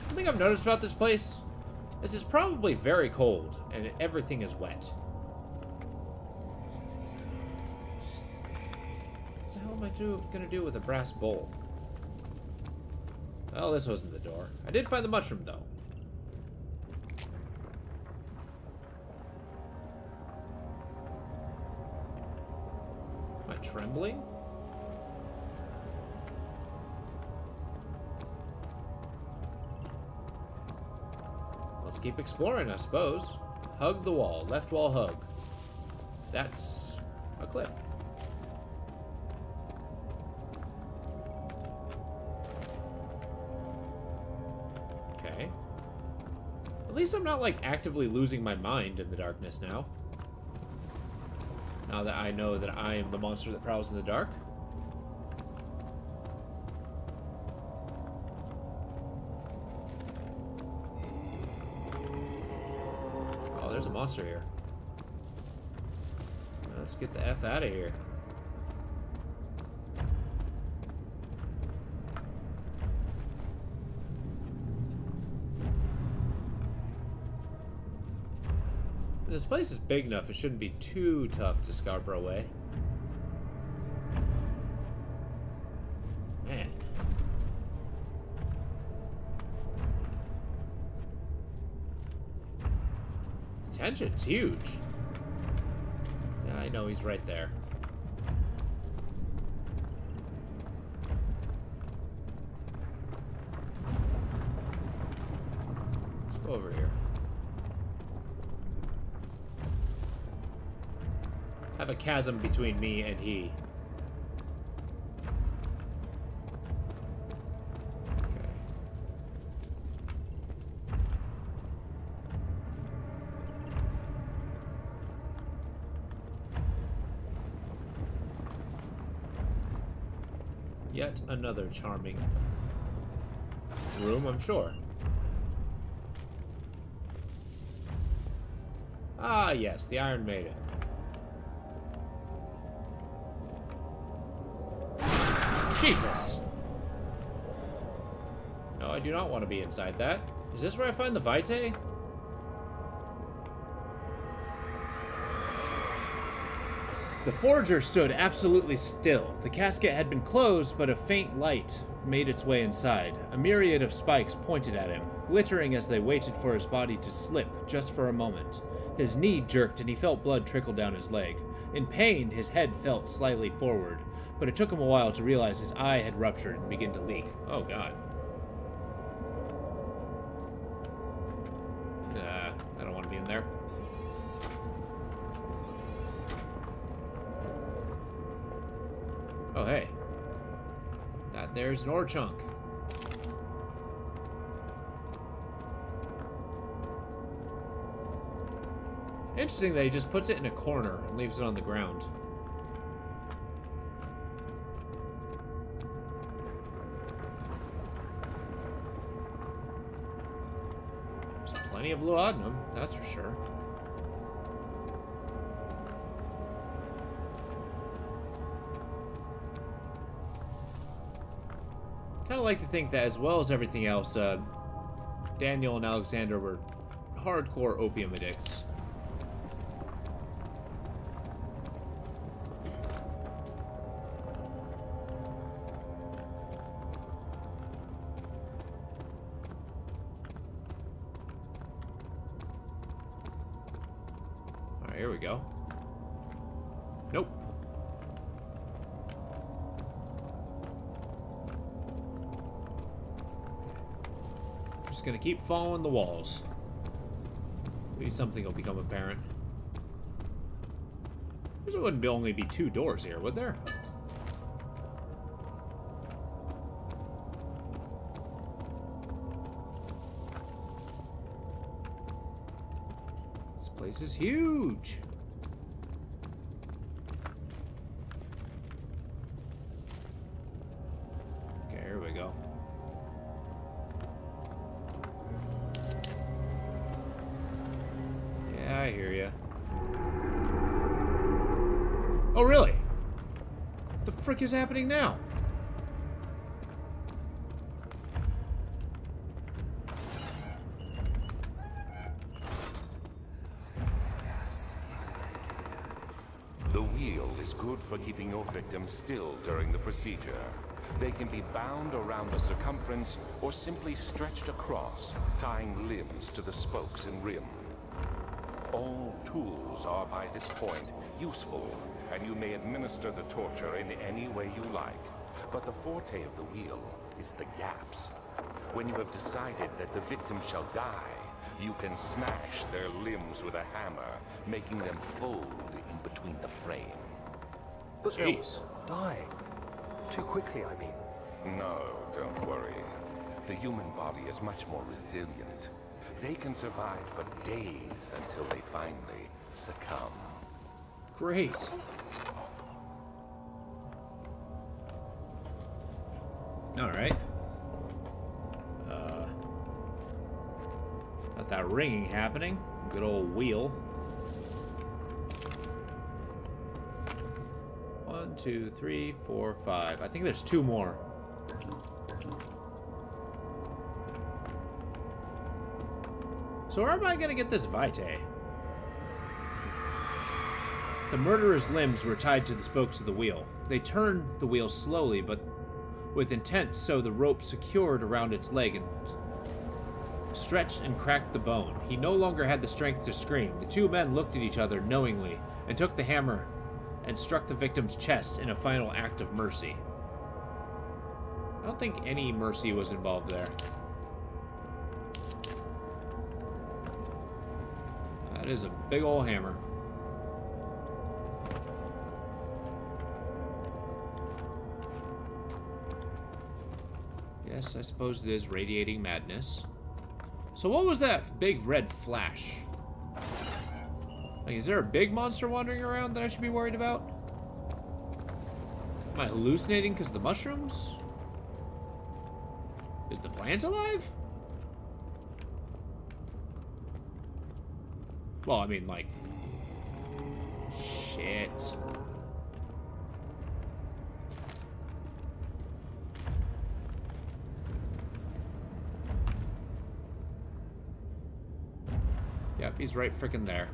One thing I've noticed about this place is it's probably very cold and everything is wet. What the hell am I gonna do with a brass bowl? Well, this wasn't the door. I did find the mushroom, though. Am I trembling? Let's keep exploring, I suppose. Hug the wall. Left wall hug. That's a cliff. Okay. At least I'm not, like, actively losing my mind in the darkness now. Now that I know that I am the monster that prowls in the dark. Oh, there's a monster here. Let's get the F out of here. This place is big enough, it shouldn't be too tough to Scarborough Way. Man. Tension's huge. Yeah, I know he's right there. Let's go over here. Have a chasm between me and he. Okay. Yet another charming room, I'm sure. Ah, yes, the Iron Maiden. Jesus! No, I do not want to be inside that. Is this where I find the Vitae? The Forger stood absolutely still. The casket had been closed, but a faint light made its way inside. A myriad of spikes pointed at him, glittering as they waited for his body to slip just for a moment. His knee jerked and he felt blood trickle down his leg. In pain, his head felt slightly forward, but it took him a while to realize his eye had ruptured and began to leak. Oh, God. I don't want to be in there. Oh, hey. There's an ore chunk. Interesting that he just puts it in a corner and leaves it on the ground. There's plenty of laudanum, that's for sure. Kind of like to think that as well as everything else, Daniel and Alexander were hardcore opium addicts. Alright, here we go. Nope. Just gonna keep following the walls. Maybe something will become apparent. There wouldn't only be 2 doors here, would there? This place is huge. Okay, here we go. I hear ya. Oh, really? What the frick is happening now? The wheel is good for keeping your victims still during the procedure. They can be bound around the circumference or simply stretched across, tying limbs to the spokes and rim. All tools are, by this point, useful, and you may administer the torture in any way you like. But the forte of the wheel is the gaps. When you have decided that the victim shall die, you can smash their limbs with a hammer, making them fold in between the frame. But they'll die. Too quickly, I mean. No, don't worry. The human body is much more resilient. They can survive for days until they finally succumb. Great. Alright. Got that ringing happening. Good old wheel. 1, 2, 3, 4, 5. I think there's 2 more. So where am I gonna get this Vitae? The murderer's limbs were tied to the spokes of the wheel. They turned the wheel slowly, but with intent, so the rope secured around its leg and stretched and cracked the bone. He no longer had the strength to scream. The two men looked at each other knowingly and took the hammer and struck the victim's chest in a final act of mercy. I don't think any mercy was involved there. That is a big old hammer. Yes, I suppose it is radiating madness. So what was that big red flash? Like, is there a big monster wandering around that I should be worried about? Am I hallucinating because of the mushrooms? Is the plant alive? Well, I mean, like... Shit. Yep, he's right frickin' there.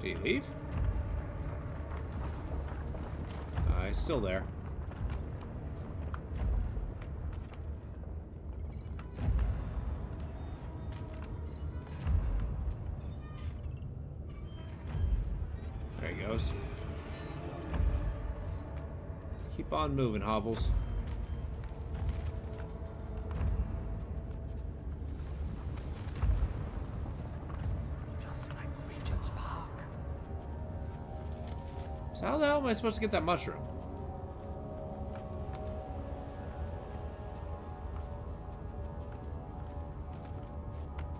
Did he leave? He's still there. There he goes. Keep on moving, Hobbles. So how the hell am I supposed to get that mushroom?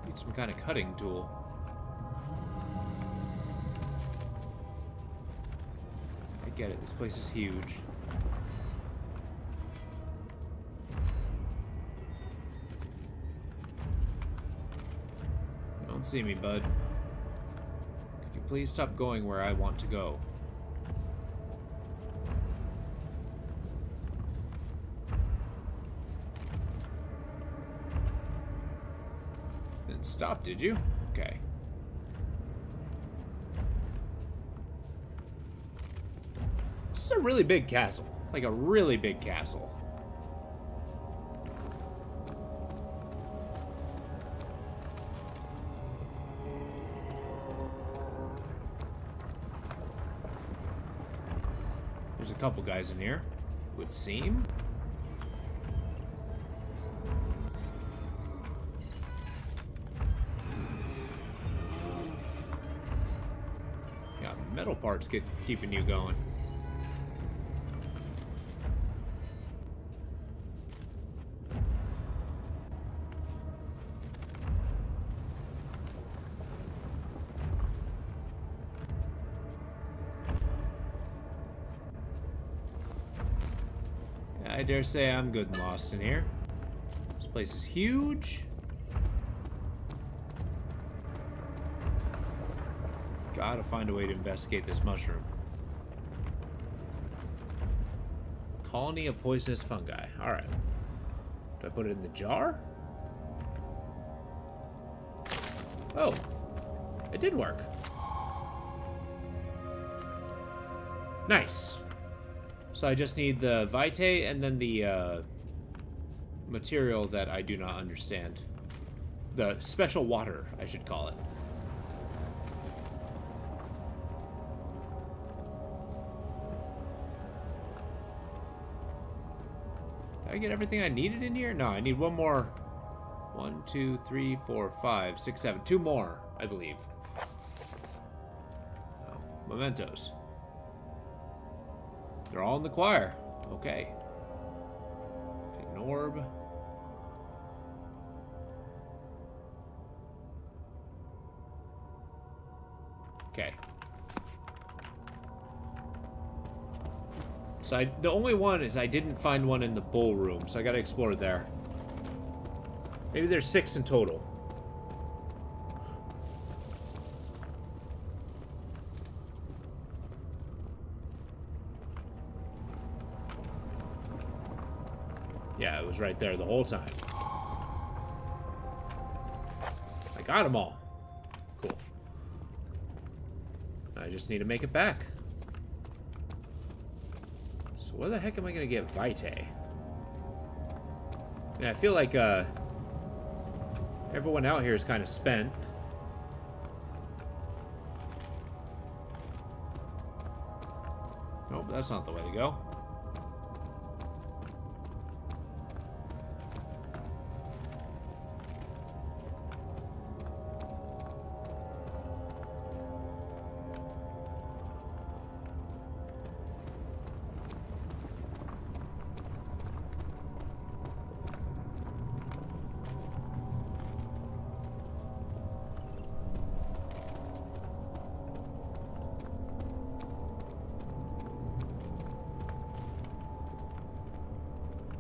Need some kind of cutting tool. I get it, this place is huge. You don't see me, bud. Could you please stop going where I want to go? Didn't stop, did you? Okay. This is a really big castle. Like a really big castle. There's a couple guys in here, it would seem. Yeah, metal parts keeping you going. I dare say I'm good and lost in here. This place is huge. Gotta find a way to investigate this mushroom. Colony of poisonous fungi. Alright. Do I put it in the jar? Oh. It did work. Nice. So I just need the vitae and then the material that I do not understand. The special water, I should call it. Did I get everything I needed in here? No, I need one more. 1, 2, 3, 4, 5, 6, 7. 2 more, I believe. Oh, mementos. They're all in the choir. Okay. Take an orb. Okay. So the only one is I didn't find one in the bull room, so I gotta explore there. Maybe there's 6 in total. Yeah, it was right there the whole time. I got them all. Cool. I just need to make it back. So where the heck am I going to get Vitae? Yeah, I feel like everyone out here is kind of spent. Nope, that's not the way to go.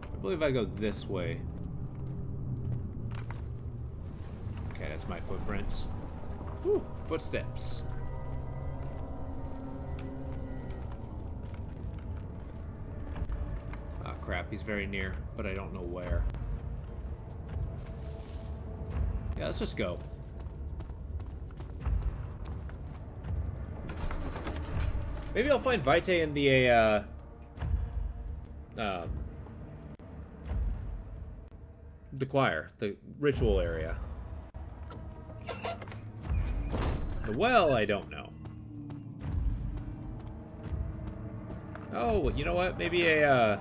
I believe I go this way. Okay, that's my footprints. Whew, footsteps. Oh crap, he's very near, but I don't know where. Yeah, let's just go. Maybe I'll find Vitae in the choir, the ritual area. The well, I don't know. Oh, you know what? Maybe a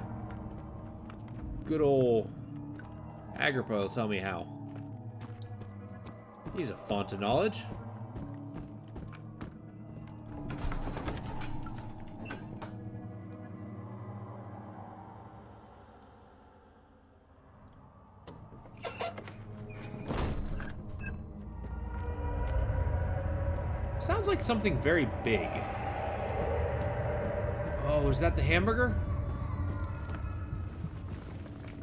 good old Agrippa will tell me how. He's a font of knowledge. Sounds like something very big. Oh, is that the hamburger?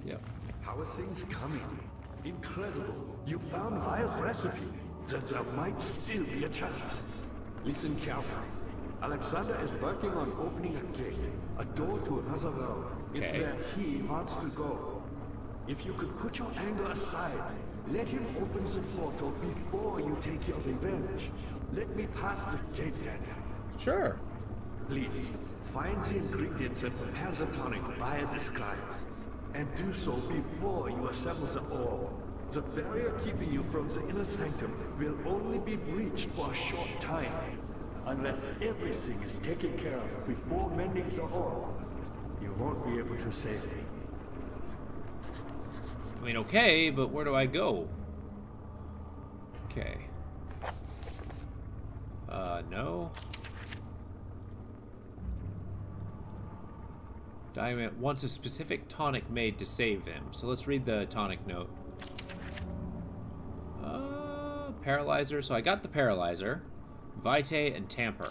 Yep. How are things coming? Incredible. You found Vile's recipe. Then there might still be a chance. Listen carefully. Alexander is working on opening a gate, a door to another world. It's Okay. where he wants to go. If you could put your anger aside, let him open the portal before you take your revenge. Let me pass the gate, Daniel. Sure. Please, find the ingredients and prepare the tonic via the scribes. And do so before you assemble the orb. The barrier keeping you from the inner sanctum will only be breached for a short time. Unless everything is taken care of before mending the orb, you won't be able to save me. I mean, okay, but where do I go? Okay. No. Diamond wants a specific tonic made to save him. So let's read the tonic note. Paralyzer. So I got the paralyzer. Vitae and tamper.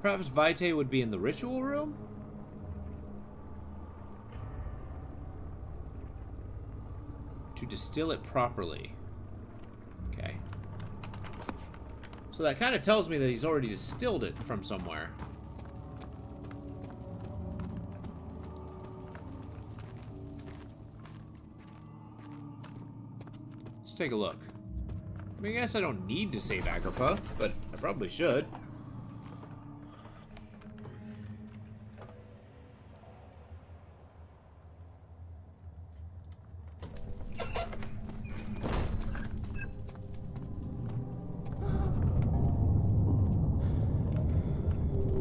Perhaps Vitae would be in the ritual room? To distill it properly. Okay. So that kind of tells me that he's already distilled it from somewhere. Let's take a look. I mean, I guess I don't need to save Agrippa, but I probably should.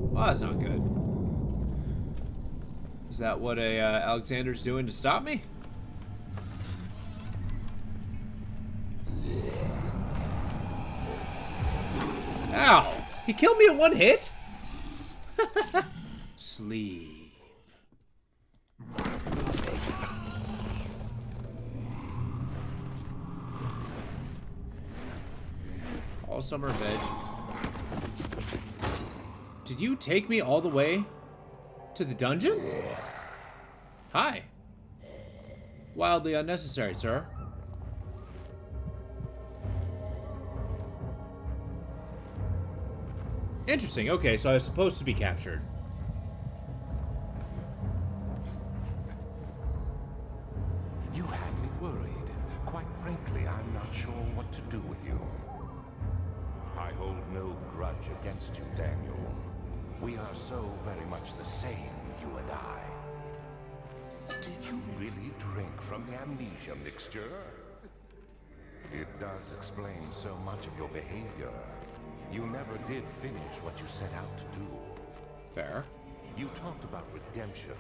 Well, that's not good. Is that what Alexander's doing to stop me? Ow! He killed me in one hit? Sleep. All summer veg. Did you take me all the way to the dungeon? Hi. Wildly unnecessary, sir. Interesting. Okay, so I was supposed to be captured. You had me worried. Quite frankly, I'm not sure what to do with you. I hold no grudge against you, Daniel. We are so very much the same, you and I. Did you really drink from the amnesia mixture? It does explain so much of your behavior. You never did finish what you set out to do. Fair. You talked about redemption,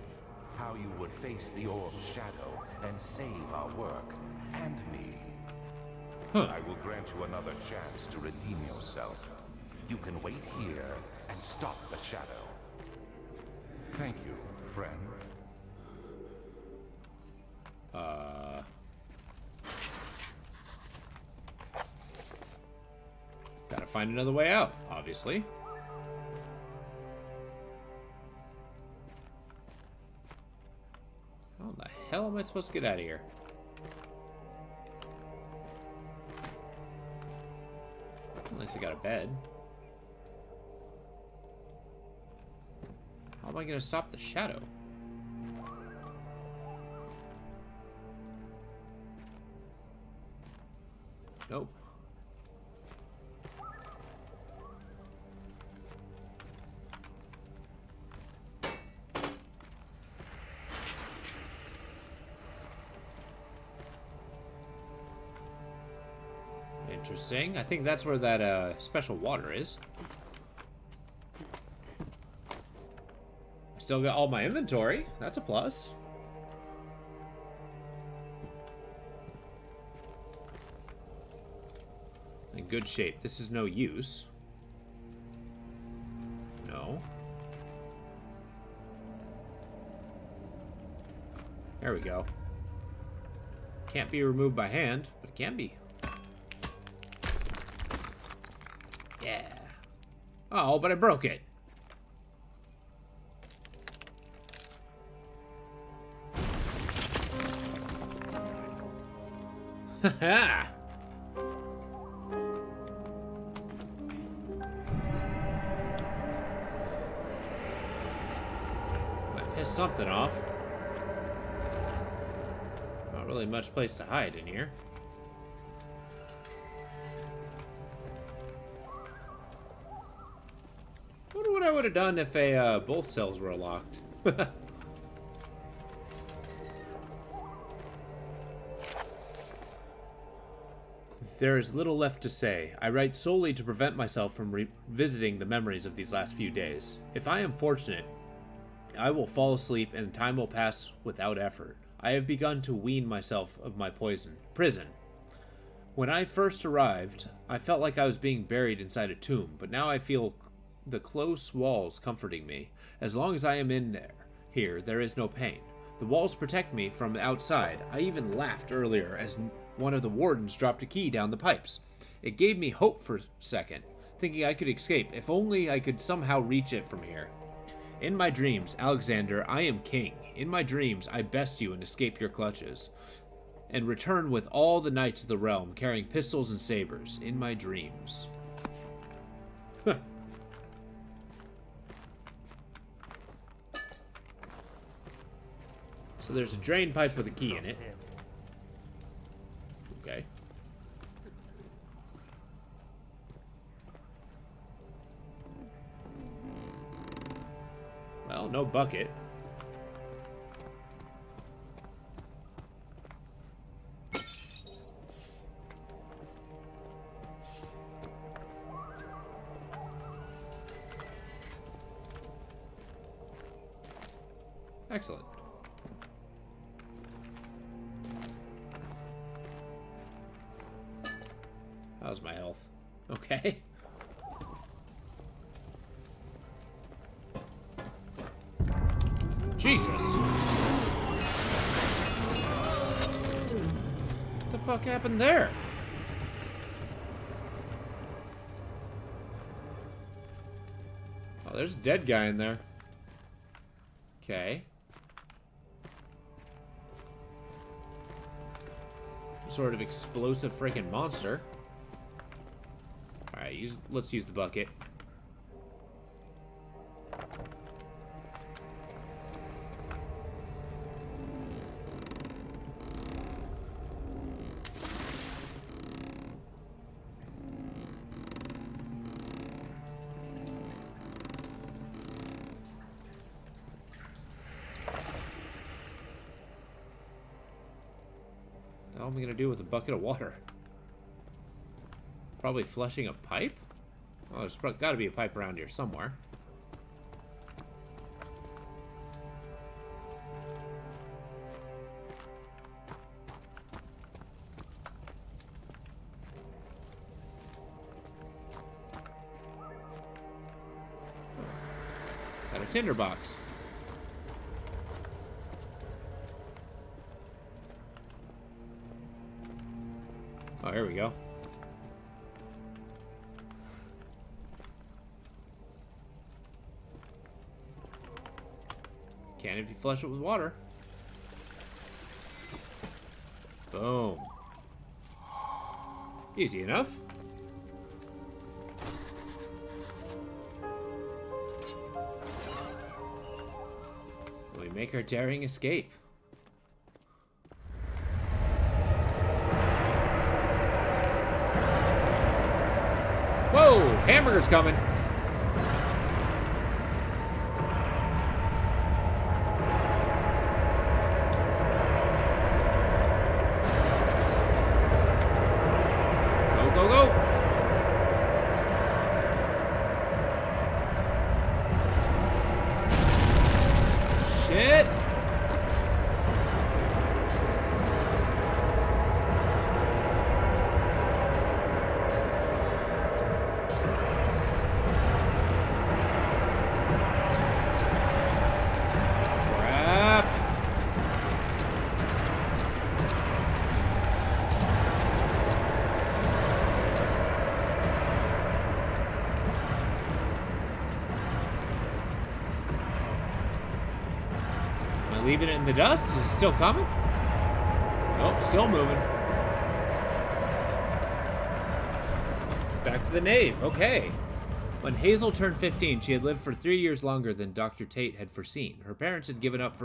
how you would face the orb's shadow and save our work, and me. Huh. I will grant you another chance to redeem yourself. You can wait here and stop the shadow. Thank you, friend. Gotta find another way out, obviously. How the hell am I supposed to get out of here? At least I got a bed. How am I gonna stop the shadow? Nope. Interesting. I think that's where that special water is. I still got all my inventory. That's a plus. In good shape. This is no use. No. There we go. Can't be removed by hand, but it can be. Yeah. Oh, but I broke it. Haha. Might piss something off. Not really much place to hide in here. Wonder what I would have done if both cells were locked. There is little left to say. I write solely to prevent myself from revisiting the memories of these last few days. If I am fortunate, I will fall asleep and time will pass without effort. I have begun to wean myself of my prison. When I first arrived, I felt like I was being buried inside a tomb, but now I feel the close walls comforting me. As long as I am here, there is no pain. The walls protect me from the outside. I even laughed earlier as one of the wardens dropped a key down the pipes. It gave me hope for a second, thinking I could escape if only I could somehow reach it from here. In my dreams, Alexander, I am king. In my dreams, I best you and escape your clutches, and return with all the knights of the realm carrying pistols and sabers. In my dreams. So there's a drain pipe with a key in it. Okay. Well, no bucket. Excellent. How's my health? Okay. Jesus. What the fuck happened there? Oh, there's a dead guy in there. Okay. Some sort of explosive freaking monster. Alright, let's use the bucket. the hell am I gonna do with a bucket of water? Probably flushing a pipe? Oh, there's got to be a pipe around here somewhere. Got a tinderbox. Oh, here we go. Can if you flush it with water. Boom. Easy enough. We make our daring escape. Whoa! Hamburger's coming. Go, go, go! Shit! Leaving it in the dust? Is it still coming? Nope, still moving. Back to the nave, okay. When Hazel turned 15, she had lived for 3 years longer than Dr. Tate had foreseen. Her parents had given up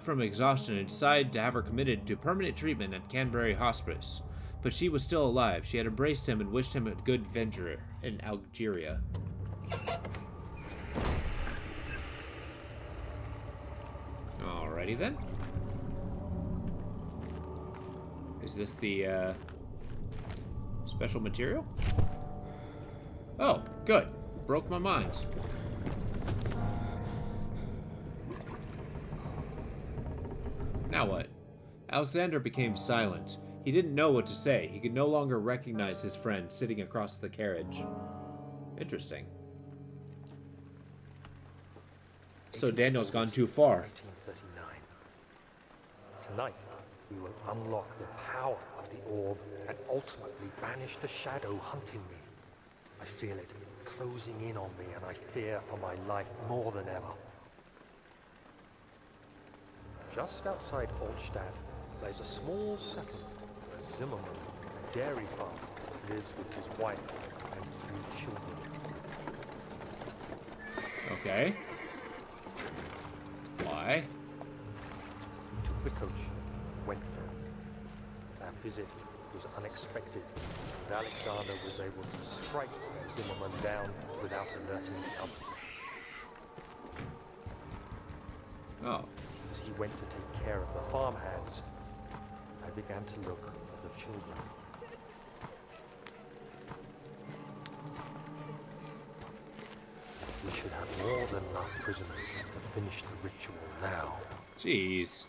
from exhaustion and decided to have her committed to permanent treatment at Canterbury Hospice. But she was still alive. She had embraced him and wished him a good venture in Algeria. Alrighty then. Is this the special material? Oh, good. Broke my mind. Now what? Alexander became silent. He didn't know what to say. He could no longer recognize his friend sitting across the carriage. Interesting. So Daniel's gone too far. 1839. Tonight, we will unlock the power of the orb and ultimately banish the shadow hunting me. I feel it closing in on me, and I fear for my life more than ever. Just outside Altstadt lies a small settlement where Zimmerman, a dairy farmer, lives with his wife and 3 children. Okay. Why? We took the coach, went there. Our visit was unexpected, and Alexander was able to strike Zimmerman down without alerting the others. Oh. As he went to take care of the farmhands, I began to look for the children. We should have more than enough prisoners to finish the ritual now. Jeez.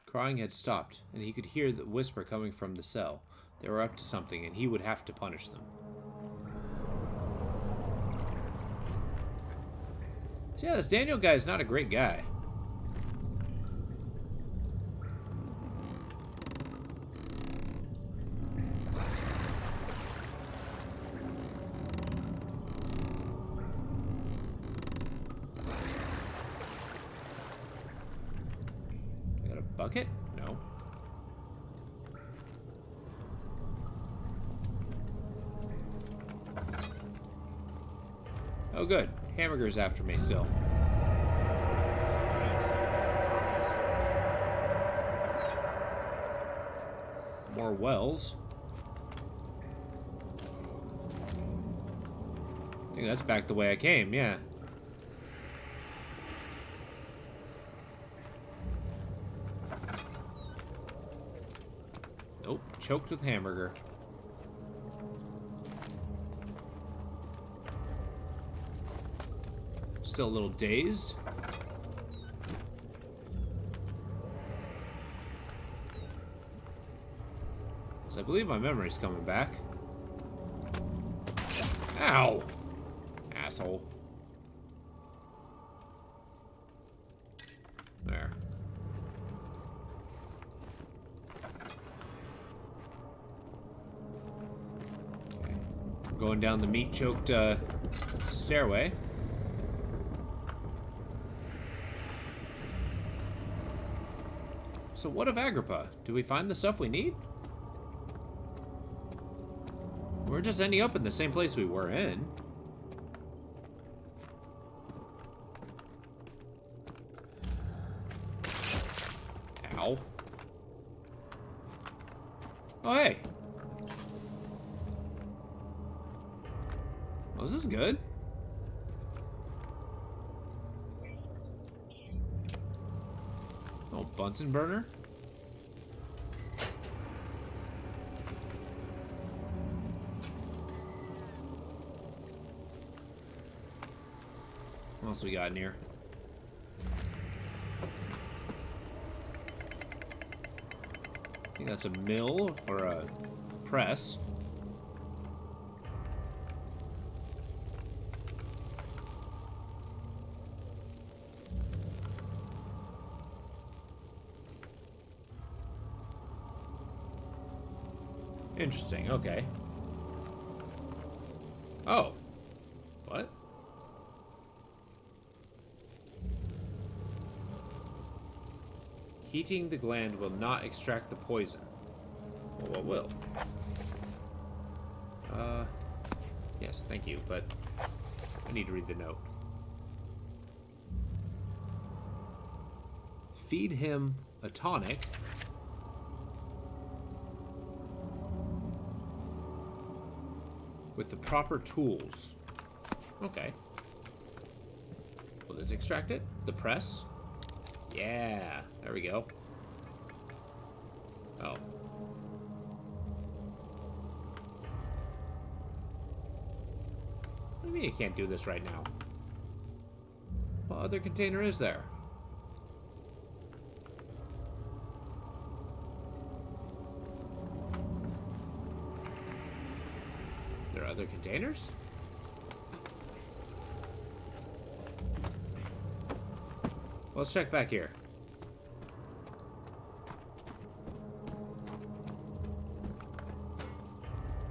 Crying had stopped, and he could hear the whisper coming from the cell. They were up to something, and he would have to punish them. So yeah, this Daniel guy is not a great guy. I got a bucket? No. Oh, good. Hamburger's after me still. More wells. I think that's back the way I came, yeah. choked with hamburger. Still a little dazed. So I believe my memory's coming back. Ow! Asshole. There. Okay. Going down the meat-choked stairway. So what of Agrippa? Do we find the stuff we need? We're just ending up in the same place we were in. Ow. Oh, hey. Well, this is good. Oh, Bunsen burner? What else we got in here? I think that's a mill or a press. Interesting, okay. Oh. What? Heating the gland will not extract the poison. Well, what will? Yes, thank you, but I need to read the note. Feed him a tonic. With the proper tools. Okay. Will this extract it? The press? Yeah, there we go. Oh. What do you mean you can't do this right now? What other container is there? There are other containers? Let's check back here.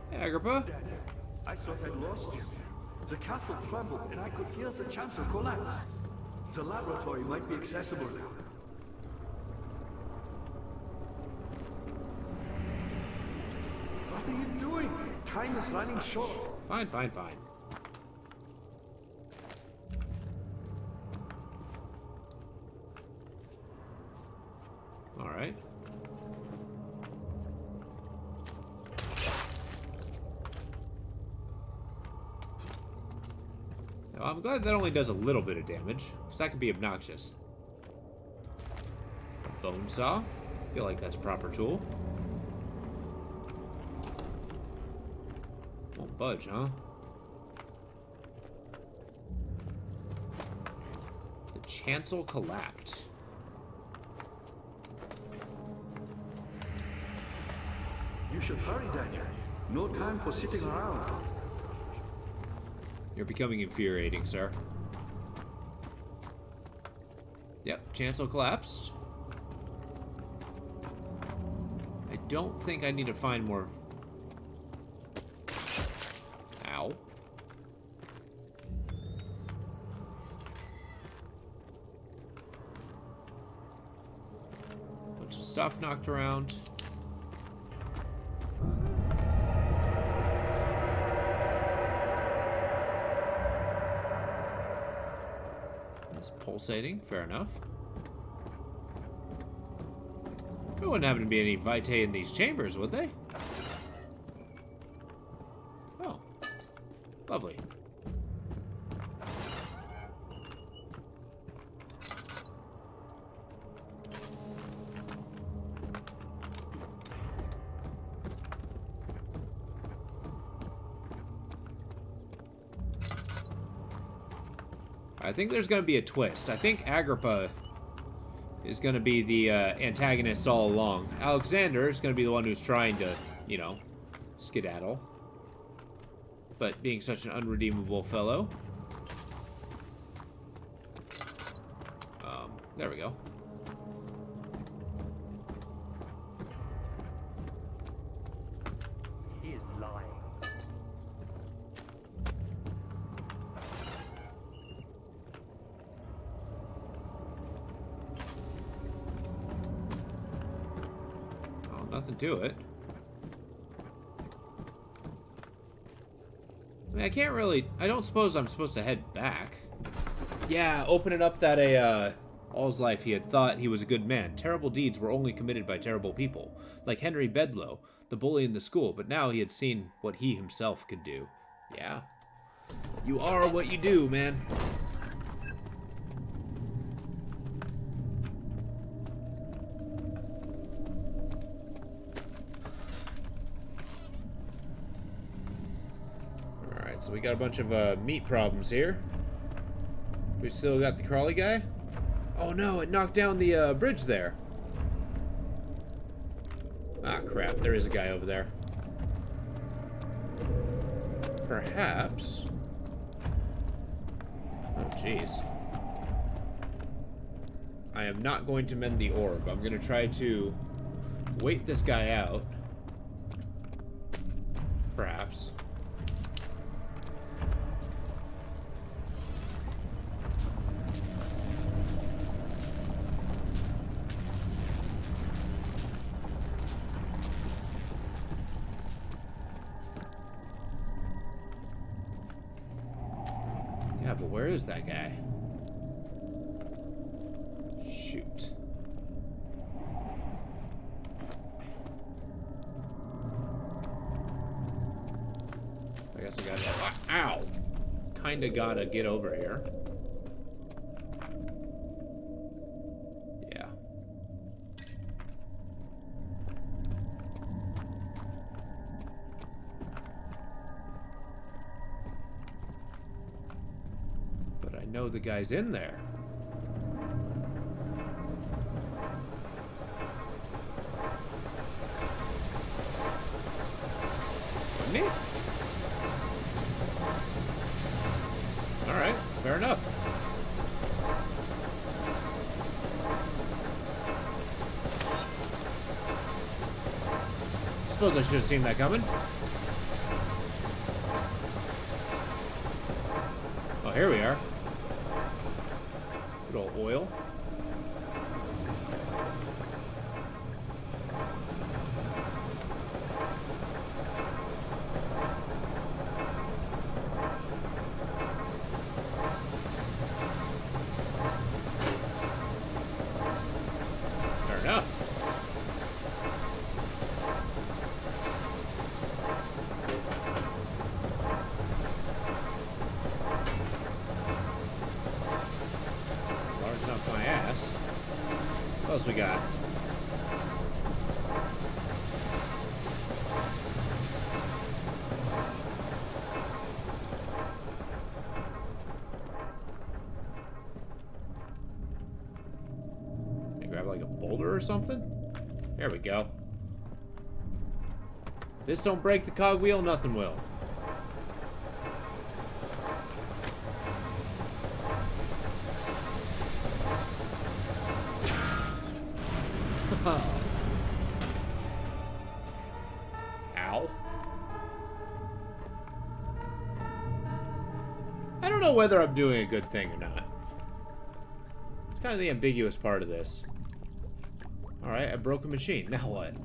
Hey, Agrippa. Dad, I thought I'd lost you. The castle trembled and I could hear the chancel collapse. The laboratory might be accessible now. What are you doing? Time is running short. Fine, fine, fine. All right. Now, I'm glad that only does a little bit of damage, because that could be obnoxious. A bone saw. I feel like that's a proper tool. Won't budge, huh? The chancel collapsed. You should hurry, Daniel. No time for sitting around. You're becoming infuriating, sir. Yep, chancel collapsed. I don't think I need to find more. Ow. Bunch of stuff knocked around. Pulsating, fair enough. There wouldn't happen to be any vitae in these chambers, would they? Oh. Lovely. I think there's going to be a twist. I think Agrippa is going to be the antagonist all along. Alexander is going to be the one who's trying to, you know, skedaddle. But being such an unredeemable fellow. There we go. He is lying. Oh, nothing to it. I mean, I can't really... I don't suppose I'm supposed to head back. Yeah, open it up that all his life he had thought he was a good man. Terrible deeds were only committed by terrible people. Like Henry Bedloe, the bully in the school. But now he had seen what he himself could do. Yeah. You are what you do, man. Alright, so we got a bunch of meat problems here. We still got the crawly guy? Oh no, it knocked down the bridge there. Ah, crap. There is a guy over there. Perhaps... Oh, jeez. I am not going to mend the orb. I'm going to try to wait this guy out. Perhaps. Yeah, but where is that guy? Shoot. I guess I gotta... Ow! Kinda gotta get over here. Yeah. But I know the guy's in there. Wasn't he? Alright, fair enough. Suppose I should have seen that coming. Oh, here we are. Good old oil. Fair enough. Large enough for my ass. What else we got? Can I grab like a boulder or something? There we go. If this don't break the cogwheel, nothing will. Ow. I don't know whether I'm doing a good thing or not. It's kind of the ambiguous part of this. Alright, I broke a machine. Now what?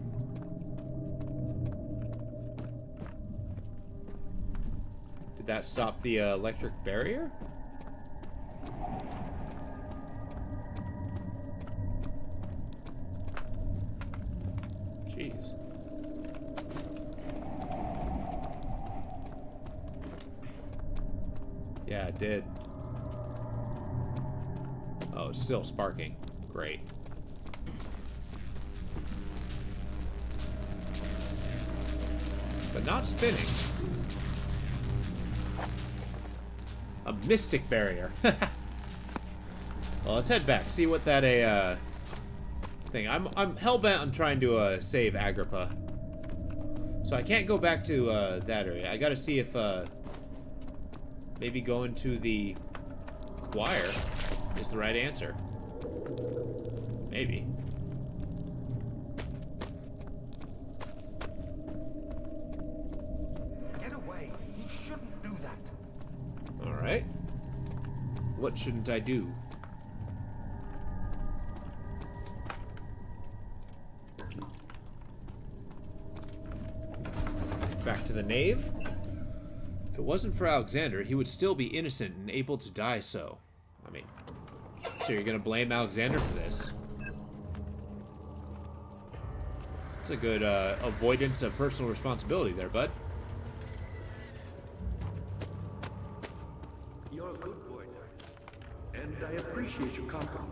Did that stop the electric barrier? Jeez. Yeah, it did. Oh, it's still sparking. Great. But not spinning. A mystic barrier. Well, let's head back. See what that thing. I'm hell bent on trying to save Agrippa. So I can't go back to that area. I gotta see if maybe going to the choir is the right answer. Maybe. Get away! You shouldn't do that. All right. What shouldn't I do? Back to the nave. If it wasn't for Alexander, he would still be innocent and able to die so. I mean, so you're gonna blame Alexander for this? It's a good avoidance of personal responsibility there, bud. You're a good boy, and I appreciate your company.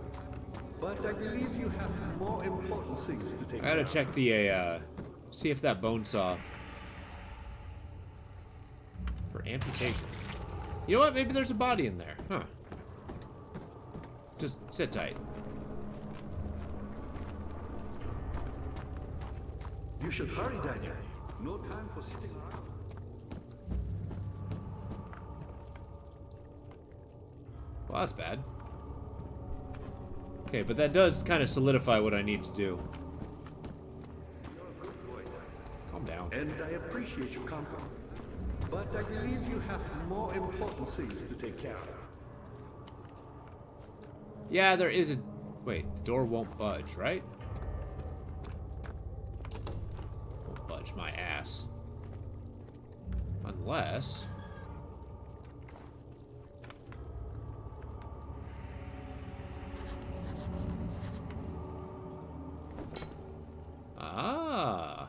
But I believe you have more important things to take I gotta care of. check the see if that bone saw for amputation. You know what? Maybe there's a body in there. Huh. Just sit tight. You should hurry, Daniel. No time for sitting around. Well, that's bad. Okay, but that does kind of solidify what I need to do. You're a good boy, Calm down. and I appreciate your company. But I believe you have more important things to take care of. Yeah, there is a... Wait, the door won't budge, right? Won't budge my ass. Unless... Ah.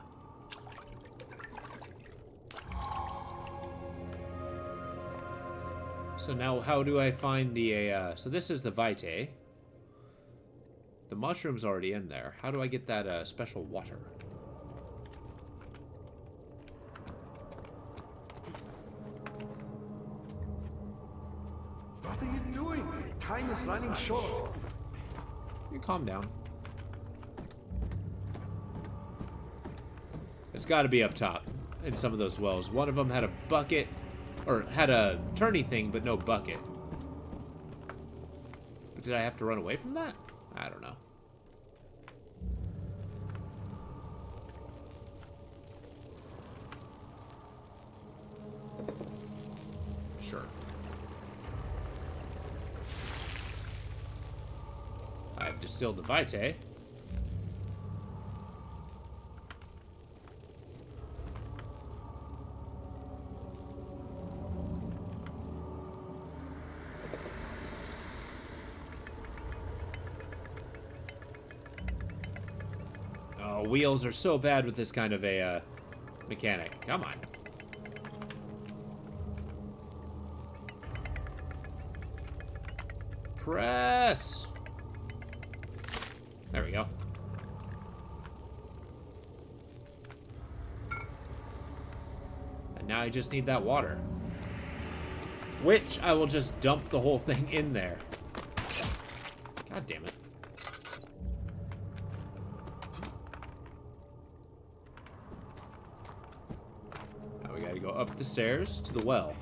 So now how do I find the, so this is the Vitae. The mushroom's already in there. How do I get that, special water? What are you doing? Time is running short. You calm down. It's got to be up top in some of those wells. One of them had a bucket, or had a turny thing, but no bucket. But did I have to run away from that? I don't know. Sure. I've distilled the Vitae. Oh, wheels are so bad with this kind of a mechanic. Come on. Press. There we go. And now I just need that water. Which I will just dump the whole thing in there. God damn it. Now we gotta go up the stairs to the well.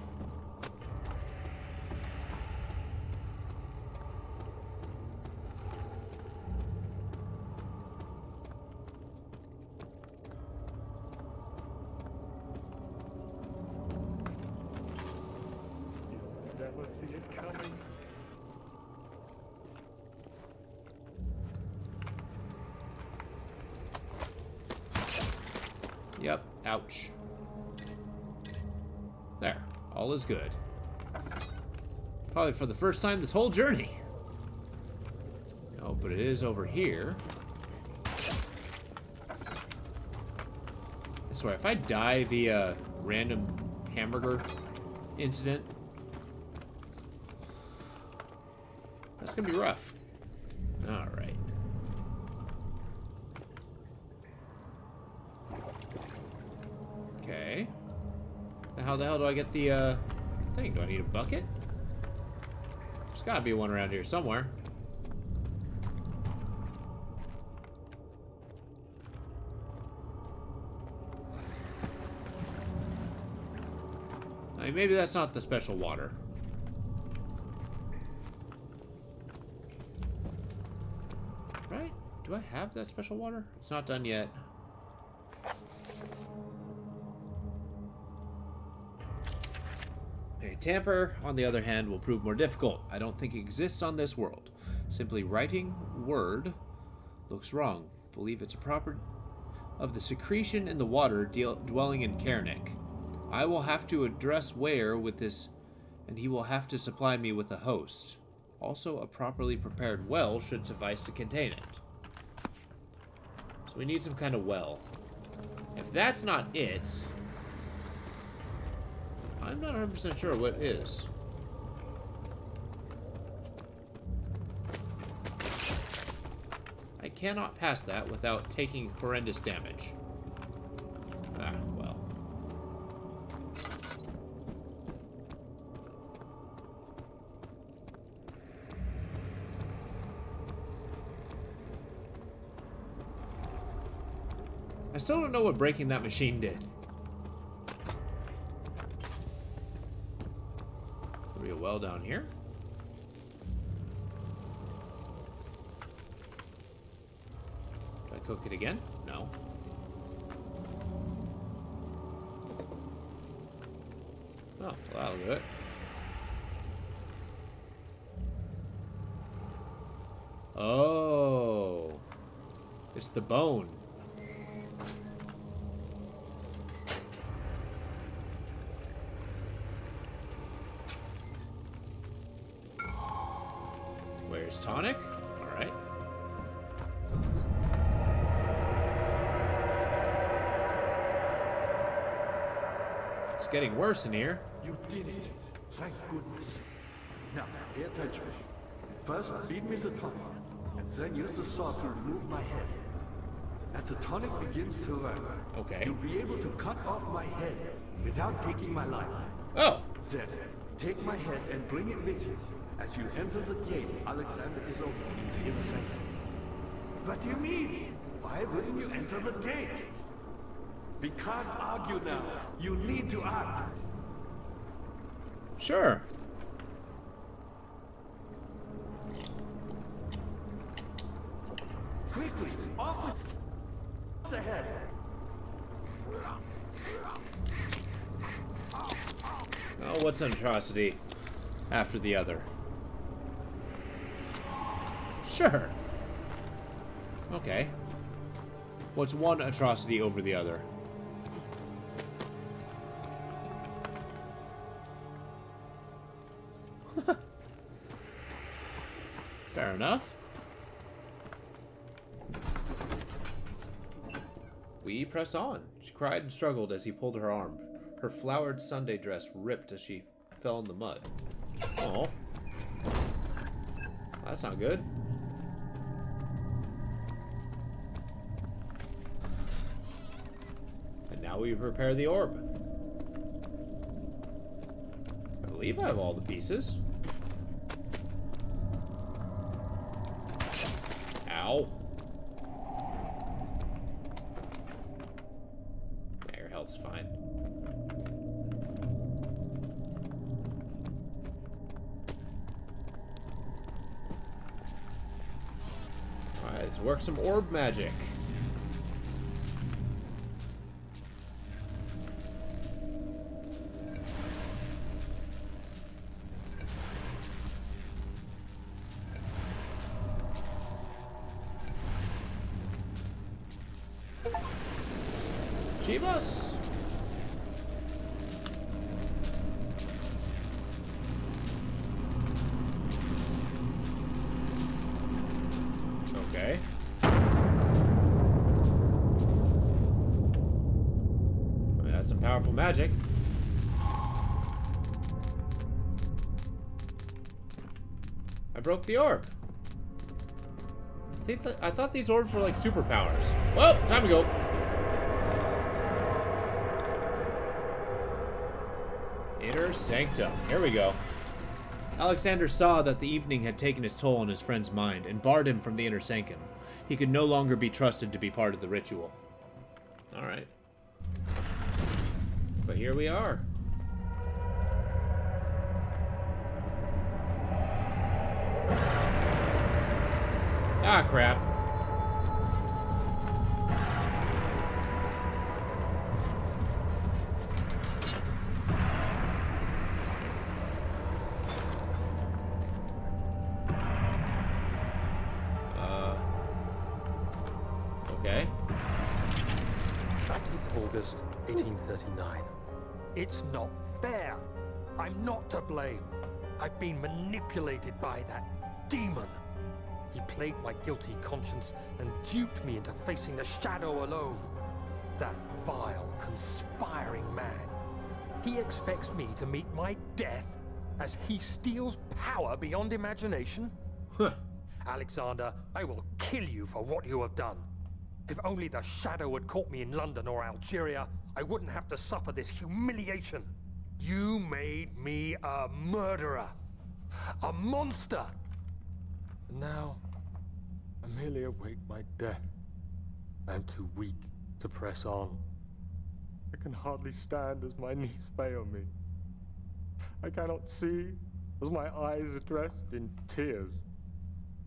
Never see it coming. Yep, ouch. There, all is good. Probably for the first time this whole journey. No, but it is over here. I swear, if I die via random hamburger incident, that's gonna be rough. Alright. Okay. Now how the hell do I get the thing? Do I need a bucket? There's gotta be one around here somewhere. Like, maybe that's not the special water. Right? Do I have that special water? It's not done yet. A tamper, on the other hand, will prove more difficult. I don't think it exists on this world. Simply writing word looks wrong. Believe it's a property of the secretion in the water dwelling in Karnak. I will have to address Ware with this, and he will have to supply me with a host. Also, a properly prepared well should suffice to contain it. So we need some kind of well. If that's not it, I'm not 100% sure what is. I cannot pass that without taking horrendous damage. Ah, well. I still don't know what breaking that machine did. There'll be a well down here. Do I cook it again? No. Oh, well, that'll do it. Oh. It's the bone. Where's tonic? All right. It's getting worse in here. You did it. Thank goodness. Now, pay attention. First, beat me the tonic, and then use the saw to remove my head. As the tonic begins to work, Okay. you'll be able to cut off my head without taking my life. Oh. Then, take my head and bring it with you. As you enter the gate, Alexander is opening the inner sanctum. What do you mean? Why wouldn't you enter the gate? We can't argue now. You need to act. Sure. Quickly, off with the head. Oh, what's an atrocity after the other? Sure. Okay. What's one atrocity over the other? Fair enough. We press on. She cried and struggled as he pulled her arm. Her flowered Sunday dress ripped as she fell in the mud. Oh. That's not good. And now we prepare the orb. I believe I have all the pieces. Ow. Yeah, your health's fine. Alright, let's work some orb magic. Chivas. Okay. I mean, that's some powerful magic. I broke the orb. I thought these orbs were like superpowers. Well, time to go. Inner Sanctum. Here we go. Alexander saw that the evening had taken its toll on his friend's mind and barred him from the Inner Sanctum. He could no longer be trusted to be part of the ritual. Alright. But here we are. Ah, crap. Okay. 19th of August, 1839. It's not fair. I'm not to blame. I've been manipulated by that demon. He played my guilty conscience and duped me into facing the shadow alone. That vile, conspiring man. He expects me to meet my death as he steals power beyond imagination? Huh. Alexander, I will kill you for what you have done. If only the shadow had caught me in London or Algeria, I wouldn't have to suffer this humiliation. You made me a murderer. A monster. And now, I merely await my death. I am too weak to press on. I can hardly stand as my knees fail me. I cannot see as my eyes are dressed in tears.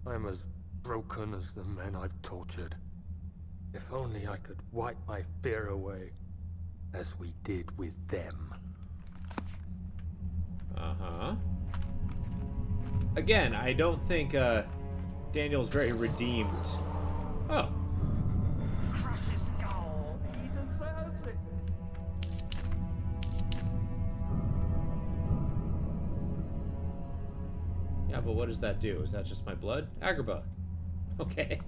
I am as broken as the men I've tortured. If only I could wipe my fear away, as we did with them. Uh-huh. Again, I don't think Daniel's very redeemed. Oh. Crush his skull. He deserves it. Yeah, but what does that do? Is that just my blood? Agrabah. Okay.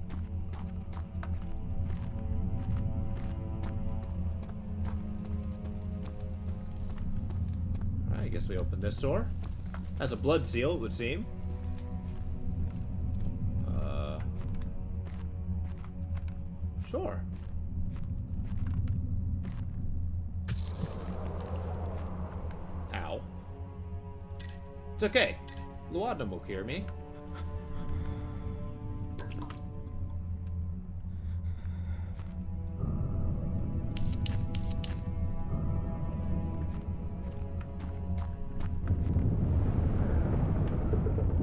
Alright, I guess we open this door. Has a blood seal, it would seem. Sure. Ow. It's okay. Laudanum will cure me.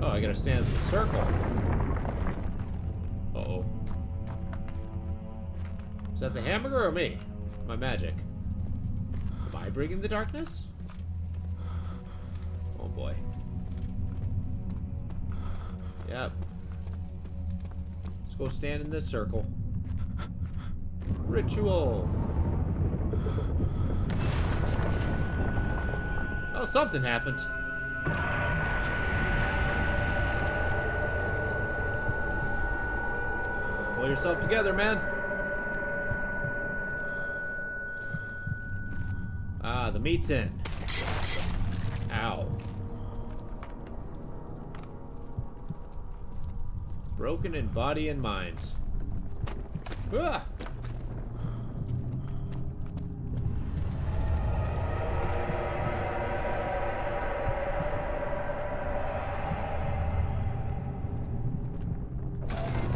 Oh, I gotta stand in the circle. Uh-oh. Is that the hamburger or me? My magic. Am I bringing the darkness? Oh boy. Yep. Let's go stand in this circle. Ritual. Oh, something happened. Pull yourself together, man. Ah, the meat's in. Ow. Broken in body and mind. Ah!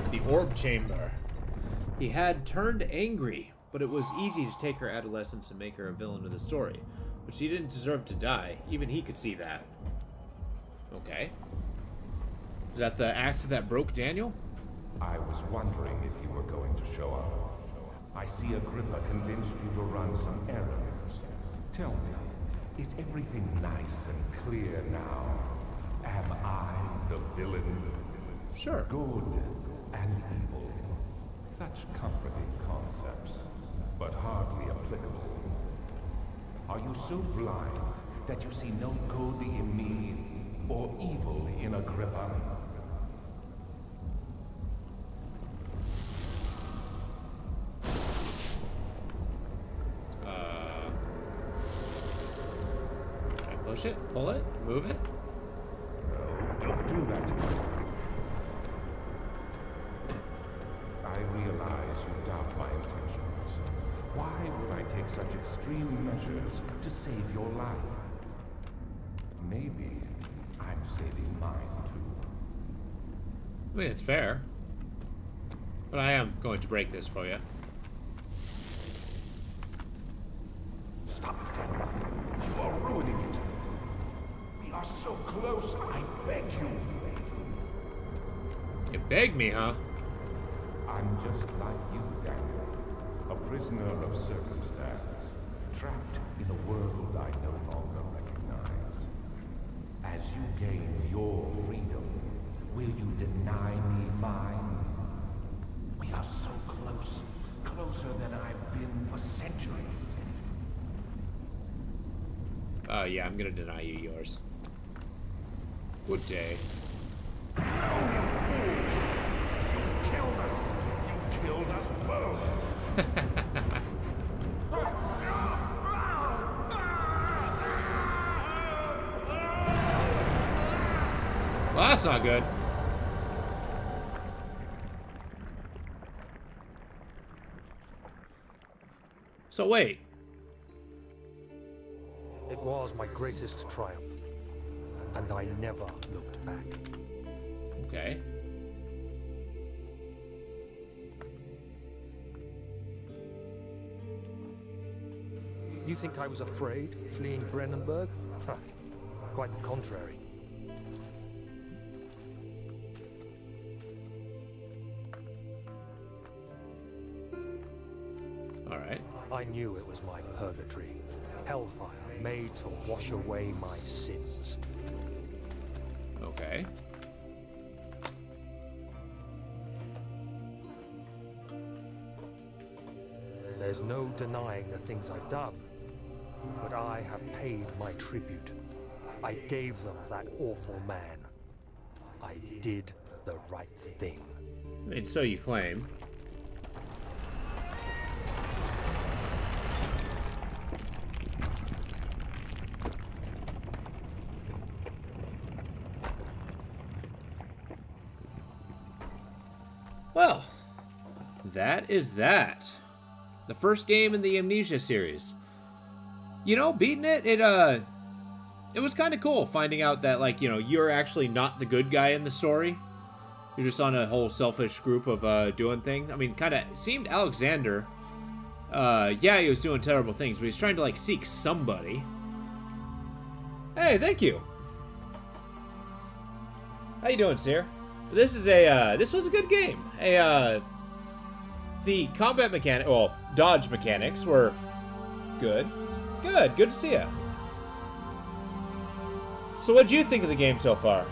The orb chamber. He had turned angry, but it was easy to take her adolescence and make her a villain of the story. But she didn't deserve to die. Even he could see that. Okay. Is that the act that broke Daniel? I was wondering if you were going to show up. I see Agrippa convinced you to run some errands. Tell me, is everything nice and clear now? Am I the villain? Sure. Good and evil. Such comforting concepts, but hardly applicable. Are you so blind that you see no good in me or evil in Agrippa? Can I push it? Pull it? Move it? No, don't do that. I realize you doubt my intentions. Why would I take such extreme measures to save your life? Maybe I'm saving mine too. I mean, it's fair. But I am going to break this for you. Stop it, Daniel. You are ruining it. We are so close, I beg you. You begged me, huh? I'm just like you, Daniel. A prisoner of circumstance, trapped in a world I no longer recognize. As you gain your freedom, will you deny me mine? We are so close, closer than I've been for centuries. Yeah, I'm gonna deny you yours. Good day. Oh, you fool! You killed us! You killed us both! Well, that's not good. So wait. It was my greatest triumph, and I never looked back. Okay. You think I was afraid, fleeing Brennenburg? Huh. Quite the contrary. All right. I knew it was my purgatory. Hellfire made to wash away my sins. Okay. There's no denying the things I've done, but I have paid my tribute. I gave them that awful man. I did the right thing. And so you claim. Well, that is that. The first game in the Amnesia series. You know, beating it, it was kind of cool finding out that, like, you know, you're actually not the good guy in the story. You're just on a whole selfish group of doing things. I mean, kind of seemed Alexander. Yeah, he was doing terrible things, but he's trying to, like, seek somebody. Hey, thank you. How you doing, Seer? This is a, this was a good game. The combat mechanic, well, dodge mechanics were good. Good to see ya. So what'd you think of the game so far?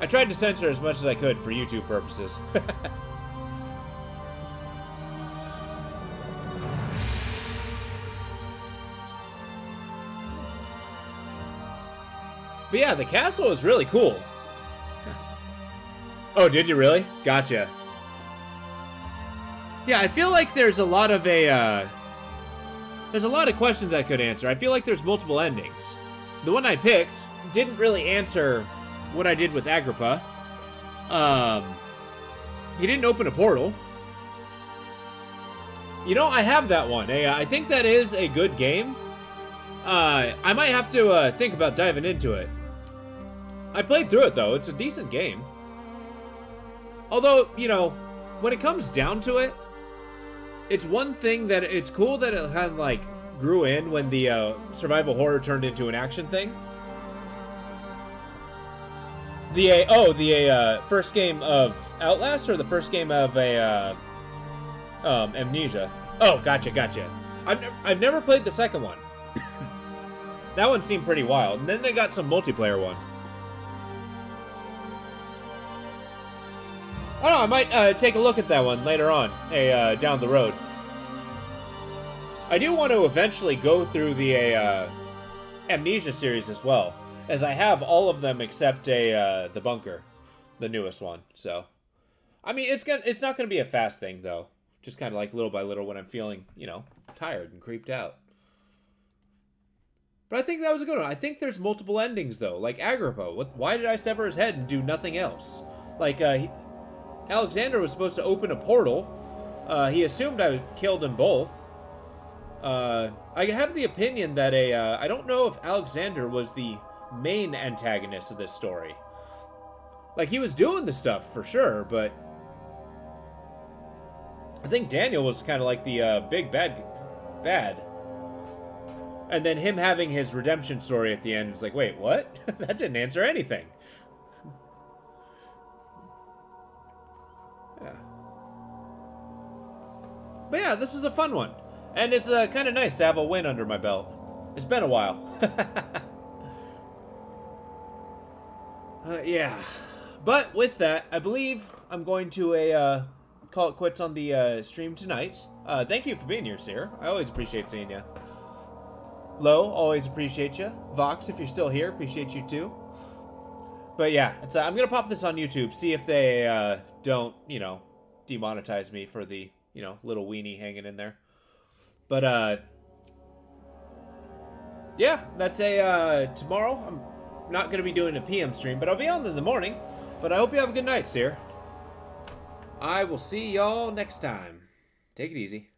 I tried to censor as much as I could for YouTube purposes. But yeah, the castle is really cool. Oh, did you really? Gotcha. Yeah, I feel like there's a lot of there's a lot of questions I could answer. I feel like there's multiple endings. The one I picked didn't really answer what I did with Agrippa. He didn't open a portal. You know, I have that one. I think that is a good game. I might have to think about diving into it. I played through it, though. It's a decent game. Although, you know, when it comes down to it, it's one thing that it's cool that it kind of, like, grew in when the survival horror turned into an action thing. The first game of Outlast or the first game of Amnesia? Oh, gotcha. I've never played the second one. That one seemed pretty wild. And then they got some multiplayer one. I don't know, I might take a look at that one later on, down the road. I do want to eventually go through the Amnesia series as well, as I have all of them except the Bunker, the newest one. So, I mean, it's not going to be a fast thing though. Just kind of like little by little when I'm feeling, you know, tired and creeped out. But I think that was a good one. I think there's multiple endings though, like Agrippa. Why did I sever his head and do nothing else? Like Alexander was supposed to open a portal. He assumed I killed them both. I have the opinion that I don't know if Alexander was the main antagonist of this story. Like, he was doing the stuff for sure, but I think Daniel was kind of like the big bad. And then him having his redemption story at the end is like, wait, what? That didn't answer anything. But yeah, this is a fun one. And it's kind of nice to have a win under my belt. It's been a while. Yeah. But with that, I believe I'm going to call it quits on the stream tonight. Thank you for being here, Seer. I always appreciate seeing you. Lo, always appreciate you. Vox, if you're still here, appreciate you too. But yeah, it's, I'm going to pop this on YouTube, see if they don't, you know, demonetize me for the, you know, little weenie hanging in there. But, yeah, that's a, tomorrow, I'm not going to be doing a PM stream, but I'll be on in the morning. But I hope you have a good night, Seer. I will see y'all next time. Take it easy.